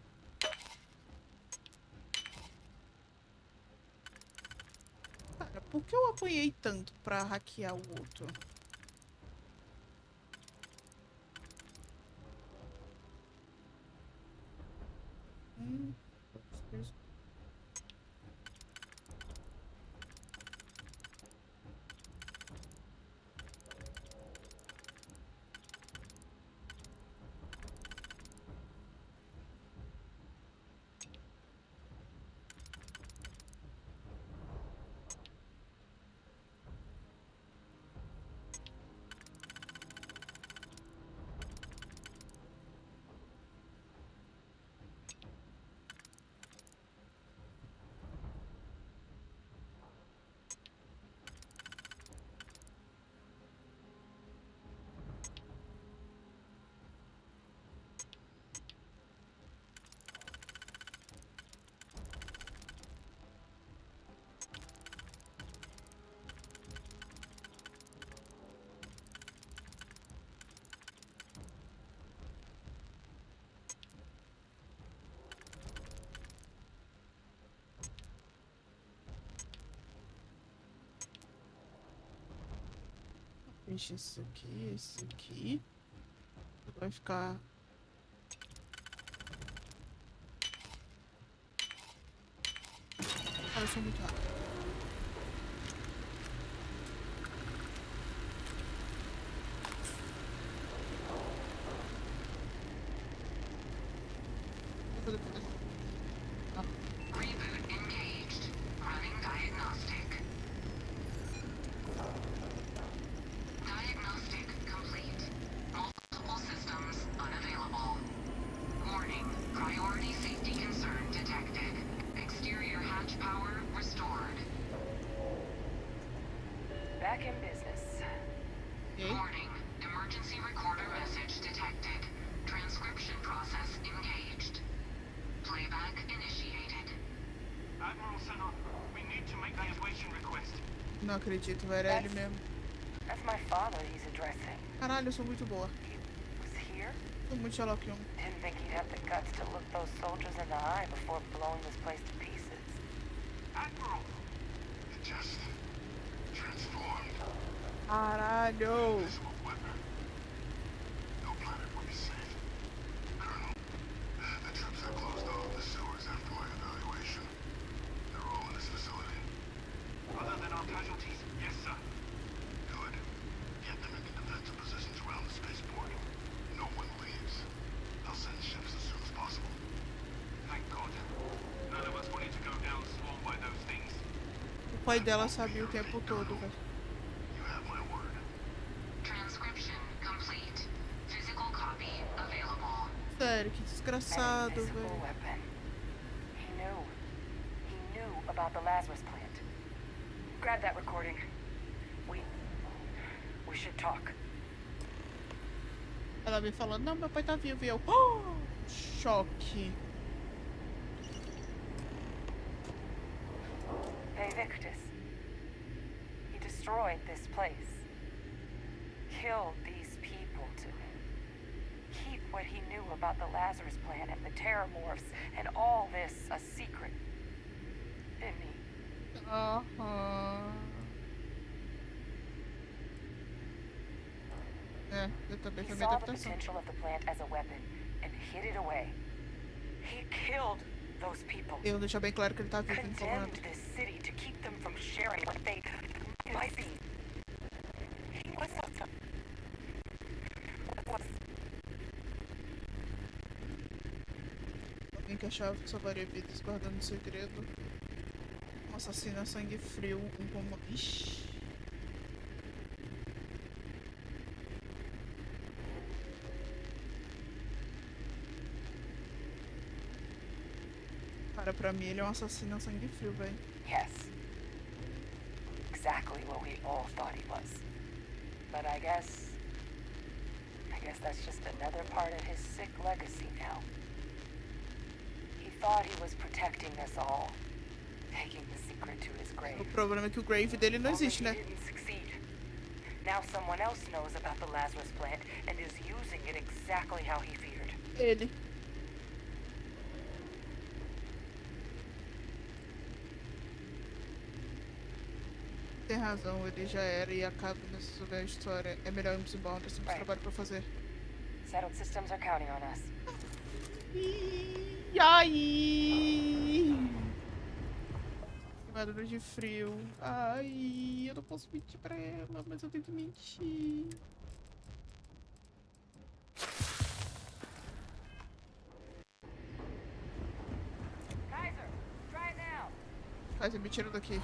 A: Cara, por que eu apanhei tanto pra hackear o outro? Fecha esse aqui, esse aqui. Vai ficar... Cara, eu sou muito rápido.
L: Reboot engaged. Running diagnostic. Diagnostic complete. Multiple systems unavailable. Warning. Priority safety concern detected. Exterior hatch power restored.
I: Back in business.
L: Warning. Emergency recorder message detected. Transcription process engaged. Playback initiated.
T: Admiral Sinnoh, we need to make the evacuation request.
A: Não acredito, velho, é ele mesmo.
I: my father he's addressing.
A: Caralho, eu sou muito boa.
I: He was here?
A: Sou muito Sherlock Holmes.
I: Didn't think he'd have the guts to look those soldiers in the eye before blowing this place to pieces.
P: Admiral! It just transformed.
A: Caralho!
P: Invisible weapon. No planet will be safe. Colonel, the troops have closed off the sewers after my evaluation. They're all in this facility. Other than our casualties? Yes, sir. Good. Get them into defensive positions around the spaceport. No one leaves. I'll send ships as soon as possible. Thank God. None of us wanted to go down swarmed by those things.
A: O pai dela sabia o tempo todo, velho.
P: You have my word.
L: Transcription complete. Physical copy available.
A: Sério, que desgraçado,
I: An invisible
A: velho.
I: weapon. He knew about the Lazarus plant. Grab that recording. We should talk.
A: Ela me falando, não, meu pai tá vivo. E eu, oh! Choque.
I: Hey, Victus. He destroyed this place. Killed these people to keep what he knew about the Lazarus plant and the Terramorphs and all this a secret. Didn't he?
A: É, eu também
I: He
A: foi minha
I: saw the
A: adaptação.
I: potential of the plant as a weapon and hid it away. He killed those people.
A: Eu deixar bem claro que ele tá vivo, não falou nada.
I: Condemned this city to keep them from sharing what they might be. He was awesome.
A: Alguém que achava que salvaria vidas guardando segredo. Um assassino a sangue frio, um como... Ixi. Cara, pra mim ele é um assassino a sangue frio, velho.
I: Yes. Exactly what we all thought he was. But I guess that's just another part of his sick legacy now. He thought he was protecting us all, taking the secret to his grave.
A: O problema é que o grave dele não existe, né?
I: He didn't succeed. Now someone else knows about the Lazarus plant and is using it exactly how he feared.
A: Ele. Tem razão, ele já era e acaba nessa velha história. É melhor irmos embora, nós temos trabalho pra fazer.
I: Settled systems are counting on us.
A: E aí? Barulho de frio. Ai, eu não posso mentir pra ela, mas eu tenho que mentir.
I: Kaiser, try it now.
A: Kaiser, me tira daqui.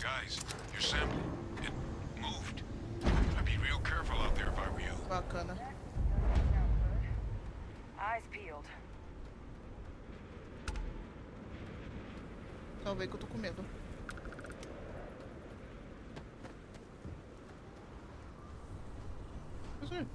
P: Guys, your sample, it moved. I'd be real careful out there if I were you.
A: Bacana.
I: Eyes peeled.
A: Não, vem que eu tô com medo. Mas é.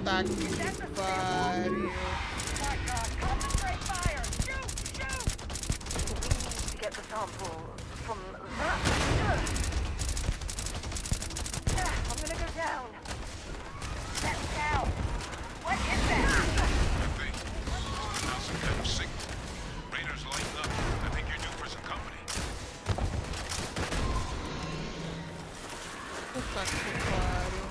A: Tá que pariu.
L: To get the sample from that. I'm gonna go down.
I: That's down. What is that?
P: That thing. Now some kind of signal. Raiders lighten up. I think you're due for some company.
A: Puta que pariu.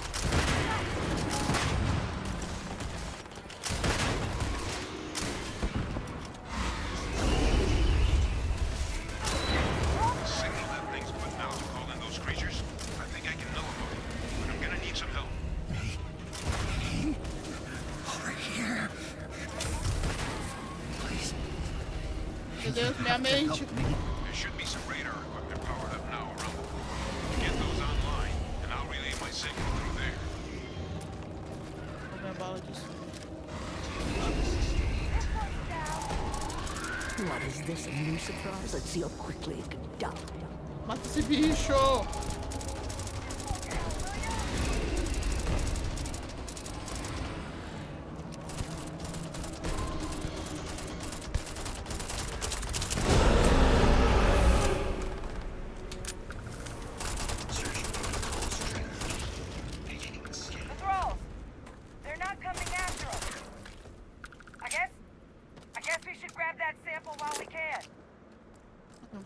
A: Meu Deus, minha mente.
P: There should be some radar equipment powered up now around the pool. Get those online, and I'll relay
A: minha bala disso.
J: What is this, a new surprise? Let's see how quickly it can die.
A: Mata esse bicho!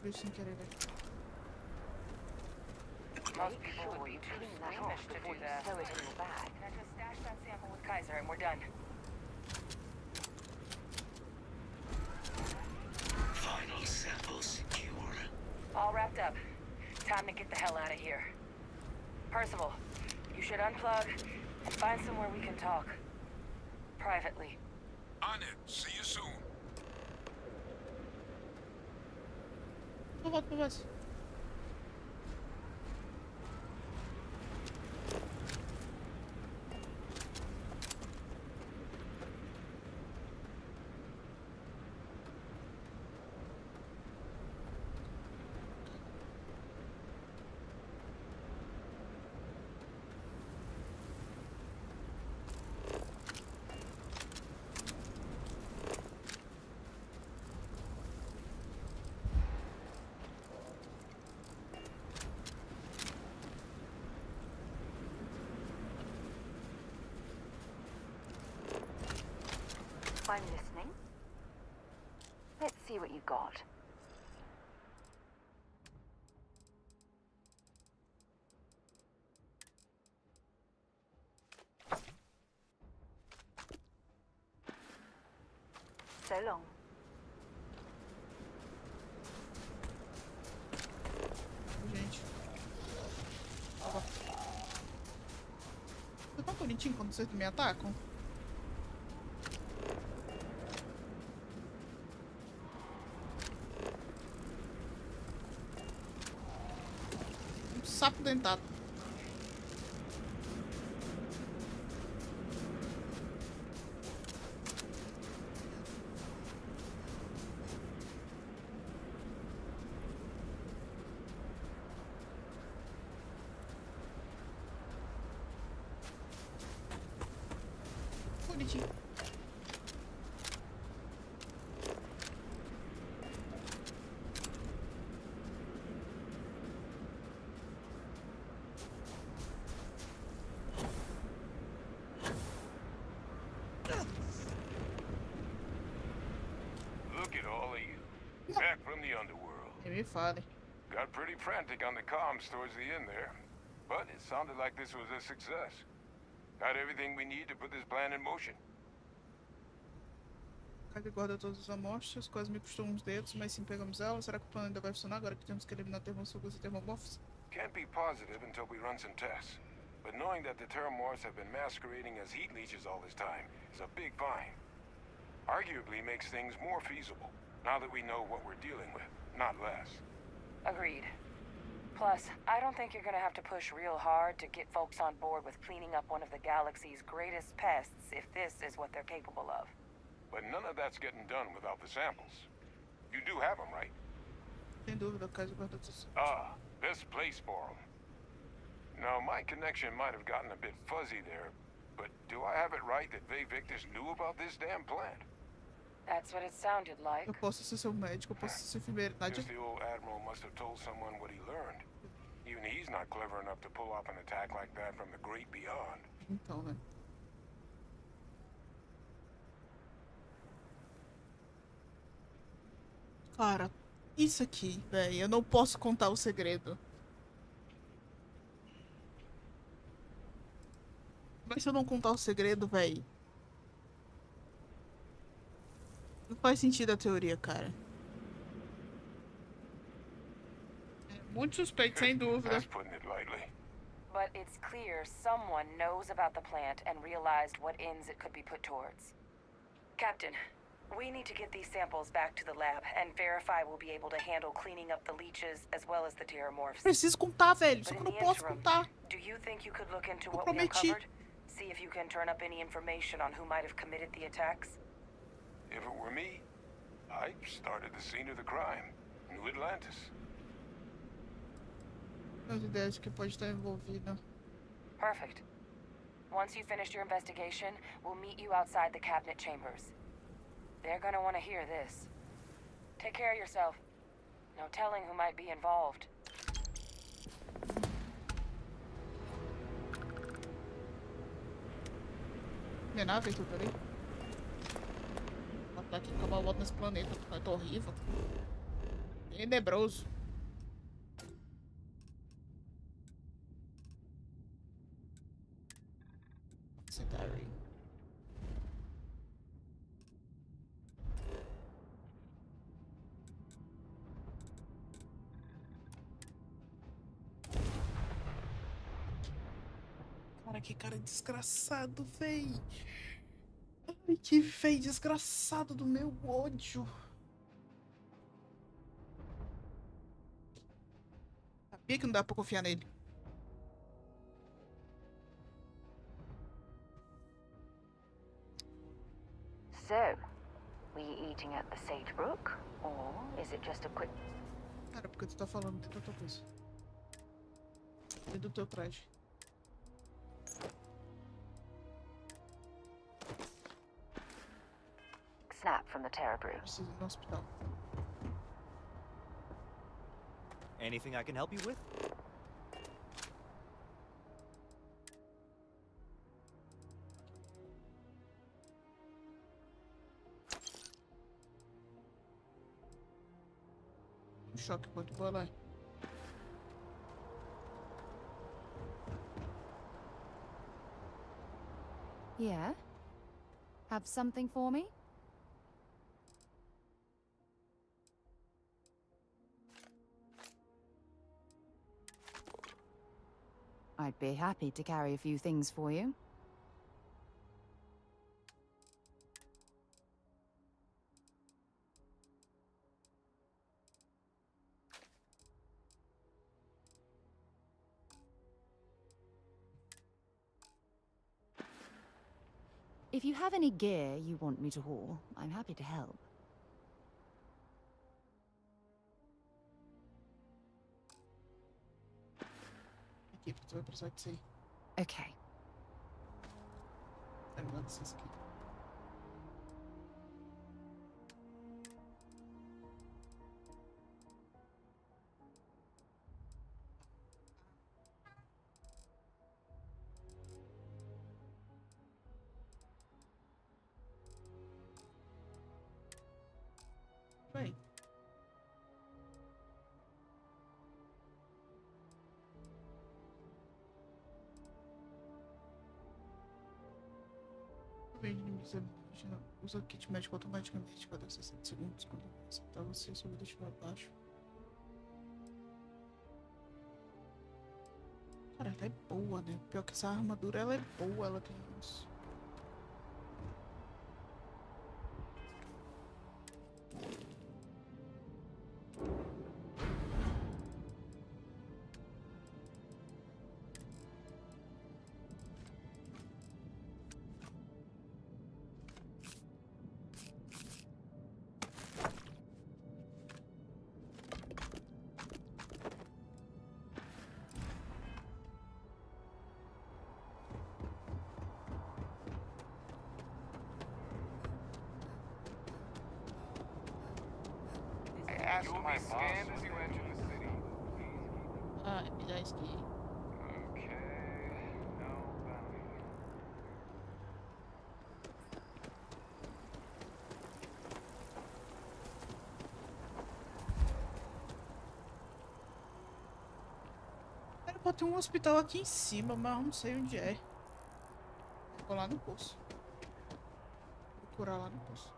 A: Sem querer.
I: Most people would be too squeamish to do that. Throw it in your bag. Now just stash that sample with Kaiser and we're done.
O: Final sample secure.
I: All wrapped up. Time to get the hell out of here. Percival, you should unplug and find somewhere we can talk. Privately.
P: On it. See you soon.
A: Popatrz.
L: I'm listening. Let's see what you got. So long.
A: Gente. Tá tão bonitinho quando vocês me atacam? Sapo dentado. Bonitinho.
P: Back from the underworld.
A: Me fale.
P: Got pretty frantic on the comms towards the end there, but it sounded like this was a success. Got everything we need to put this plan in motion.
A: Cadê guarda todas as amostras? Quase me custou uns dedos, mas sim pegamos ela. Será que o plano ainda vai funcionar agora que temos que eliminar termosugos e termomorfos?
P: Can't be positive until we run some tests. But knowing that the terramorphs have been masquerading as heat leeches all this time is a big find. Arguably makes things more feasible. Now that we know what we're dealing with, not less.
I: Agreed. Plus, I don't think you're gonna have to push real hard to get folks on board with cleaning up one of the galaxy's greatest pests if this is what they're capable of.
P: But none of that's getting done without the samples. You do have them, right?
A: Sem dúvida, Kaiser guarda tudo.
P: Ah, best place for them. Now, my connection might have gotten a bit fuzzy there, but do I have it right that Vay Victus knew about this damn plant?
I: That's what it sounded like.
A: Eu posso ser seu médico, eu posso ser seu enfermeiro.
P: Guess the old admiral must have told someone what he learned. Even he's not clever enough to pull off an attack like that from the great beyond.
A: Então, né? Cara, isso aqui, velho, eu não posso contar o segredo. Mas se eu não contar o segredo, velho, não faz sentido a teoria, cara. É muito suspeito, sem dúvida.
P: That's putting it lightly.
I: But it's clear someone knows about the plant and realized what ends it could be put towards. Captain, we need to get these samples back to the lab and verify we'll be able to handle cleaning up the leeches as well as the terramorphs.
A: Preciso contar, velho. Só
I: But
A: que eu
I: in
A: não
I: the
A: posso
I: interim,
A: contar.
I: do you think you could look into
A: Eu
I: what we
A: prometi.
I: uncovered? See if you can turn up any information on who might have committed the attacks?
P: If it were me, I started the scene of the crime. New Atlantis.
A: As ideias que pode estar envolvida.
I: Perfect. Once you finished your investigation, we'll meet you outside the cabinet chambers. They're gonna want to hear this. Take care of yourself. No telling who might be involved.
A: Minha nave, tudo ali. Vou aqui acabar o volta nesse planeta. Tá horrível. Tenebroso. Diary. Cara, que cara desgraçado, véi. Ai, que véi desgraçado do meu ódio. Sabia que não dá pra confiar nele.
L: So, were you eating at the Sagebrook, or is it just a quick...
A: Cara, porque tu tá falando de tanta coisa. E do teu traje.
L: Snap from the Terra Brew.
A: Preciso ir no hospital.
T: Anything I can help you with?
A: Choque quanto bola.
H: Yeah? Have something for me? I'd be happy to carry a few things for you. If you have any gear you want me to haul, I'm happy to help.
A: Aqui, porque tu vai precisar disso aí.
H: Okay.
A: Lembra dessas aqui. Bem. Usa o kit médico automaticamente cada 60 segundos quando acertar você só vou deixar abaixo. Cara, ela é boa, né? Pior que essa armadura, ela é boa, ela tem isso.
P: You'll be scanned as you enter the city.
A: Ah, me dá isso aqui.
P: Okay, no bounty.
A: Era pra ter um hospital aqui em cima, mas não sei onde é. Vou lá no poço. Vou procurar lá no poço.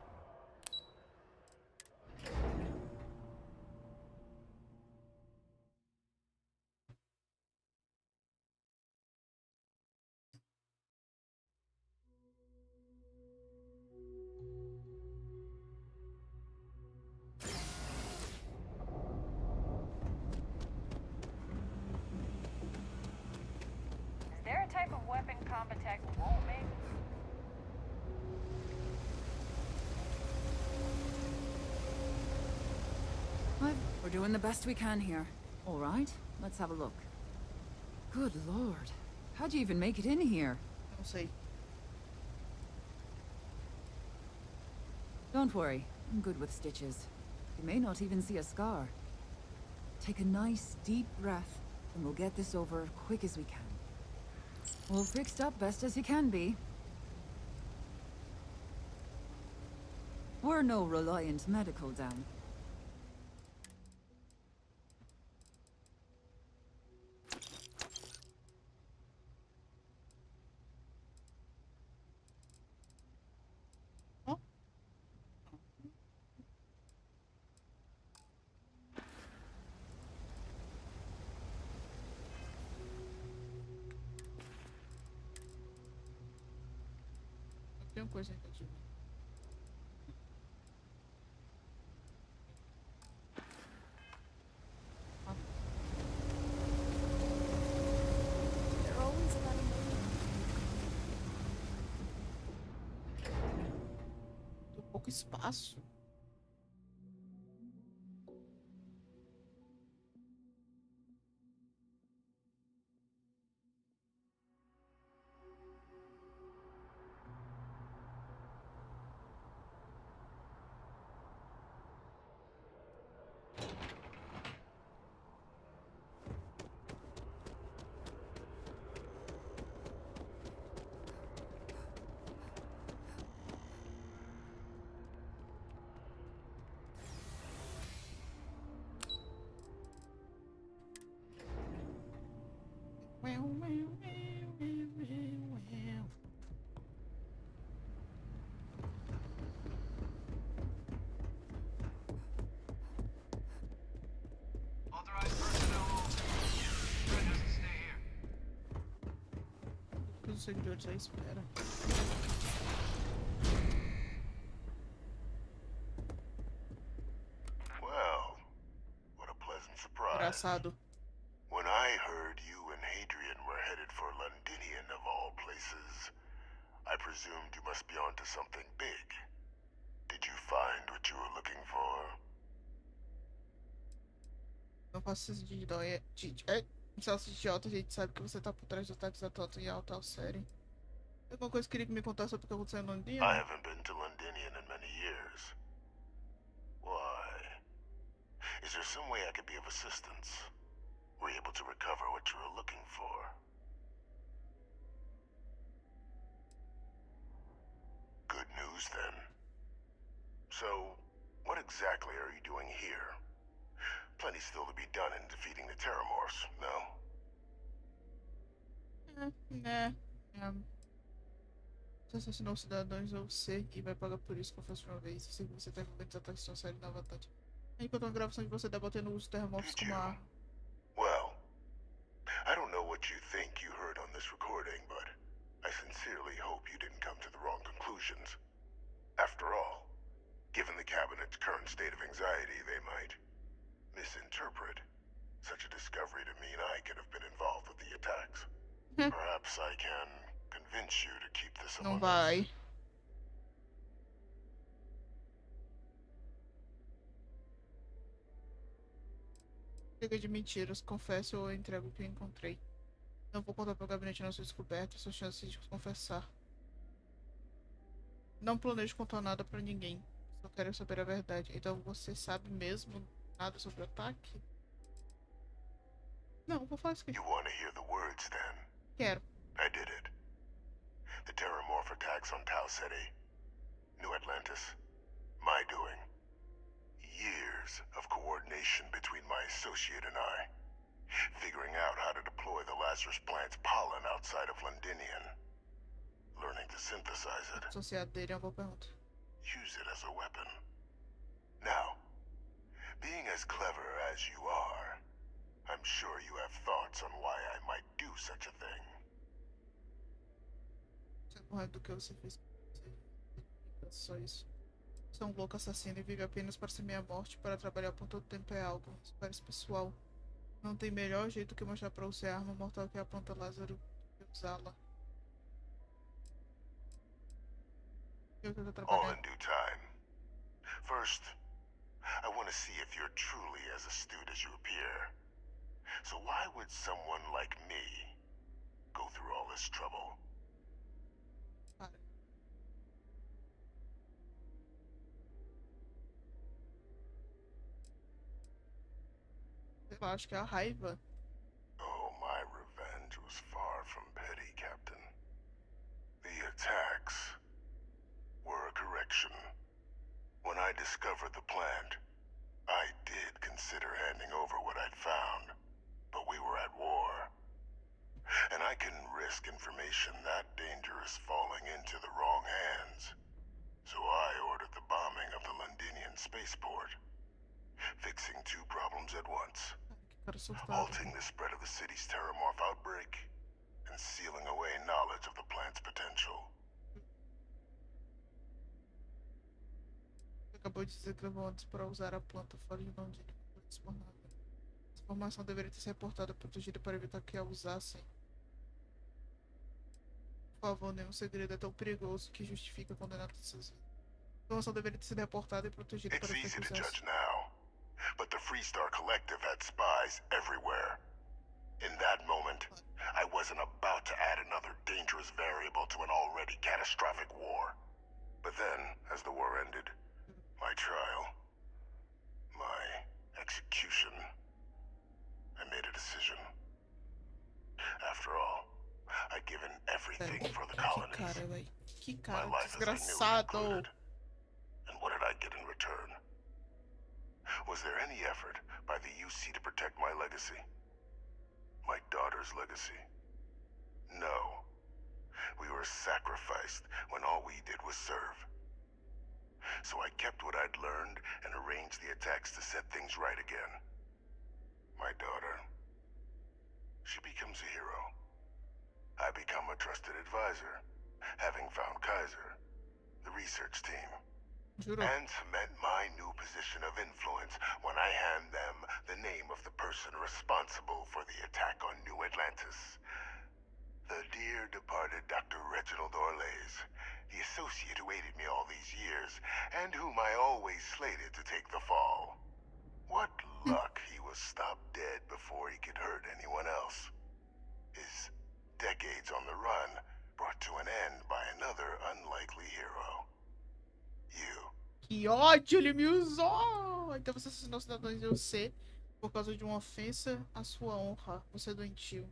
I: Is there a type of weapon combat tech
J: We're doing the best we can here. All right, let's have a look. Good lord. How'd you even make it in here?
A: Não sei.
J: Don't worry, I'm good with stitches. You may not even see a scar. Take a nice, deep breath, and we'll get this over quick as we can. All fixed up best as you can be. We're no Reliant Medical down.
A: Tem uma coisa aqui.
F: They're always letting me.
A: Tem pouco espaço.
B: Authorized personnel only. Threat has to stay here.
A: Os seguidores à espera.
U: Well, what a pleasant surprise.
A: Engraçado.
U: When I heard you and Hadrian were headed for Londinian of all places, I presumed you must be onto something big. Did you find what you were looking for?
A: Não faça isso de idiota. Não faça idiota, a gente sabe que você tá por trás dos ataques da Tota e Alta série. Tem alguma coisa que queria que me contasse sobre o que aconteceu em Londrina?
U: I haven't been to Londinian in many years. Why? Is there some way I could be of assistance? Were you able to recover what you were looking for? Good news, then. So, what exactly are you doing here? Plenty still to be done in defeating the Terramorphs, no?
A: Né. Você assassinou cidadãos ou você e vai pagar por isso, confesso de uma vez. Eu sei que você tá envolvendo ataques tão sérios na vantagem. Enquanto uma gravação de você debatendo o uso de terramorfos como a...
U: Well, I don't know what you think you heard on this recording, but I sincerely hope you didn't come to the wrong conclusions. After all, given the Cabinet's current state of anxiety, they might misinterpret such a discovery to mean I could have been involved with the attacks. Perhaps I can convince you to keep this
A: Não
U: among
A: vai.
U: us.
A: Chega de mentiras, confesso ou eu entrego o que eu encontrei. Não vou contar para o gabinete nossa descoberta e suas chances de confessar. Não planejo contar nada para ninguém. Só quero saber a verdade. Então você sabe mesmo nada sobre o ataque? Não, vou falar isso aqui.
U: You want to hear the words, then?
A: Quero.
U: I did it. The Terramorph attacks on Tau City, New Atlantis, my doing. Years of coordination between my associate and I, figuring out how to deploy the Lazarus plant's pollen outside of Londinian, learning to synthesize it.
A: Associado dele é uma boa pergunta.
U: Use it as a weapon. Now, being as clever as you are, I'm sure you have thoughts on why I might do such a thing.
A: Você morre do que você fez. Só isso. Você é um louco assassino e vive apenas para semear a morte, para trabalhar por todo tempo é algo. Isso parece pessoal. Não tem melhor jeito que mostrar para você a arma mortal que a planta Lázaro e usá-la.
U: All in due time. First, I want to see if you're truly as astute as you appear. So why would someone like me go through all this trouble?
A: Eu acho que é a raiva.
U: Oh, my revenge was far from petty, Captain. The attacks were a correction. When I discovered the plant, I did consider handing over what I'd found, but we were at war. And I couldn't risk information that dangerous falling into the wrong hands. So I ordered the bombing of the Londinian spaceport, fixing two problems at once. Halting the spread of the city's terramorph outbreak, and sealing away knowledge of the plant's potential.
A: Acabou de dizer que levou antes para usar a planta fora de Londrina. Essa informação deveria ter sido reportada e protegida para evitar que a usassem. Por favor, nenhum segredo é tão perigoso que justifica condenar essas vidas. A informação deveria ter sido reportada e protegida para evitar que a usassem.
U: But the Freestar Collective had spies everywhere. In that moment, I wasn't about to add another dangerous variable to an already catastrophic war. But then, as the war ended, my trial, my execution, I made a decision. After all, I'd given everything for the colonies. My life as I knew it included. And what did I get in return? Was there any effort by the UC to protect my legacy? My daughter's legacy? No. We were sacrificed when all we did was serve. So I kept what I'd learned and arranged the attacks to set things right again. My daughter, she becomes a hero. I become a trusted advisor, having found Kaiser, the research team. And cement my new position of influence when I hand them the name of the person responsible for the attack on New Atlantis. The dear departed Dr. Reginald Orlays, the associate who aided me all these years, and whom I always slated to take the fall. What luck he was stopped dead before he could hurt anyone else. His decades on the run brought to an end by another unlikely hero.
A: Que ódio, ele me usou! Então você assassinou cidadãos de você por causa de uma ofensa à sua honra. Você é doentio.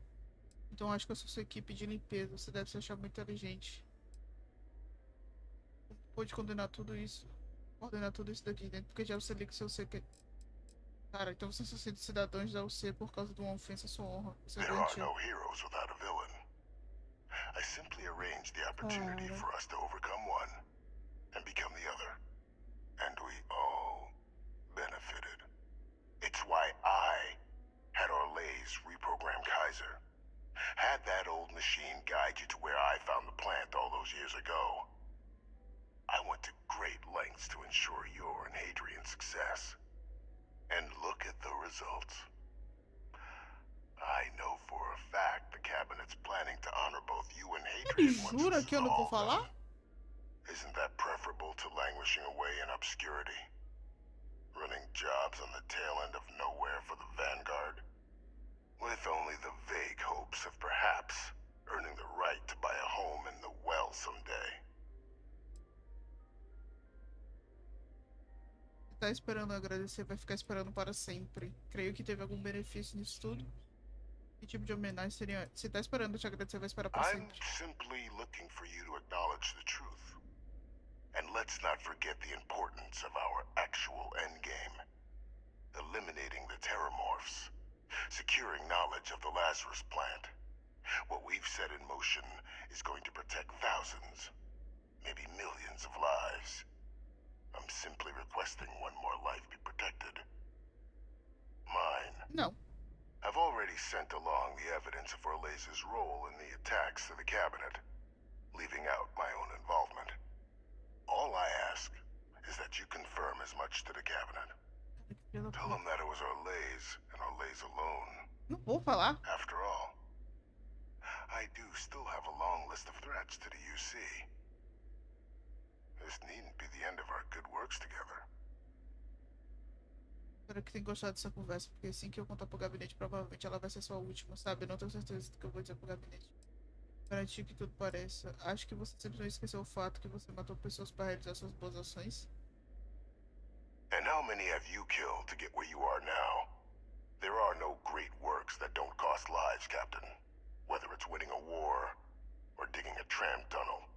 A: Então acho que eu sou sua equipe de limpeza. Você deve se achar muito inteligente. Pode condenar tudo isso. Ordenar tudo isso daqui dentro. Porque já você liga seu ser que... Cara, então você assassina cidadãos da UC por causa de uma ofensa à sua honra. Você é doentio.
U: I simply arranged the opportunity for us to overcome one and become the other. And we all benefited. It's why I had Orlays reprogram Kaiser. Had that old machine guide you to where I found the plant all those years ago. I went to great lengths to ensure your and Hadrian's success. And look at the results. I know for a fact the cabinet's planning to honor both you and Hadrian once
A: jura que eu não vou falar?
U: Isn't that preferable to languishing away in obscurity? Running jobs on the tail end of nowhere for the Vanguard? With only the vague hopes of perhaps earning the right to buy a home in the well someday.
A: Tá esperando agradecer, vai ficar esperando para sempre. Creio que teve algum benefício nisso tudo. Que tipo de homenagem seria? Se tá esperando te agradecer, vai esperar para sempre.
U: I'm simply looking for you to acknowledge the truth. And let's not forget the importance of our actual endgame. Eliminating the terramorphs. Securing knowledge of the Lazarus plant. What we've set in motion is going to protect thousands, maybe millions of lives. I'm simply requesting one more life be protected. Mine.
A: No.
U: I've already sent along the evidence of Orlays' role in the attacks to the cabinet, leaving out my own involvement. All I ask is that you confirm as much to the cabinet. Tell them that it was Orlays and Orlays alone.
A: Não vou falar.
U: After all, I do still have a long list of threats to the UC. This needn't be the end of our good works together.
A: Espero que tenha gostado dessa conversa, porque assim que eu contar pro gabinete, provavelmente ela vai ser sua última, sabe? Eu não tenho certeza do que eu vou dizer pro gabinete. Garantir que tudo pareça. Acho que você simplesmente esqueceu o fato que você matou pessoas para realizar suas boas ações.
U: And how many have you killed to get where you are now? There are no great works that don't cost lives, Captain. Whether it's winning a war or digging a tram tunnel.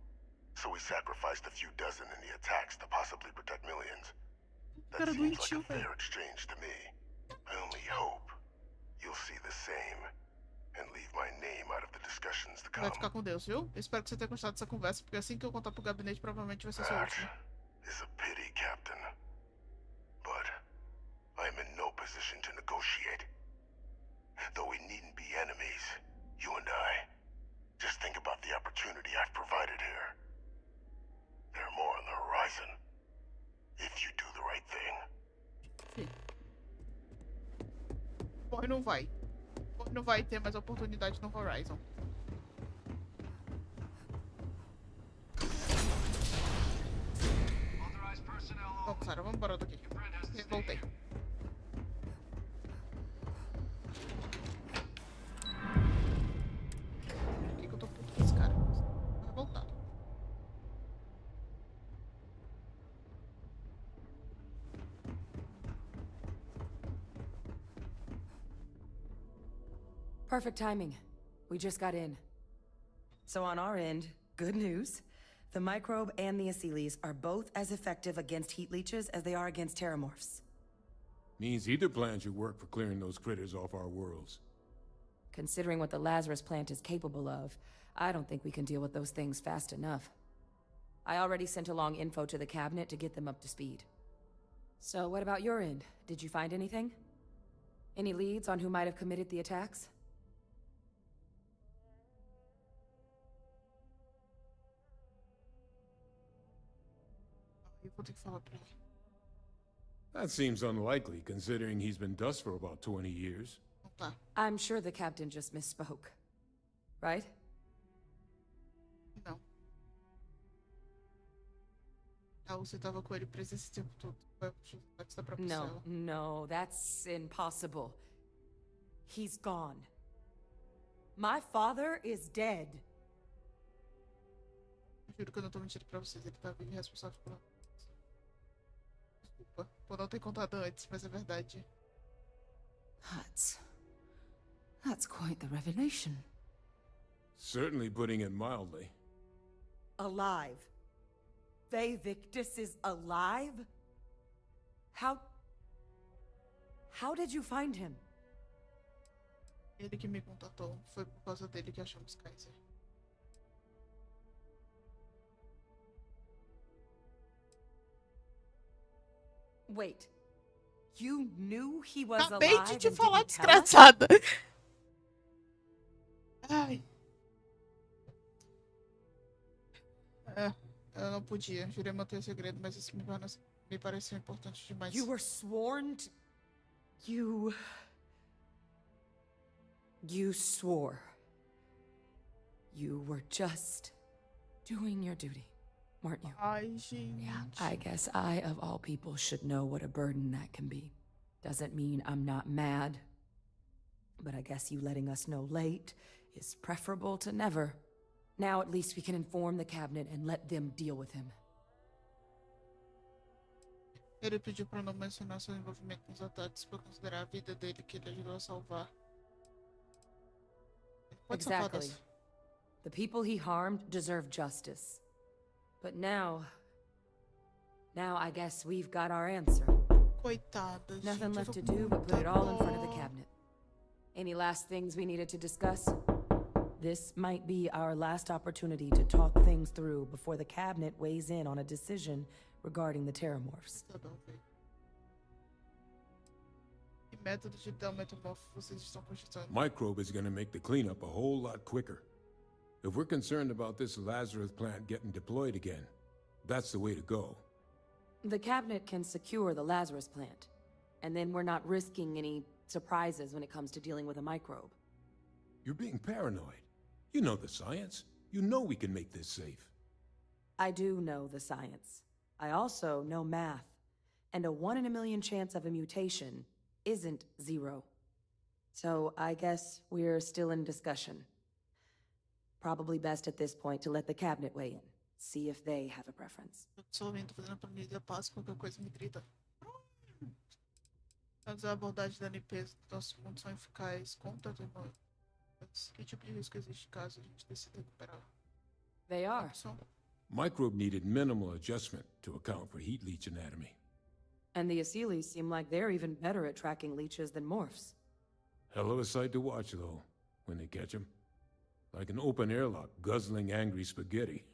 U: So we sacrificed a few dozen in the attacks to possibly protect millions. That seems like a fair exchange to me. I only hope you'll see the same and leave my name out of the discussions to come.
A: Vai ficar com Deus, viu? Eu espero que você tenha gostado dessa conversa, porque assim que eu contar pro gabinete, provavelmente vai ser sua última.
U: It's a pity, Captain. But I'm in no position to negotiate. Though we needn't be enemies, you and I. Just think about the opportunity I've provided here. There are more on the horizon. If you do the right thing.
A: Porra, não vai. Porra, não vai ter mais oportunidade no Horizon. Bom, Sarah, vamos embora daqui. Voltei. Por que eu tô puto com esse cara? Vai voltar.
M: Perfect timing. We just got in. So on our end, good news. The microbe and the acyles are both as effective against heat leeches as they are against terramorphs.
Q: Means either plan should work for clearing those critters off our worlds.
I: Considering what the Lazarus plant is capable of, I don't think we can deal with those things fast enough. I already sent along info to the cabinet to get them up to speed. So what about your end? Did you find anything? Any leads on who might have committed the attacks?
A: Eu vou ter que falar pra ele.
Q: That seems unlikely, considering he's been dust for about 20 years.
A: Tá.
I: I'm sure the captain just misspoke. Right?
A: Não. Ah, você tava com ele preso esse tempo todo. Vai da própria cela.
I: No, that's impossible. He's gone. My father is dead.
A: Juro que eu não tô mentindo pra vocês. Ele tá vivo e responsável por... Desculpa por não ter contado antes, mas é verdade.
H: That's quite the revelation.
Q: Certainly putting it mildly.
I: Alive. Victus is alive? How did you find him?
A: Ele que me contatou. Foi por causa dele que achamos Kaiser.
I: Wait. You knew he was
A: Acabei
I: alive
A: de te
I: and
A: falar,
I: didn't tell us?
A: desgraçada. Ai. Eu não podia. Jurei manter o segredo, mas isso me pareceu importante demais.
I: You were sworn to... You swore. You were just doing your duty, weren't you?
A: Ai, gente.
I: Yeah, I guess I, of all people, should know what a burden that can be. Doesn't mean I'm not mad. But I guess you letting us know late is preferable to never. Now at least we can inform the cabinet and let them deal with him.
A: Ele pediu pra não mencionar seu envolvimento nos ataques por considerar a vida dele que ele ajudou a salvar.
I: Exactly. The people he harmed deserve justice. But now I guess we've got our answer.
A: Coitada,
I: Nothing
A: gente,
I: left to do but put it all in front of the cabinet. Any last things we needed to discuss? This might be our last opportunity to talk things through before the cabinet weighs in on a decision regarding the terramorphs.
A: Que método de dar metamorfo vocês estão cogitando?
Q: Microbe is gonna make the cleanup a whole lot quicker. If we're concerned about this Lazarus plant getting deployed again, that's the way to go.
I: The cabinet can secure the Lazarus plant, and then we're not risking any surprises when it comes to dealing with a microbe.
Q: You're being paranoid. You know the science. You know we can make this safe.
I: I do know the science. I also know math.
M: And a 1 in a million chance of a mutation isn't 0. So I guess we're still in discussion. Probably best at this point to let the cabinet weigh in. See if they have a preference.
A: Solamente fazendo a planilha, passo qualquer coisa me grita. As abordagens da limpeza do nosso mundo são eficazes contra mas que tipo de risco existe caso a gente decida recuperar?
R: They are.
Q: Microbe needed minimal adjustment to account for heat leech anatomy.
M: And the Asylees seem like they're even better at tracking leeches than morphs.
Q: Hell of a sight to watch, though, when they catch them. Like an open airlock guzzling angry spaghetti.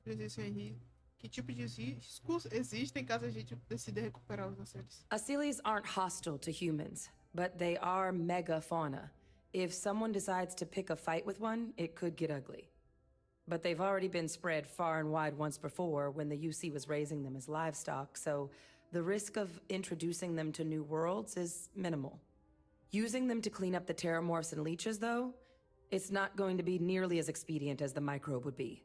A: Que tipo de riscos existem caso a gente decida recuperar os Asylees?
M: Asylees aren't hostile to humans, but they are megafauna. If someone decides to pick a fight with one, it could get ugly. But they've already been spread far and wide once before when the UC was raising them as livestock, so the risk of introducing them to new worlds is minimal. Using them to clean up the terramorphs and leeches, though, it's not going to be nearly as expedient as the microbe would be.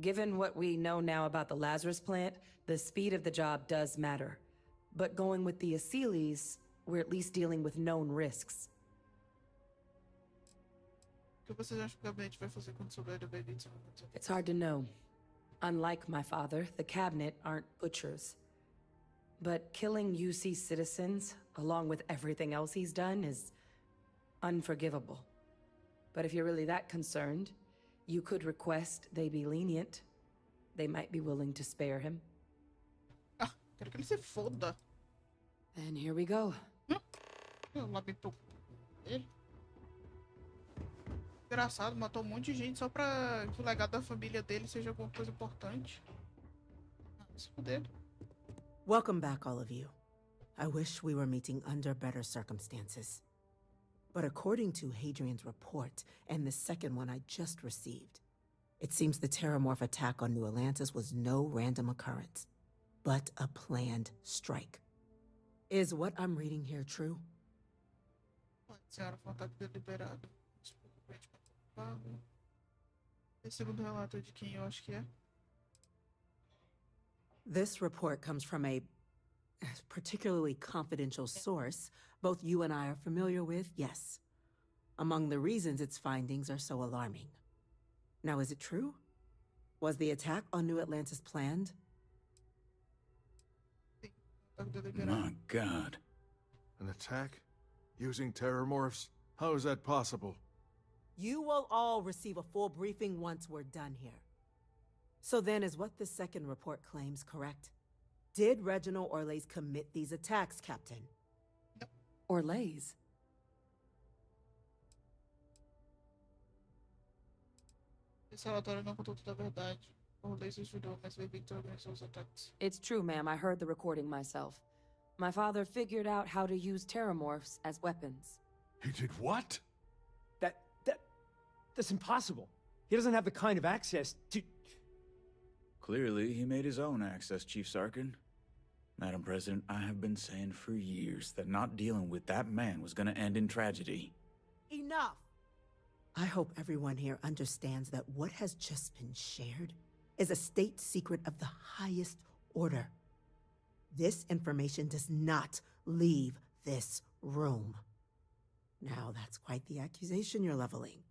M: Given what we know now about the Lazarus plant, the speed of the job does matter. But going with the Asylees, we're at least dealing with known risks.
A: O que vocês acham que o gabinete vai fazer quando souber do Benito?
M: It's hard to know. Unlike my father, the cabinet aren't butchers. But killing UC citizens, along with everything else he's done, is unforgivable. But if you're really that concerned, you could request they be lenient. They might be willing to spare him.
A: Ah, quero que ele se foda.
M: Then here we go.
A: Lá ele. Engraçado, matou monte de gente só pra que o legado da família dele seja alguma coisa importante. Se fuder.
D: Welcome back, all of you. I wish we were meeting under better circumstances. But according to Hadrian's report, and the second one I just received, it seems the Terramorph attack on New Atlantis was no random occurrence, but a planned strike. Is what I'm reading here true?
A: Senhora, foi um ataque deliberado. Segundo relato de quem eu acho que é.
D: This report comes from a particularly confidential source both you and I are familiar with, yes. Among the reasons its findings are so alarming. Now, is it true? Was the attack on New Atlantis planned?
V: My God.
W: An attack? Using terramorphs? How is that possible?
D: You will all receive a full briefing once we're done here. So then, is what the second report claims correct? Did Reginald Orlays commit these attacks, Captain?
M: Orlays?
A: Esse relatório não contou toda a verdade. Orlays ajudou, mas foi Victor organizou os ataques.
M: It's true, ma'am. I heard the recording myself. My father figured out how to use terramorphs as weapons.
W: He did what?
K: That's impossible. He doesn't have the kind of access to...
V: Clearly, he made his own access, Chief Sarkin. Madam President, I have been saying for years that not dealing with that man was gonna end in tragedy.
D: Enough! I hope everyone here understands that what has just been shared is a state secret of the highest order. This information does not leave this room. Now, that's quite the accusation you're leveling,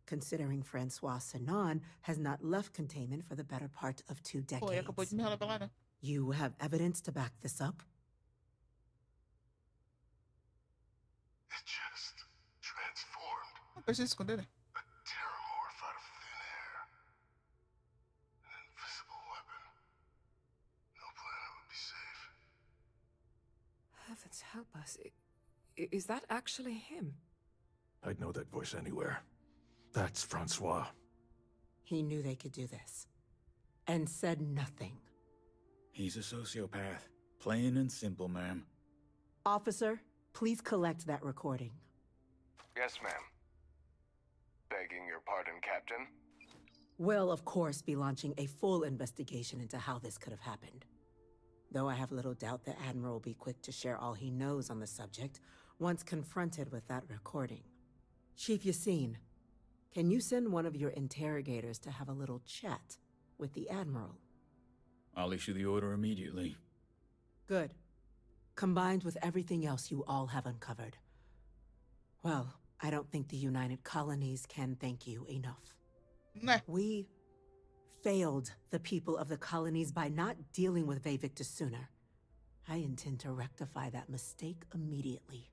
D: considering Francois Sanon has not left containment for the better part of 2 decades. You have evidence to back this up?
U: It just transformed.
A: A
U: terramorph out of thin air. An invisible weapon. No planet would be safe.
J: Heavens help us. Is that actually him?
W: I'd know that voice anywhere. That's Francois.
D: He knew they could do this, and said nothing.
V: He's a sociopath. Plain and simple, ma'am.
D: Officer, please collect that recording.
U: Yes, ma'am. Begging your pardon, Captain.
D: We'll, of course, be launching a full investigation into how this could have happened. Though I have little doubt the Admiral will be quick to share all he knows on the subject once confronted with that recording. Chief Yassine, can you send one of your interrogators to have a little chat with the Admiral?
V: I'll issue the order immediately.
D: Good. Combined with everything else you all have uncovered. Well, I don't think the United Colonies can thank you enough.
A: Nah.
D: We failed the people of the colonies by not dealing with Vavictus sooner. I intend to rectify that mistake immediately.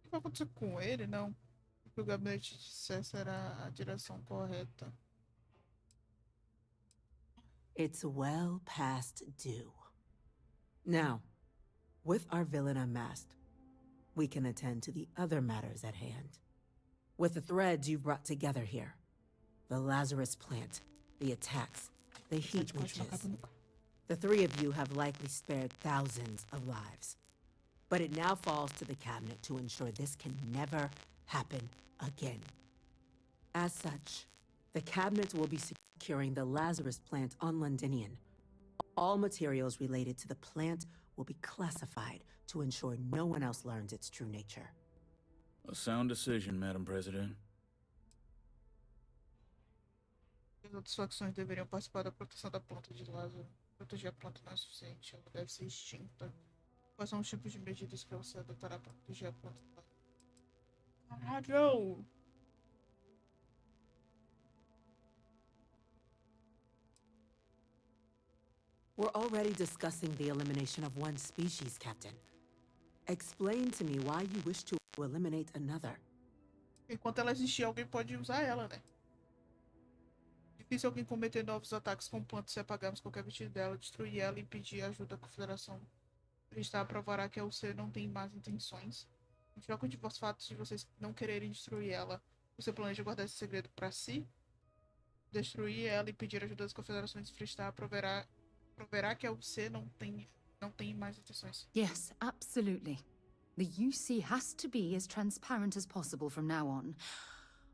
A: O que vai acontecer com ele? Não. O que o gabinete dissesse era a direção correta.
D: It's well past due. Now, with our villain unmasked, we can attend to the other matters at hand. With the threads you've brought together here, the Lazarus plant, the attacks, the heat leeches, the three of you have likely spared thousands of lives. But it now falls to the cabinet to ensure this can never happen again. As such, the cabinet will be securing the Lazarus plant on Londinian. All materials related to the plant will be classified to ensure no one else learns its true nature.
V: A sound decision, Madam President.
A: As outras facções deveriam participar da proteção da planta de Lázaro. Proteger a planta não é suficiente, ela deve ser extinta. Quais são os tipos de medidas que você adotará para proteger a planta de Lázaro? Caralho!
D: We're already discussing the elimination of one species, Captain. Explain to me why you wish to eliminate another.
A: Enquanto ela existir, alguém pode usar ela, né? Difícil alguém cometer novos ataques com plantas se apagarmos qualquer vestígio dela, destruir ela e pedir ajuda da Confederação. Está provará que a UC não tem más intenções. Em troca de fosfatos de vocês não quererem destruir ela, você planeja guardar esse segredo para si? Destruir ela e pedir ajuda das Confederações de Freestar proverá que a UC não tem mais intenções.
H: Yes, absolutely. The UC has to be as transparent as possible from now on.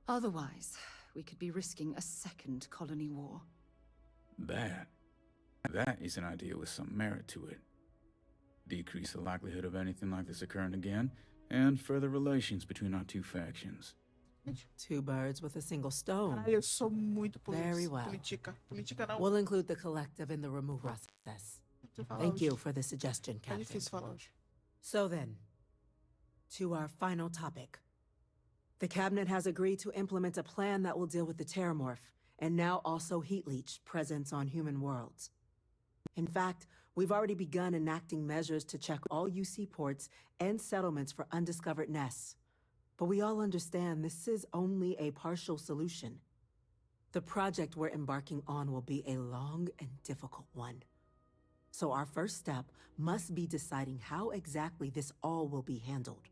H: Otherwise, we could be risking a second colony war.
V: That is an idea with some merit to it. Decrease the likelihood of anything like this occurring again, and further relations between our two factions.
D: Two birds with a single stone.
A: Caralho, eu sou muito
D: Very well.
A: Política não.
D: We'll include the collective in the removal process. Thank you for the suggestion,
A: É
D: Captain.
A: difícil falar hoje.
D: So then, to our final topic. The cabinet has agreed to implement a plan that will deal with the Terramorph, and now also heat leech presence on human worlds. In fact, we've already begun enacting measures to check all UC ports and settlements for undiscovered nests. But we all understand this is only a partial solution. The project we're embarking on will be a long and difficult one. So our first step must be deciding how exactly this all will be handled.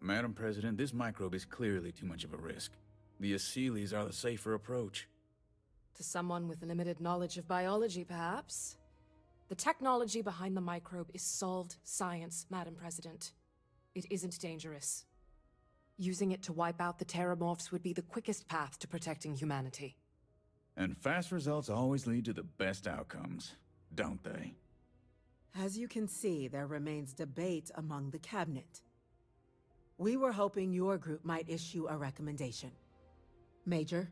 V: Madam President, this microbe is clearly too much of a risk. The Aseles are the safer approach.
R: To someone with limited knowledge of biology, perhaps. The technology behind the microbe is solved science, Madam President. It isn't dangerous. Using it to wipe out the Terramorphs would be the quickest path to protecting humanity.
V: And fast results always lead to the best outcomes, don't they?
D: As you can see, there remains debate among the cabinet. We were hoping your group might issue a recommendation. Major?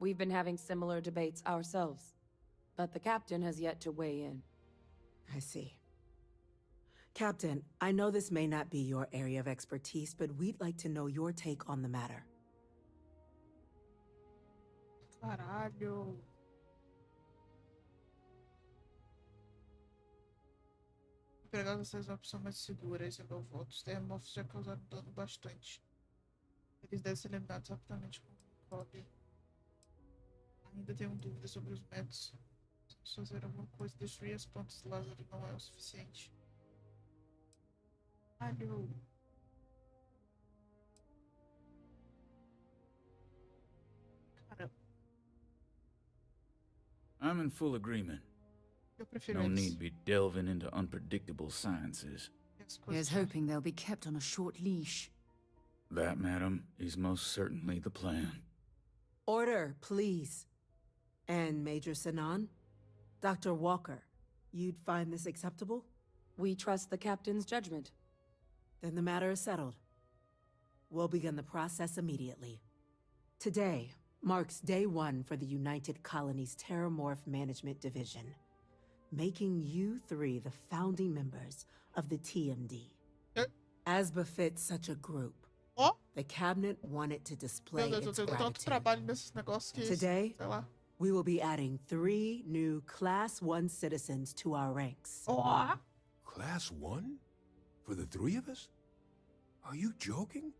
R: We've been having similar debates ourselves, but the captain has yet to weigh in.
D: I see. Captain, I know this may not be your area of expertise, but we'd like to know your take on the matter.
A: Caralho. Empregar vocês uma opção mais segura, esse é meu voto. Os termófilos já causaram dano bastante. Eles devem ser eliminados rapidamente com o Rob. Ainda tenho dúvidas sobre os métodos. Se fazer alguma coisa, destruir as plantas de Lázaro não é o suficiente. Caralho. Caramba.
V: I'm in full agreement.
A: Eu prefiro
V: No
A: eles.
V: need be delving into unpredictable sciences.
H: Here's hoping they'll be kept on a short leash.
V: That, madam, is most certainly the plan.
D: Order, please. And Major Sinan? Dr. Walker, you'd find this acceptable?
R: We trust the captain's judgment.
D: Then the matter is settled. We'll begin the process immediately. Today marks day 1 for the United Colonies Terramorph Management Division, making you 3 the founding members of the TMD. As befits such a group, the cabinet wanted to display its gratitude. Today, we will be adding 3 new Class 1 citizens to our ranks.
Q: Class 1? For the 3 of us? Are you joking?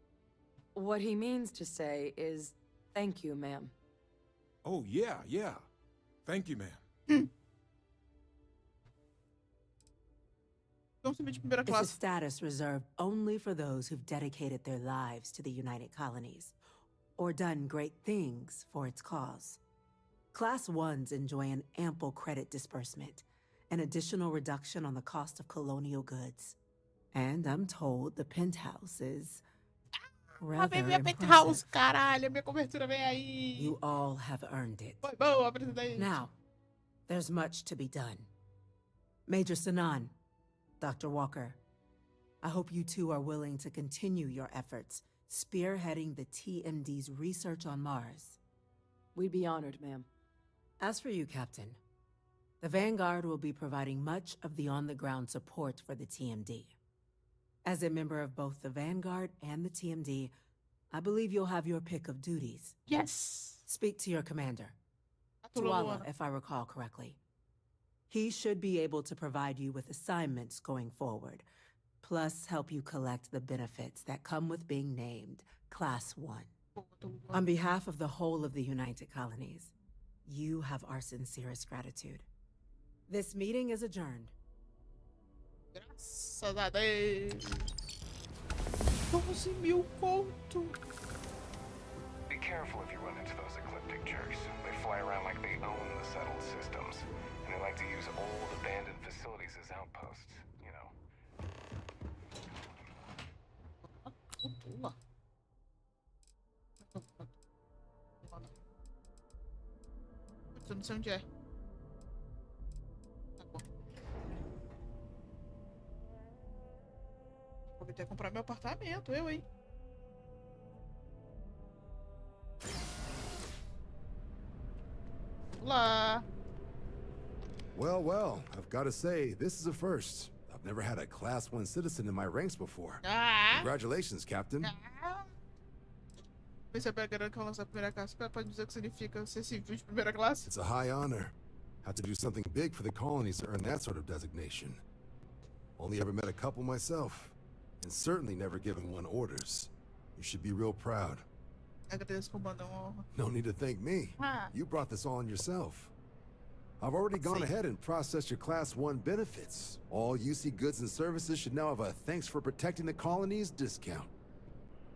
M: What he means to say is, thank you, ma'am.
Q: Oh, yeah. Thank you, ma'am.
D: It's a status reserved only for those who've dedicated their lives to the United Colonies, or done great things for its cause. Class 1s enjoy an ample credit disbursement, an additional reduction on the cost of colonial goods. And I'm told the penthouse is rather impressive. You all have earned it. Now, there's much to be done. Major Sanan, Dr. Walker, I hope you 2 are willing to continue your efforts spearheading the TMD's research on Mars.
M: We'd be honored, ma'am.
D: As for you, Captain, the Vanguard will be providing much of the on-the-ground support for the TMD. As a member of both the Vanguard and the TMD, I believe you'll have your pick of duties.
A: Yes.
D: Speak to your commander, Tuala, if I recall correctly. He should be able to provide you with assignments going forward, plus help you collect the benefits that come with being named Class 1. On behalf of the whole of the United Colonies, you have our sincerest gratitude. This meeting is adjourned.
A: Graças a Deus. 12.000 conto.
E: Be careful if you run into those ecliptic jerks. They fly around like they own the settled systems. And they like to use old abandoned facilities as outposts, you know.
A: Eu não sei onde é. Tá bom. Vou até comprar meu apartamento, hein? Olá.
N: Well, I've got to say, this is a first. I've never had a Class 1 citizen in my ranks before. Congratulations, Captain.
A: Receber a grana que eu lançar a primeira classe, pode dizer o que significa ser civil de primeira classe?
N: It's a high honor. Have to do something big for the colonies to earn that sort of designation. Only ever met a couple myself, and certainly never given one orders. You should be real proud.
A: Agradeço, comandante.
N: No need to thank me. You brought this on yourself. I've already gone ahead and processed your Class 1 benefits. All UC goods and services should now have a thanks for protecting the colonies discount.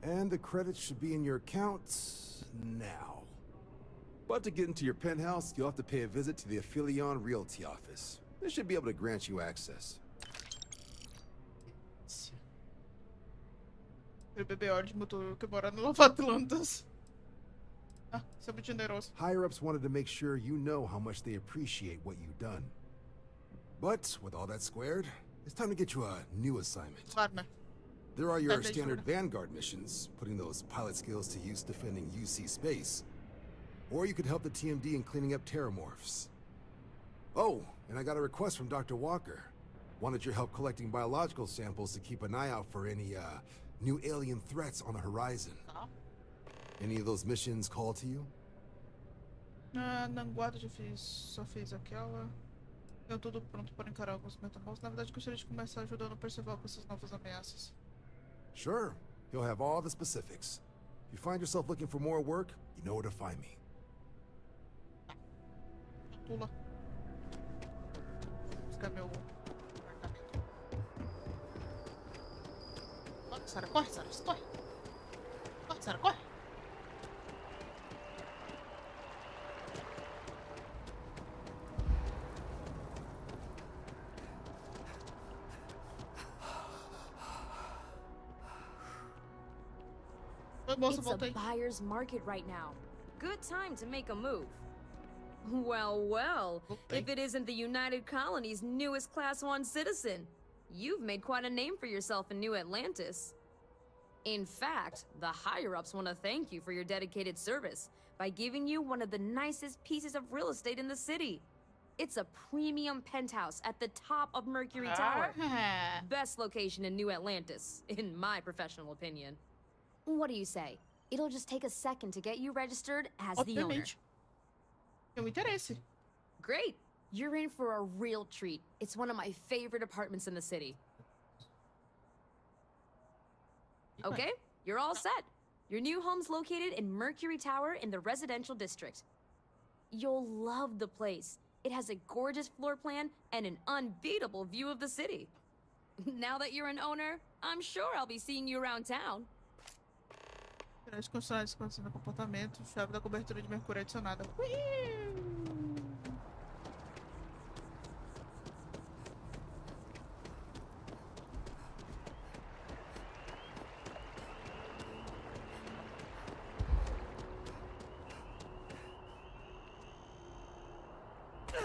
N: And the credits should be in your accounts now. But to get into your penthouse, you'll have to pay a visit to the Aphelion Realty office. They should be able to grant you access.
A: O bebê ótimo que mora no Nova Atlantis. Ah, isso é muito generoso.
N: Higher-ups wanted to make sure you know how much they appreciate what you've done. But with all that squared, it's time to get you a new assignment.
A: Claro, né?
N: There are your standard Vanguard missions, putting those pilot skills to use defending UC space. Or you could help the TMD in cleaning up terramorphs. Oh, and I got a request from Dr. Walker. Wanted your help collecting biological samples to keep an eye out for any, new alien threats on the horizon. Any of those missions call to you?
A: Não guarda, já fiz. Só fiz aquela. Eu tudo pronto para encarar alguns metamorfos. Na verdade, gostaria de começar ajudando o Percival com essas novas ameaças.
N: Sure. He'll have all the specifics. If you find yourself looking for more work, you know where to find me.
A: Pula. Vou buscar meu apartamento. Corre, Sarah, corre, Sarah, corre. Corre, Sarah, corre.
F: It's a buyer's market right now. Good time to make a move. Well, if it isn't the United Colony's newest Class 1 citizen, you've made quite a name for yourself in New Atlantis.
C: In fact, the higher-ups want to thank you for your dedicated service by giving you one of the nicest pieces of real estate in the city. It's a premium penthouse at the top of Mercury Tower. Best location in New Atlantis, in my professional opinion. What do you say? It'll just take a second to get you registered as the owner.
A: Eu me interesse.
C: Great! You're in for a real treat. It's one of my favorite apartments in the city. Okay, you're all set. Your new home's located in Mercury Tower in the residential district. You'll love the place. It has a gorgeous floor plan and an unbeatable view of the city. Now that you're an owner, I'm sure I'll be seeing you around town.
A: As constantes condições do comportamento, chave da cobertura de mercúrio adicionada.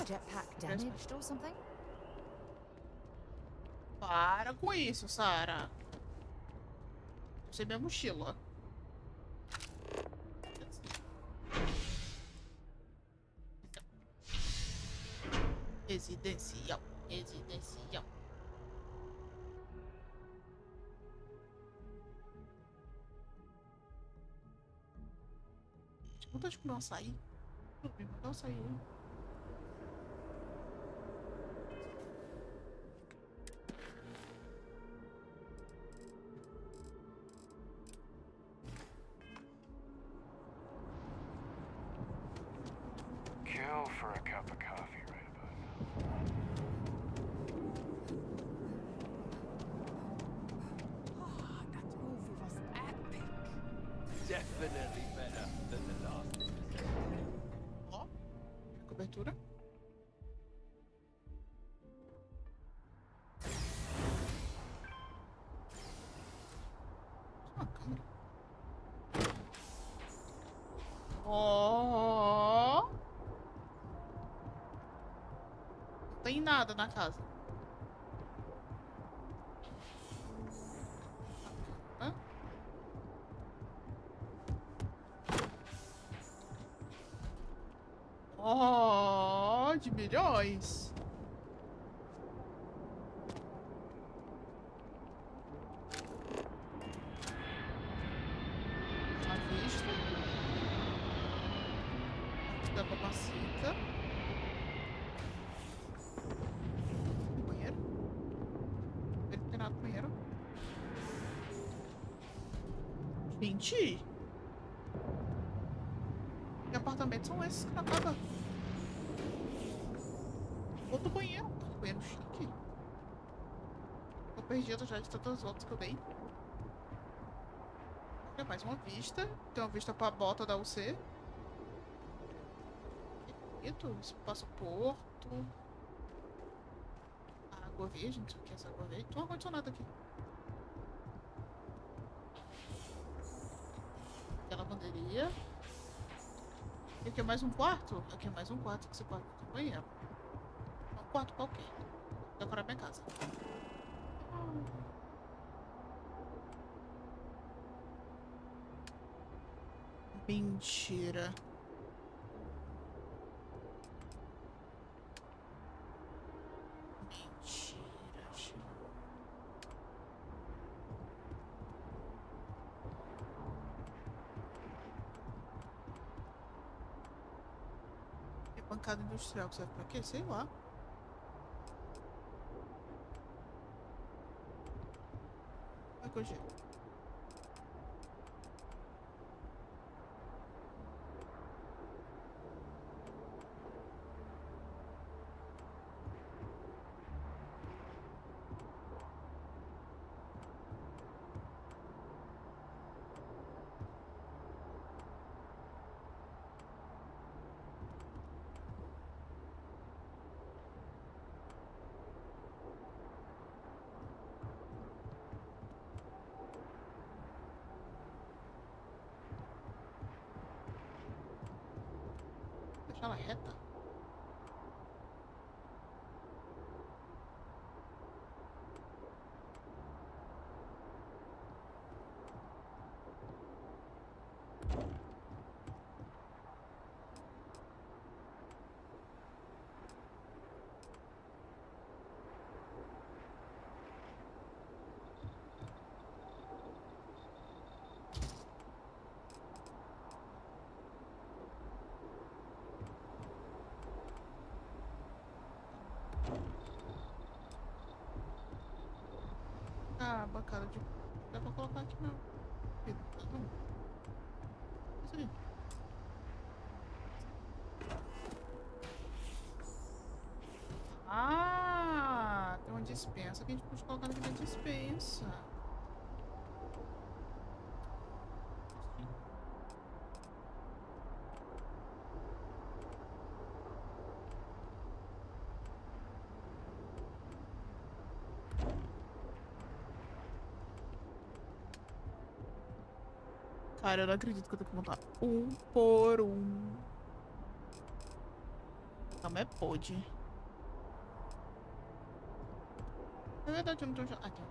H: Jetpack damaged or something?
A: Para com isso, Sarah. Usei minha mochila. Residencial. Residencial. Deixa eu vontade de comer um açaí. Me mandar um açaí.
E: Kill for a cup of coffee right about
K: Ah, that movie was epic. Definitely better than the last episode.
A: Ó, cobertura. Ó. Não tem nada na casa. Hã? Ó, de milhões. À vista. Da mamacita. Banheiro. Não tem nada no banheiro. Gente! Que apartamentos são esses que não acabam? Outro banheiro. Banheiro chique. Tô perdido já de todas as outras que eu dei. Olha, mais uma vista. Tem uma vista pra bota da UC. Isso passa porto. Água verde, não sei o que é essa água verde. Tem um ar-condicionado aqui. Tem a lavanderia. E aqui é mais um quarto? Aqui é mais um quarto que você pode ir no banheiro. É um quarto qualquer. Vou decorar minha casa. Mentira. Bancada industrial que serve pra quê? Sei lá. Como é que eu chego? Deixar ela reta. complicado de... Não dá pra colocar aqui, não. Não. Isso aí. Ah, tem uma dispensa que a gente pode colocar aqui na dispensa. Cara, eu não acredito que eu tenho que montar um por um. Não, mas pode. Na verdade, eu não tô... Ah, tem.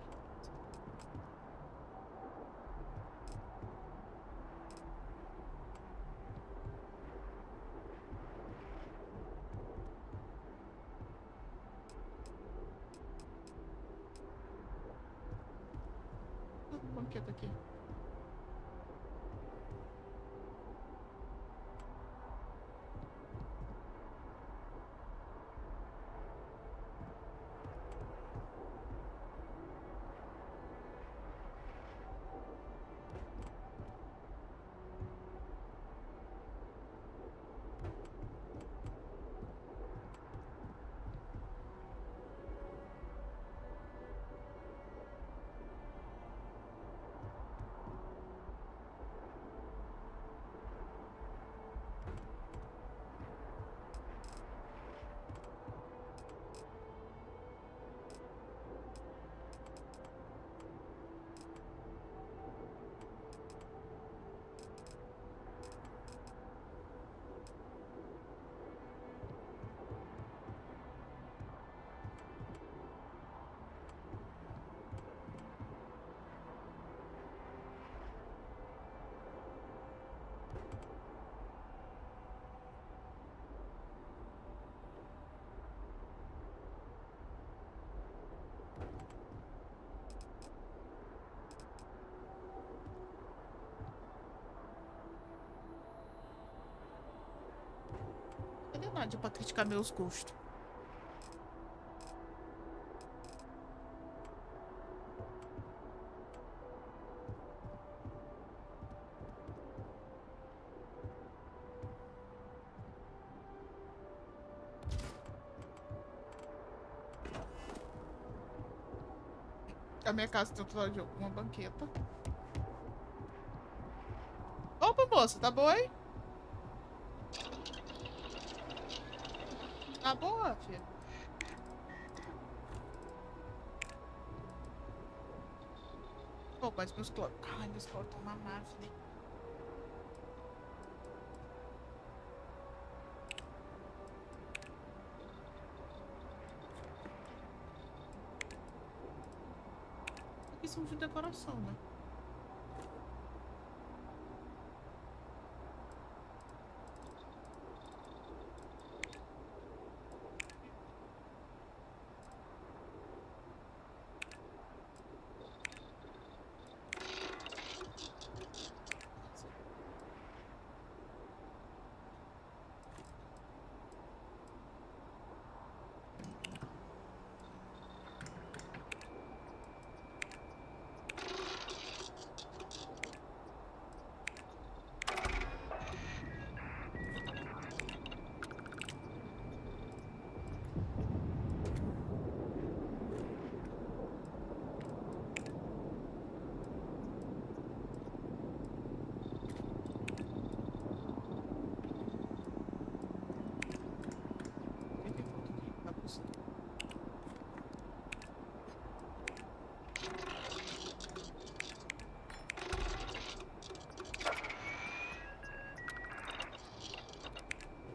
A: Um banquete aqui. Cadê Nádia pra criticar meus gostos? A minha casa tem outro lado de uma banqueta. Opa, moça, tá boa aí? Tá boa, filha? Pô, mas meus cloros... Ai, meus cloros estão mamados, né? Aqui são de decoração, né?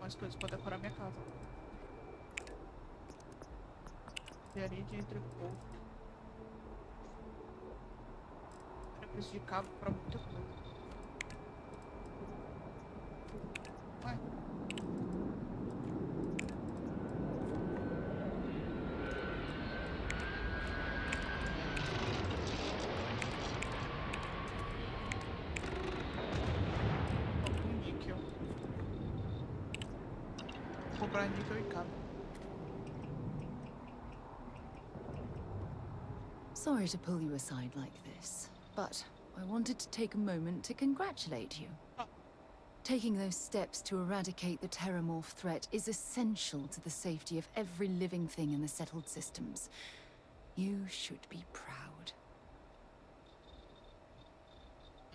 A: Mais coisas pra decorar minha casa. Engenharia de entrepor. Eu preciso de cabo pra muita coisa. Ué. Comprar níquel e cabo.
H: Sorry to pull you aside like this, but I wanted to take a moment to congratulate you. Taking those steps to eradicate the terramorph threat is essential to the safety of every living thing in the settled systems. You should be proud.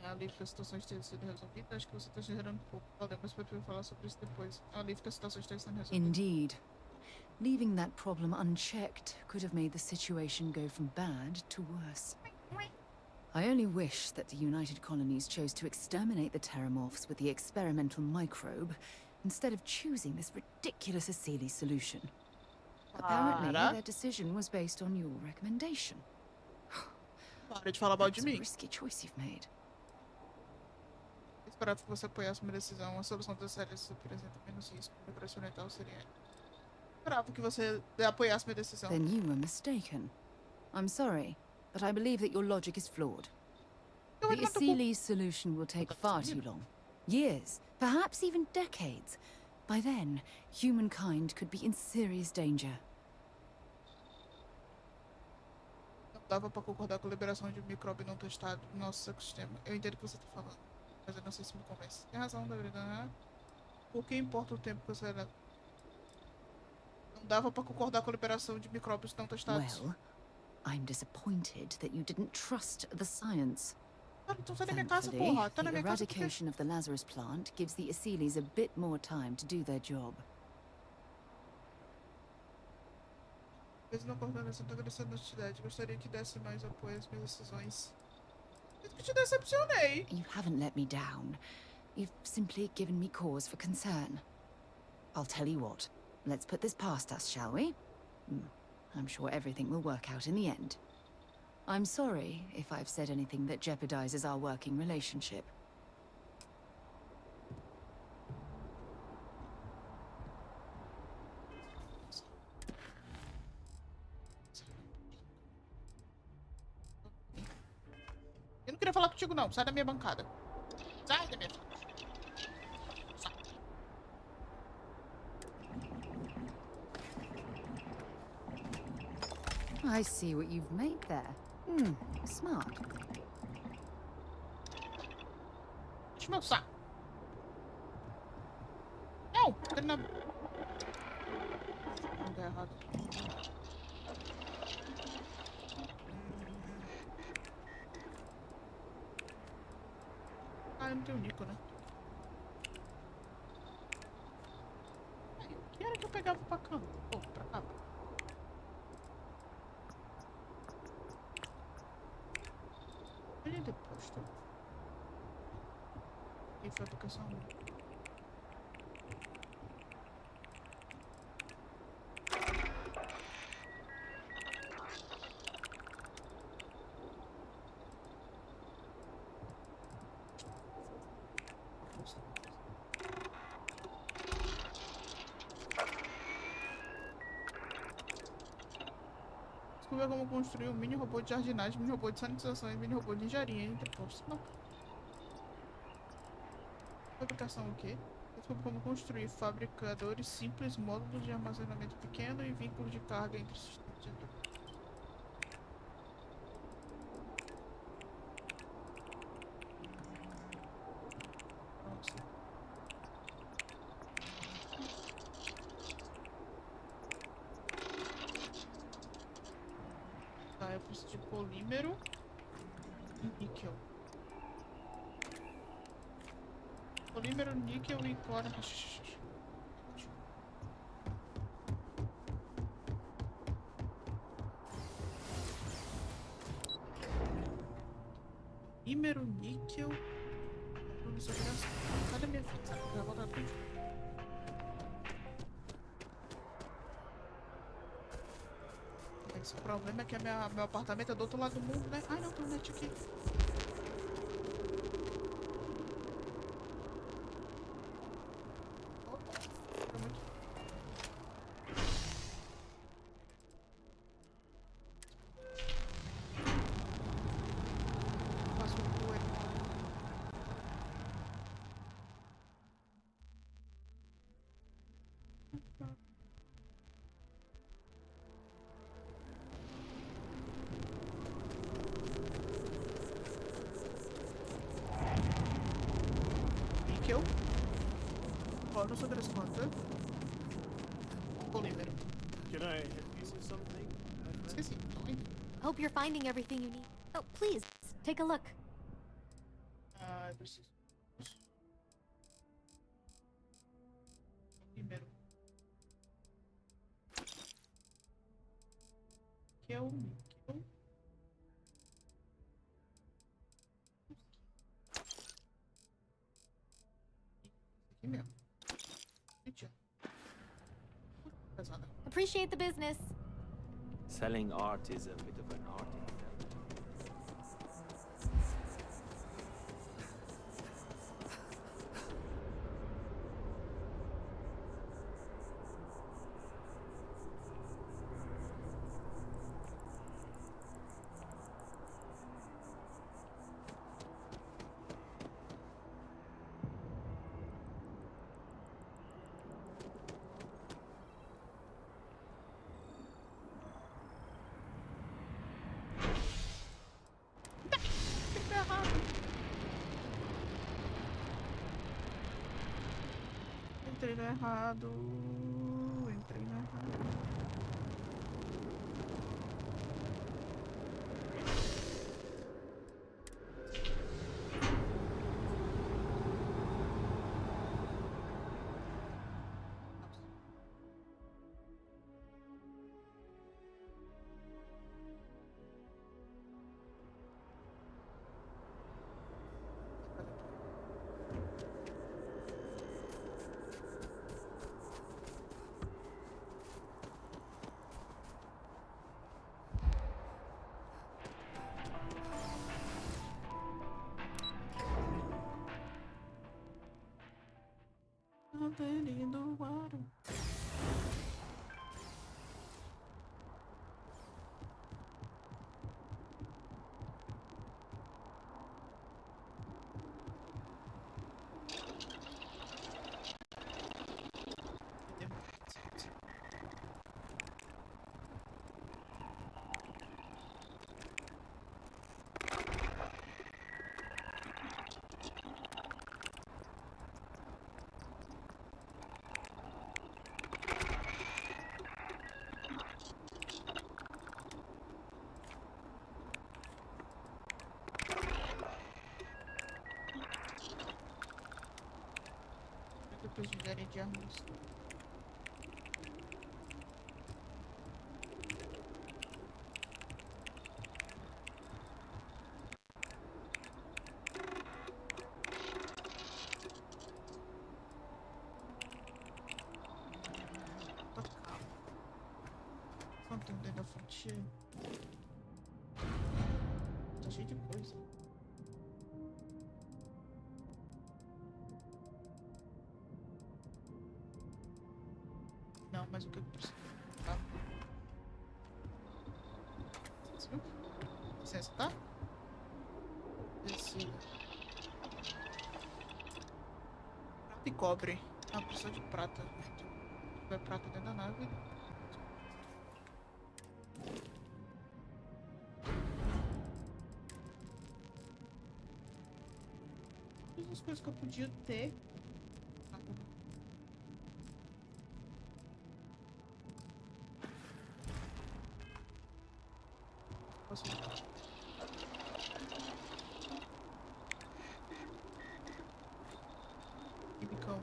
A: Alívio que as situações tenham sido resolvidas. Acho que você está gerando um pouco. Valeu, mas prefiro falar sobre isso depois. Alívio que as situações tenham sido resolvidas.
H: Indeed. Leaving that problem unchecked could have made the situation go from bad to worse. I only wish that the United Colonies chose to exterminate the terramorphs with the experimental microbe instead of choosing this ridiculous Asili solution. Apparently, their decision was based on your recommendation.
A: Para de falar mal de
H: That's a
A: mim.
H: risky choice you've made.
A: Esperava que você apoiasse uma decisão. A solução das séries apresenta menos risco. O progresso mental seria. Esperava que você apoiasse minha decisão.
H: Then you were mistaken. I'm sorry, but I believe that your logic is flawed. The Asili solution will take far too long. Years, perhaps even decades. By then, humankind could be in serious danger.
A: Não dava pra concordar com a liberação de um micróbio não testado no nosso ecossistema. Eu entendo o que você tá falando, mas eu não sei se me convence. Tem razão, David, né? Por que importa o tempo que você leva? Não dava pra concordar com a liberação de micróbios não testados.
H: Well, I'm disappointed that you didn't trust the science.
A: Thankfully,
H: the eradication of the Lazarus plant gives the Asilis a bit more time to do their job.
A: Mesmo não concordando, eu tô agradecendo a honestidade. Gostaria que desse mais apoio às minhas decisões. Eu te decepcionei.
H: You haven't let me down. You've simply given me cause for concern. I'll tell you what. Let's put this past us, shall we? I'm sure everything will work out in the end. I'm sorry if I've said anything that jeopardizes our working relationship.
A: Eu não queria falar contigo, não. Sai da minha bancada. Sai da minha bancada. Sai.
H: I see what you've made there. Smart.
A: Deixa meu saco. Não, tô na... Não deu errado. Ah, eu não tenho Nico, né? O que era que eu pegava pra cá? Oh, pra cá. Olha depois, tá? E foi a aplicação 1. Descobrir como construir um mini robô de jardinagem, mini robô de sanitização e mini robô de engenharia entre postos. Fabricação o quê? Descobrir como construir fabricadores simples, módulos de armazenamento pequeno e vínculos de carga entre sistemas de eu preciso de polímero e níquel. Polímero, níquel e cloro. Polímero, níquel. Cadê minha fita? Vai voltar tudo. Esse problema é que meu apartamento é do outro lado do mundo, né? Ai, não, tem um net aqui. que eu? Oh, não sou transformada. Polímero.
K: Can I help you with something?
A: Esqueci.
F: Hope you're finding everything you need. Oh, please, take a look.
A: Ah, preciso. Polímero. Níquel. Aqui mesmo. Pesada.
F: Appreciate the business.
K: Selling art is a bit of an art in itself.
A: Entrei no errado. Entrei no errado. Do aro. Depois de área de armas. Quanto dentro da fonte? Tá cheio de coisa. Não, mas o que eu preciso? Tá. Licença, tá? Desse. Prata e cobre. Ah, precisa de prata. Se tiver prata dentro da nave. Todas as coisas que eu podia ter. Posso ir? Química 1.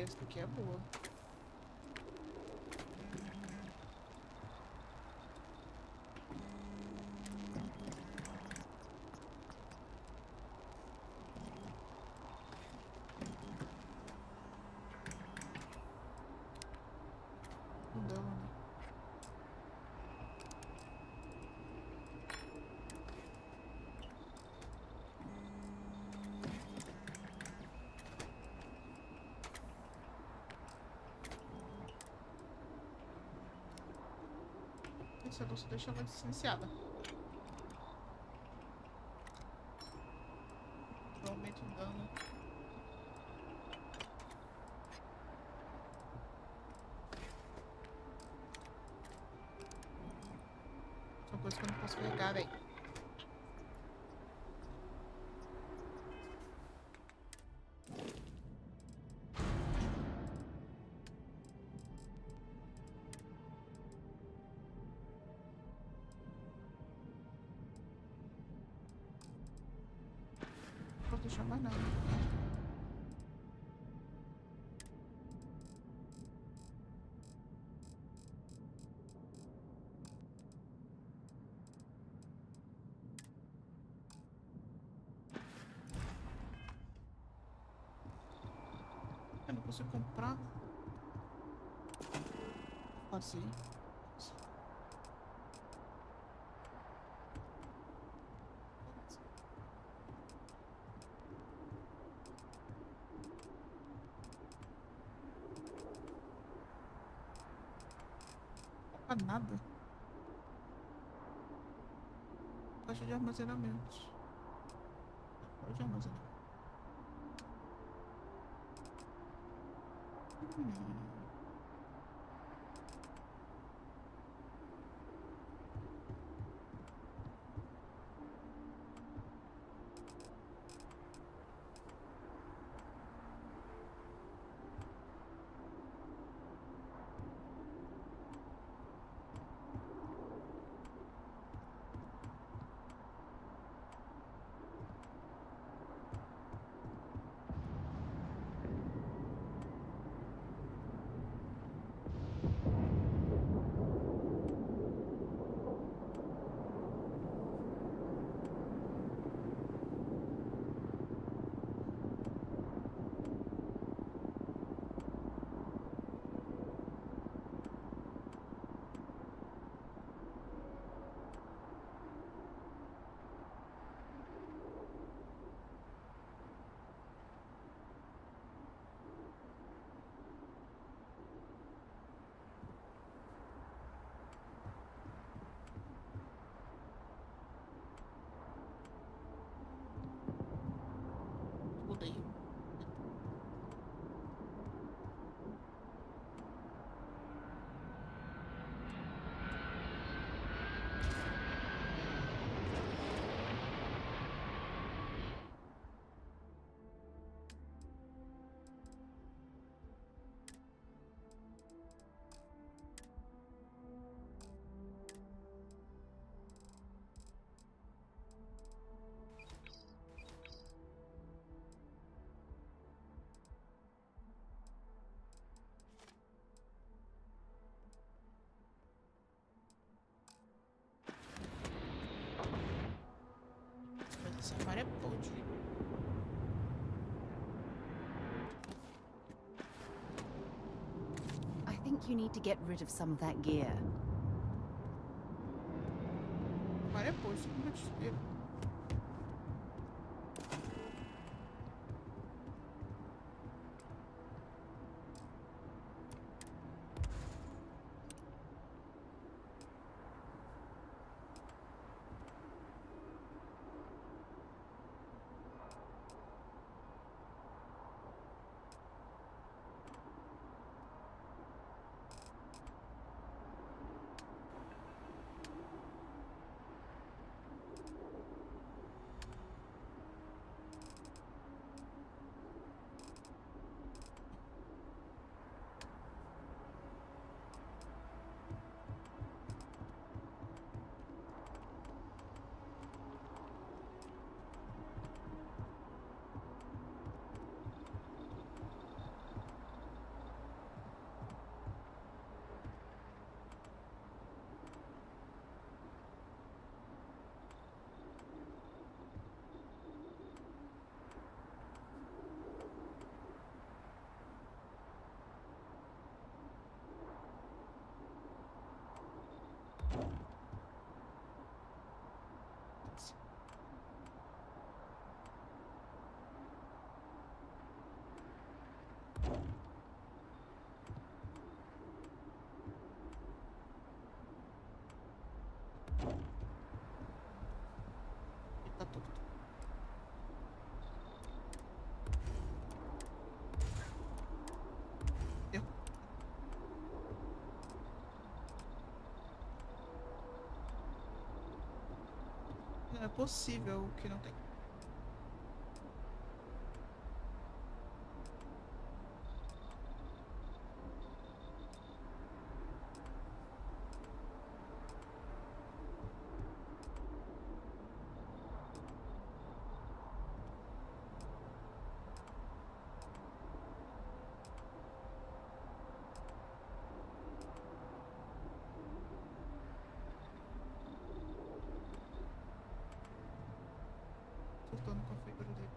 A: Essa aqui é boa. Não deu, né? você não deixa ela licenciada. Eu aumento o dano. São coisas que eu não posso pegar aí. Não vou deixar mais nada. Eu não consigo comprar. Pode ser. Nada. Caixa de armazenamento. Pode armazenar. Odeio. Mas essa área é podre.
H: I think you need to get rid of some of that gear.
A: A área é podre, como é que Não é possível que não tem. Tô no configuro dele.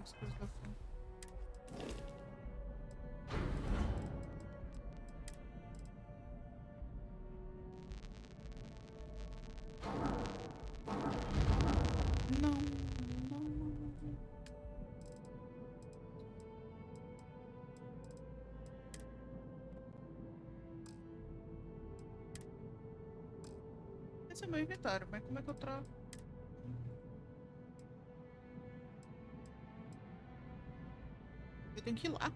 A: As coisas da frente. Não, não, não. Esse é meu inventário, mas como é que eu trago? Eu tenho que ir lá.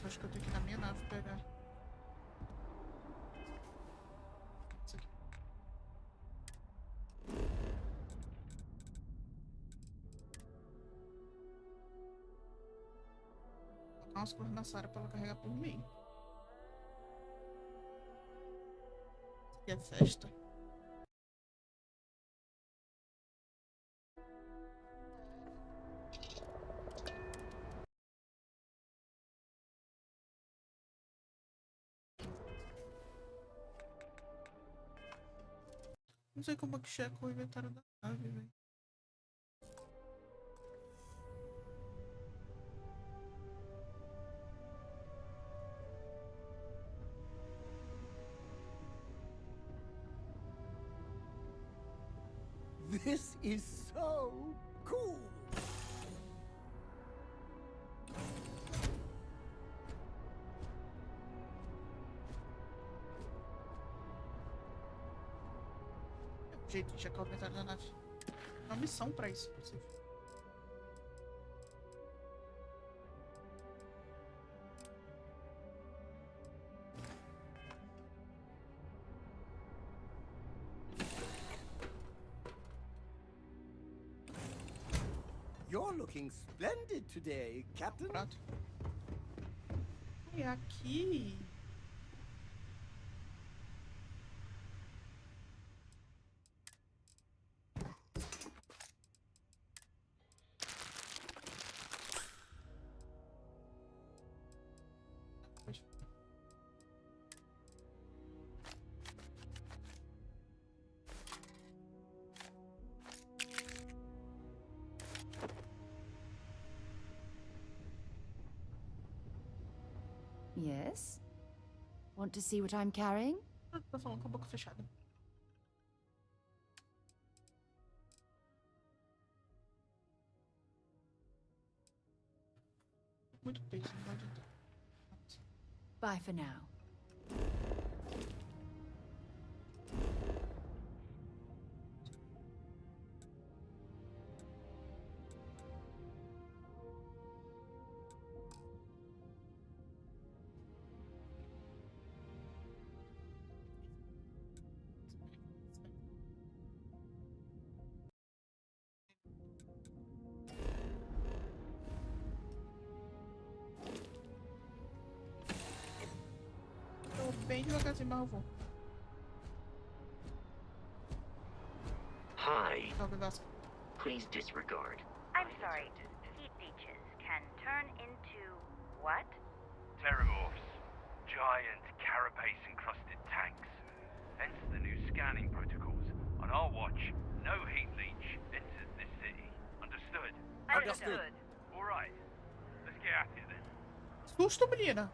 A: Acho que eu tenho que ir na minha nave pegar. Isso aqui. Vou colocar umas coisas na Sarah pra ela carregar por mim. Isso aqui é festa. Não sei como é que checa o inventário da nave, velho.
K: This is so cool.
A: Jeito de checar o inventário da nave. Uma missão pra isso, inclusive.
K: You're looking splendid today, Captain.
A: Prato. E aqui.
H: Yes? Want to see what I'm carrying?
A: Tô falando com a boca fechada. Muito peso, não vai adiantar.
H: Bye for now.
A: Bem devagarzinho, mas eu vou.
G: Hi.
A: Salve, Vasco.
G: Please disregard.
F: I'm sorry. Heat beaches can turn into what?
O: Terramorphs. Giant carapace-encrusted tanks.
B: hence the new scanning protocols. On our watch, no heat leech enters this city. Understood?
K: Understood.
B: All right. Let's get at it then.
A: Susto, menina.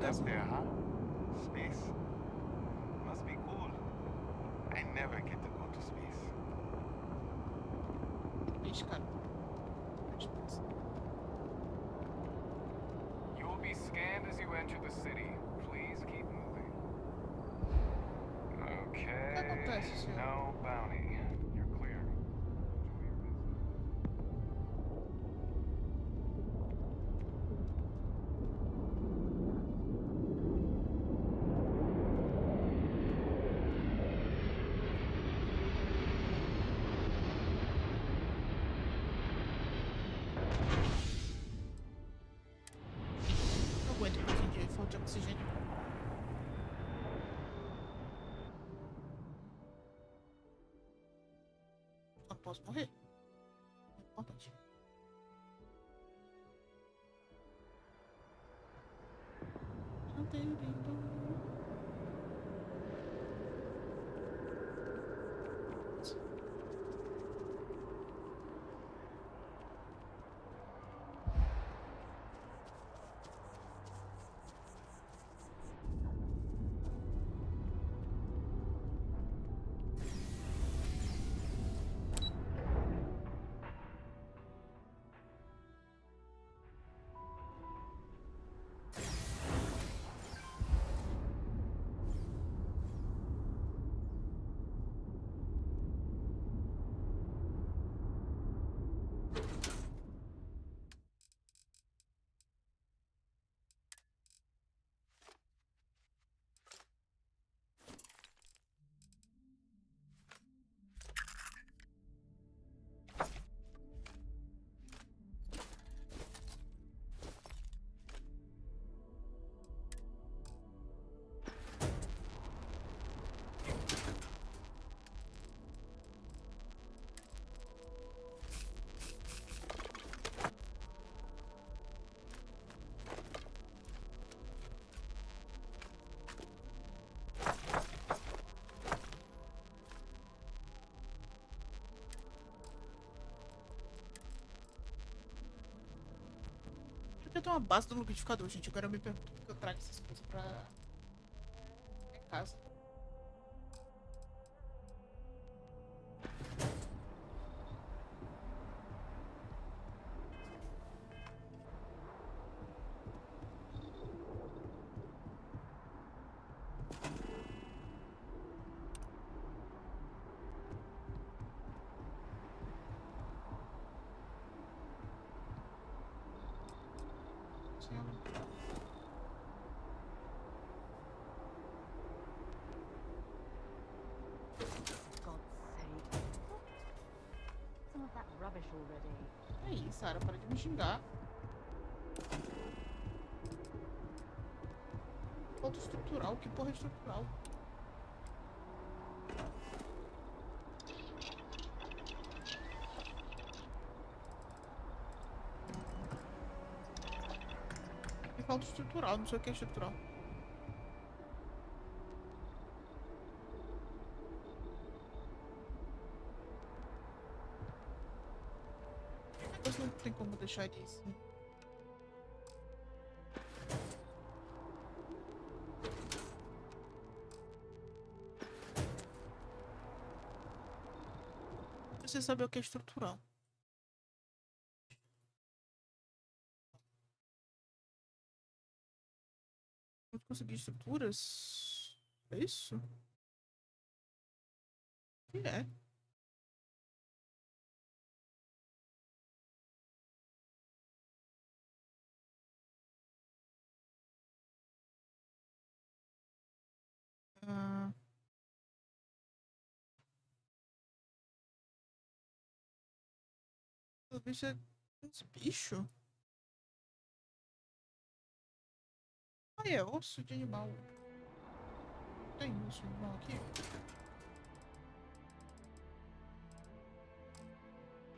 U: Up there, huh? Space? Must be cool. I never get to go to space.
E: You'll be scanned as you enter the city. Please keep moving. Okay. No bounty. You're clear.
A: Não aguento um pouquinho de falta de oxigênio. Não posso morrer. Importante. Não tenho tempo. Eu tenho uma base do liquidificador, gente. Agora eu me pergunto por que eu trago essas coisas pra minha casa.
F: Some of that rubbish already.
A: É isso, Sara, para de me xingar. Falta estrutural, que porra é estrutural? Que falta estrutural, não sei o que é estrutural. Mas não tem como deixar disso. Você sabe o que é estrutural. Vamos conseguir estruturas? É isso? O que é? Pelo visto é uns bichos. Ah, é osso de animal. Tem osso de animal aqui?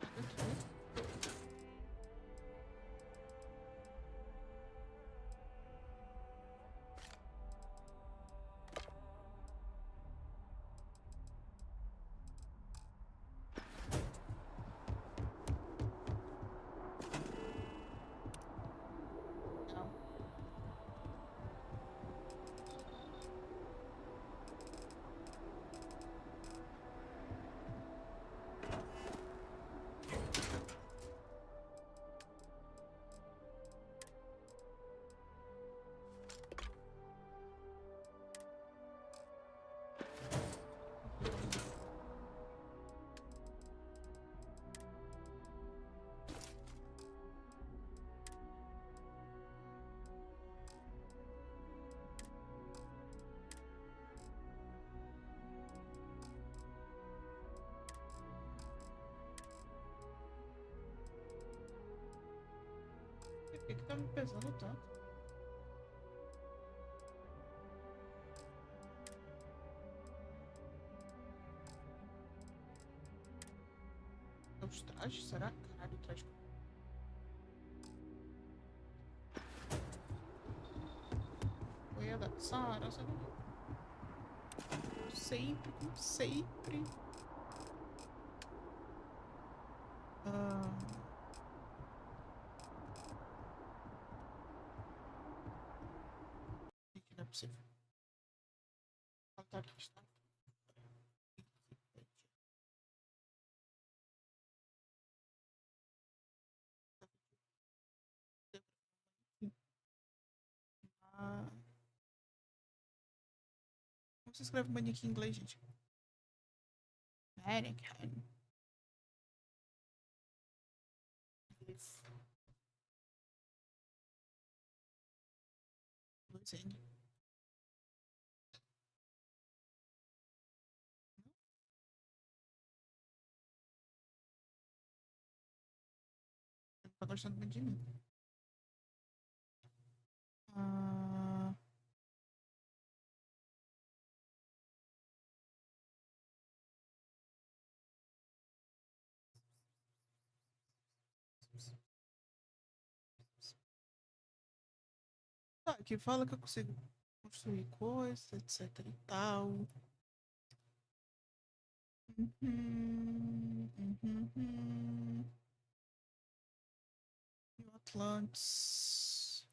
A: Aqui. Por que tá me pesando tanto? Os trajes, será? Caralho, o traje. Foi a da Sara, sabe? Sempre, como sempre. Não é possível. Falta aqui, está. Como se escreve manequim em inglês, gente? Mannequin. Isso. Luzinho. Não tá gostando muito de mim. Tá, aqui fala que eu consigo construir coisas, etc e tal. E o Atlantis.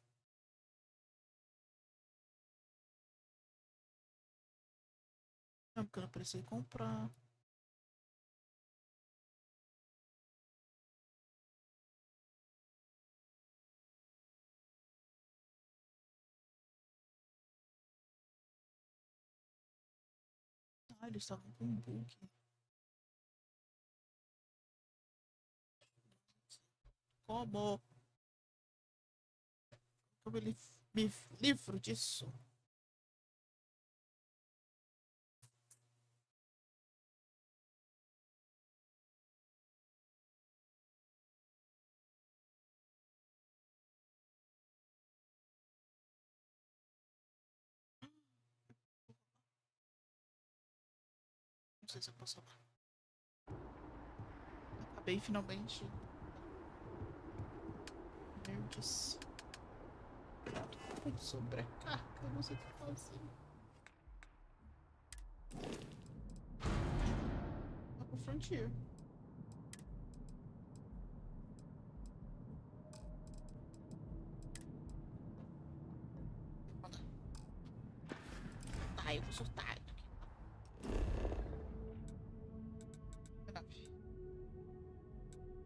A: Não, porque eu não precisei comprar. Ah, eles estavam com um bug. Como? Eu me livro disso. Não sei se eu posso falar. Acabei finalmente. Verdes. Muito sobrecarga, eu não sei o que fazer. Tá pro Frontier. Ai, eu vou soltar. Minha nave.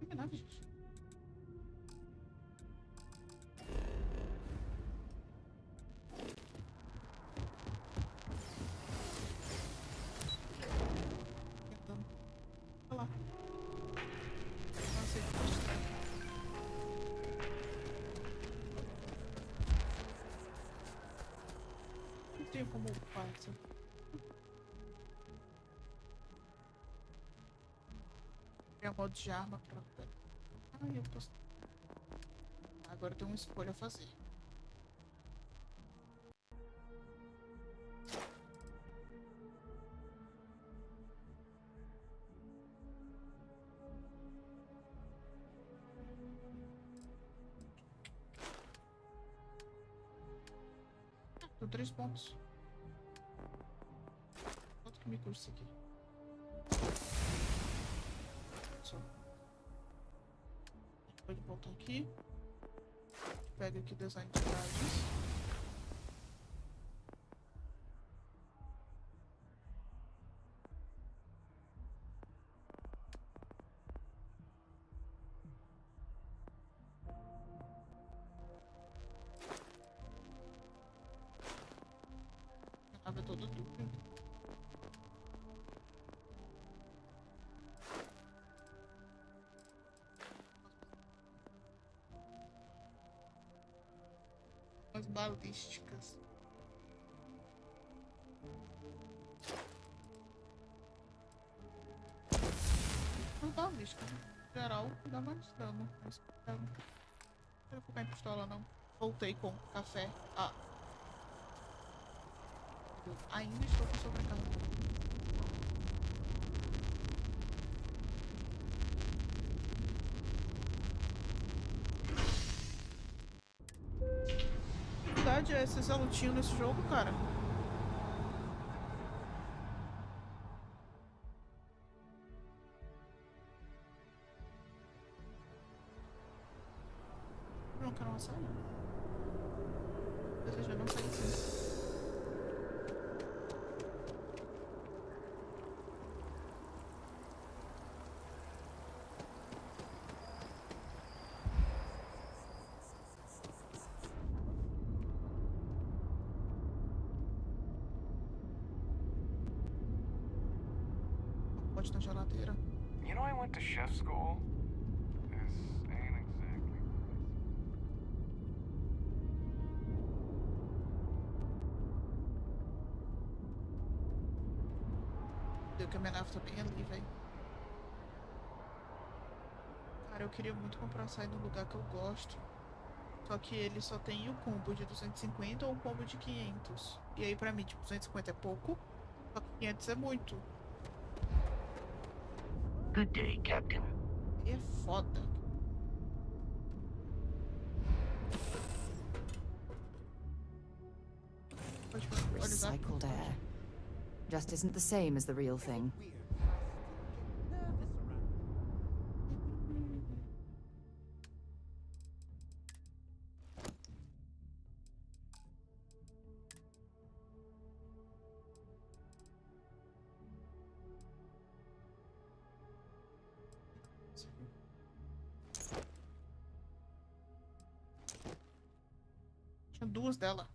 A: Minha nave, gente. Olha lá. Não sei o que mostrar. Não tenho como upar isso. Criar modo de arma pra... Ai, eu posso... Agora tem uma escolha a fazer. 3 pontos. Quanto que me custa isso aqui? Só. A gente pode voltar aqui. Pega aqui design de dados. Abre todo duplo. As balísticas. Não balística, né? Geral dá mais dano. Mas não quero focar em pistola não. Voltei com café. Ah. Eu ainda estou com sobrecarga. Que verdade é esses alutinhos nesse jogo, cara? Não quero uma saída. Deseja não sair sim. Na geladeira.
E: You know, I went to chef school. This ain't exactly.
A: Deu que a minha nave tá bem ali, velho. Cara, eu queria muito comprar açaí no lugar que eu gosto. Só que ele só tem o combo de 250 ou o combo de 500. E aí pra mim, tipo, 250 é pouco, só que 500 é muito.
G: Good day, Captain.
A: E é foda.
H: Recycled air. Just isn't the same as the real thing.
A: Tinha duas dela.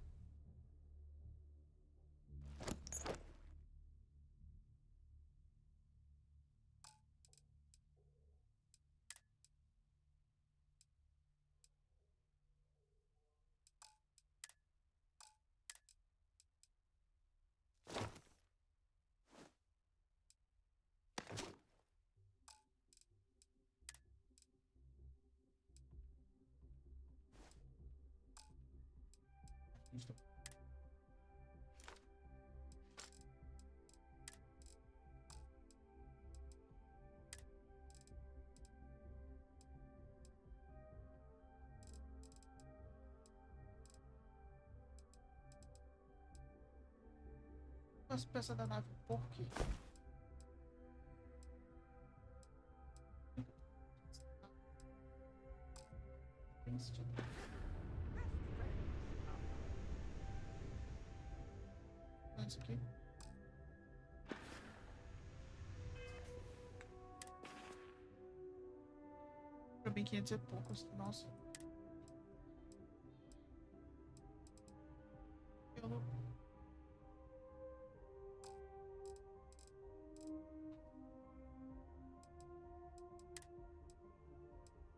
A: As peças da nave, por quê? Isso aqui. Pra mim 500 é pouco, nossa. Eu não...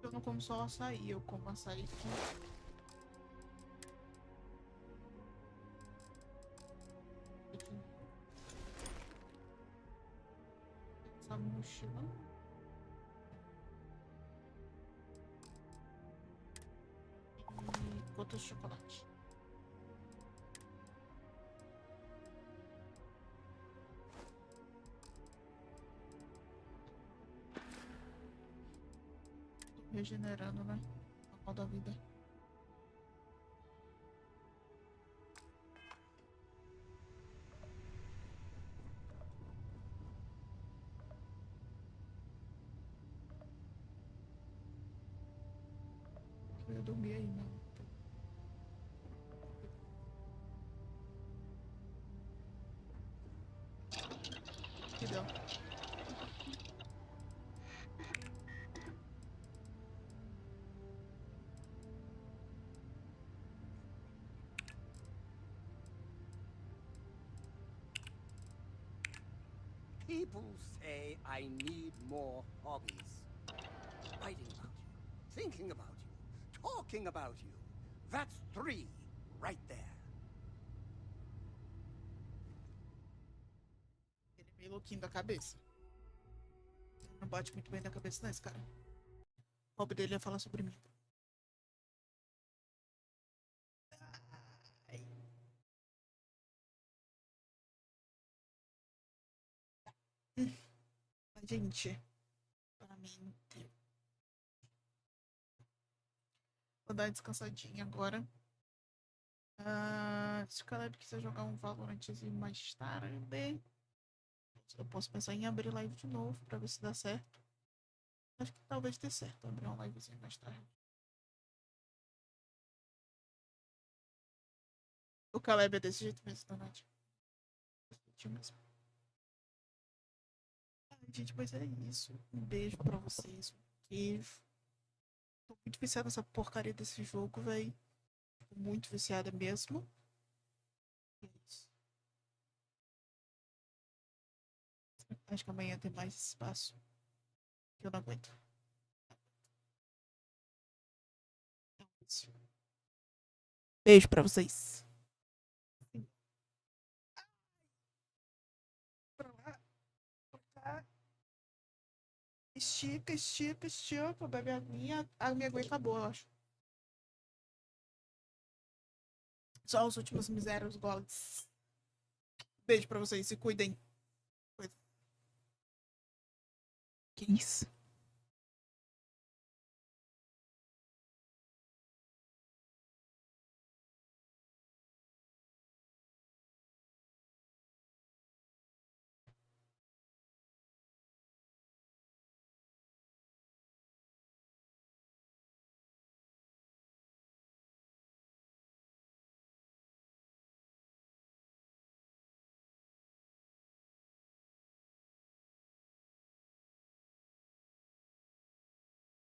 A: Eu não como só açaí, eu como açaí com... Essa mochila. E gotas de chocolate. Regenerando, né? A mal da vida. eu dormi aí, não. Que deu?
K: People say I need more hobbies. Writing about you, thinking about you, talking about you. That's 3 right there.
A: Ele é meio louquinho da cabeça. Não bate muito bem na cabeça, não, esse cara. O hobby dele é falar sobre mim. Ai. Mas, gente, para mim, vou dar uma descansadinha agora. Se o Caleb quiser jogar um Valorantzinho mais tarde, eu posso pensar em abrir live de novo pra ver se dá certo. Acho que talvez dê certo abrir uma livezinha mais tarde. O Caleb é desse jeito mesmo, tá, Nath? Desse jeito mesmo. Ai, gente, mas é isso. Um beijo pra vocês. Um queijo. Tô muito viciada nessa porcaria desse jogo, véi. Muito viciada mesmo. É isso. Acho que amanhã tem mais espaço. Que eu não aguento. É isso. Beijo pra vocês. Pra lá. Pra cá. Estica, estica, estica. Bebe a aguinha. A minha aguinha acabou, eu acho. Só os últimos misérios gods. Beijo pra vocês. Se cuidem. Que isso?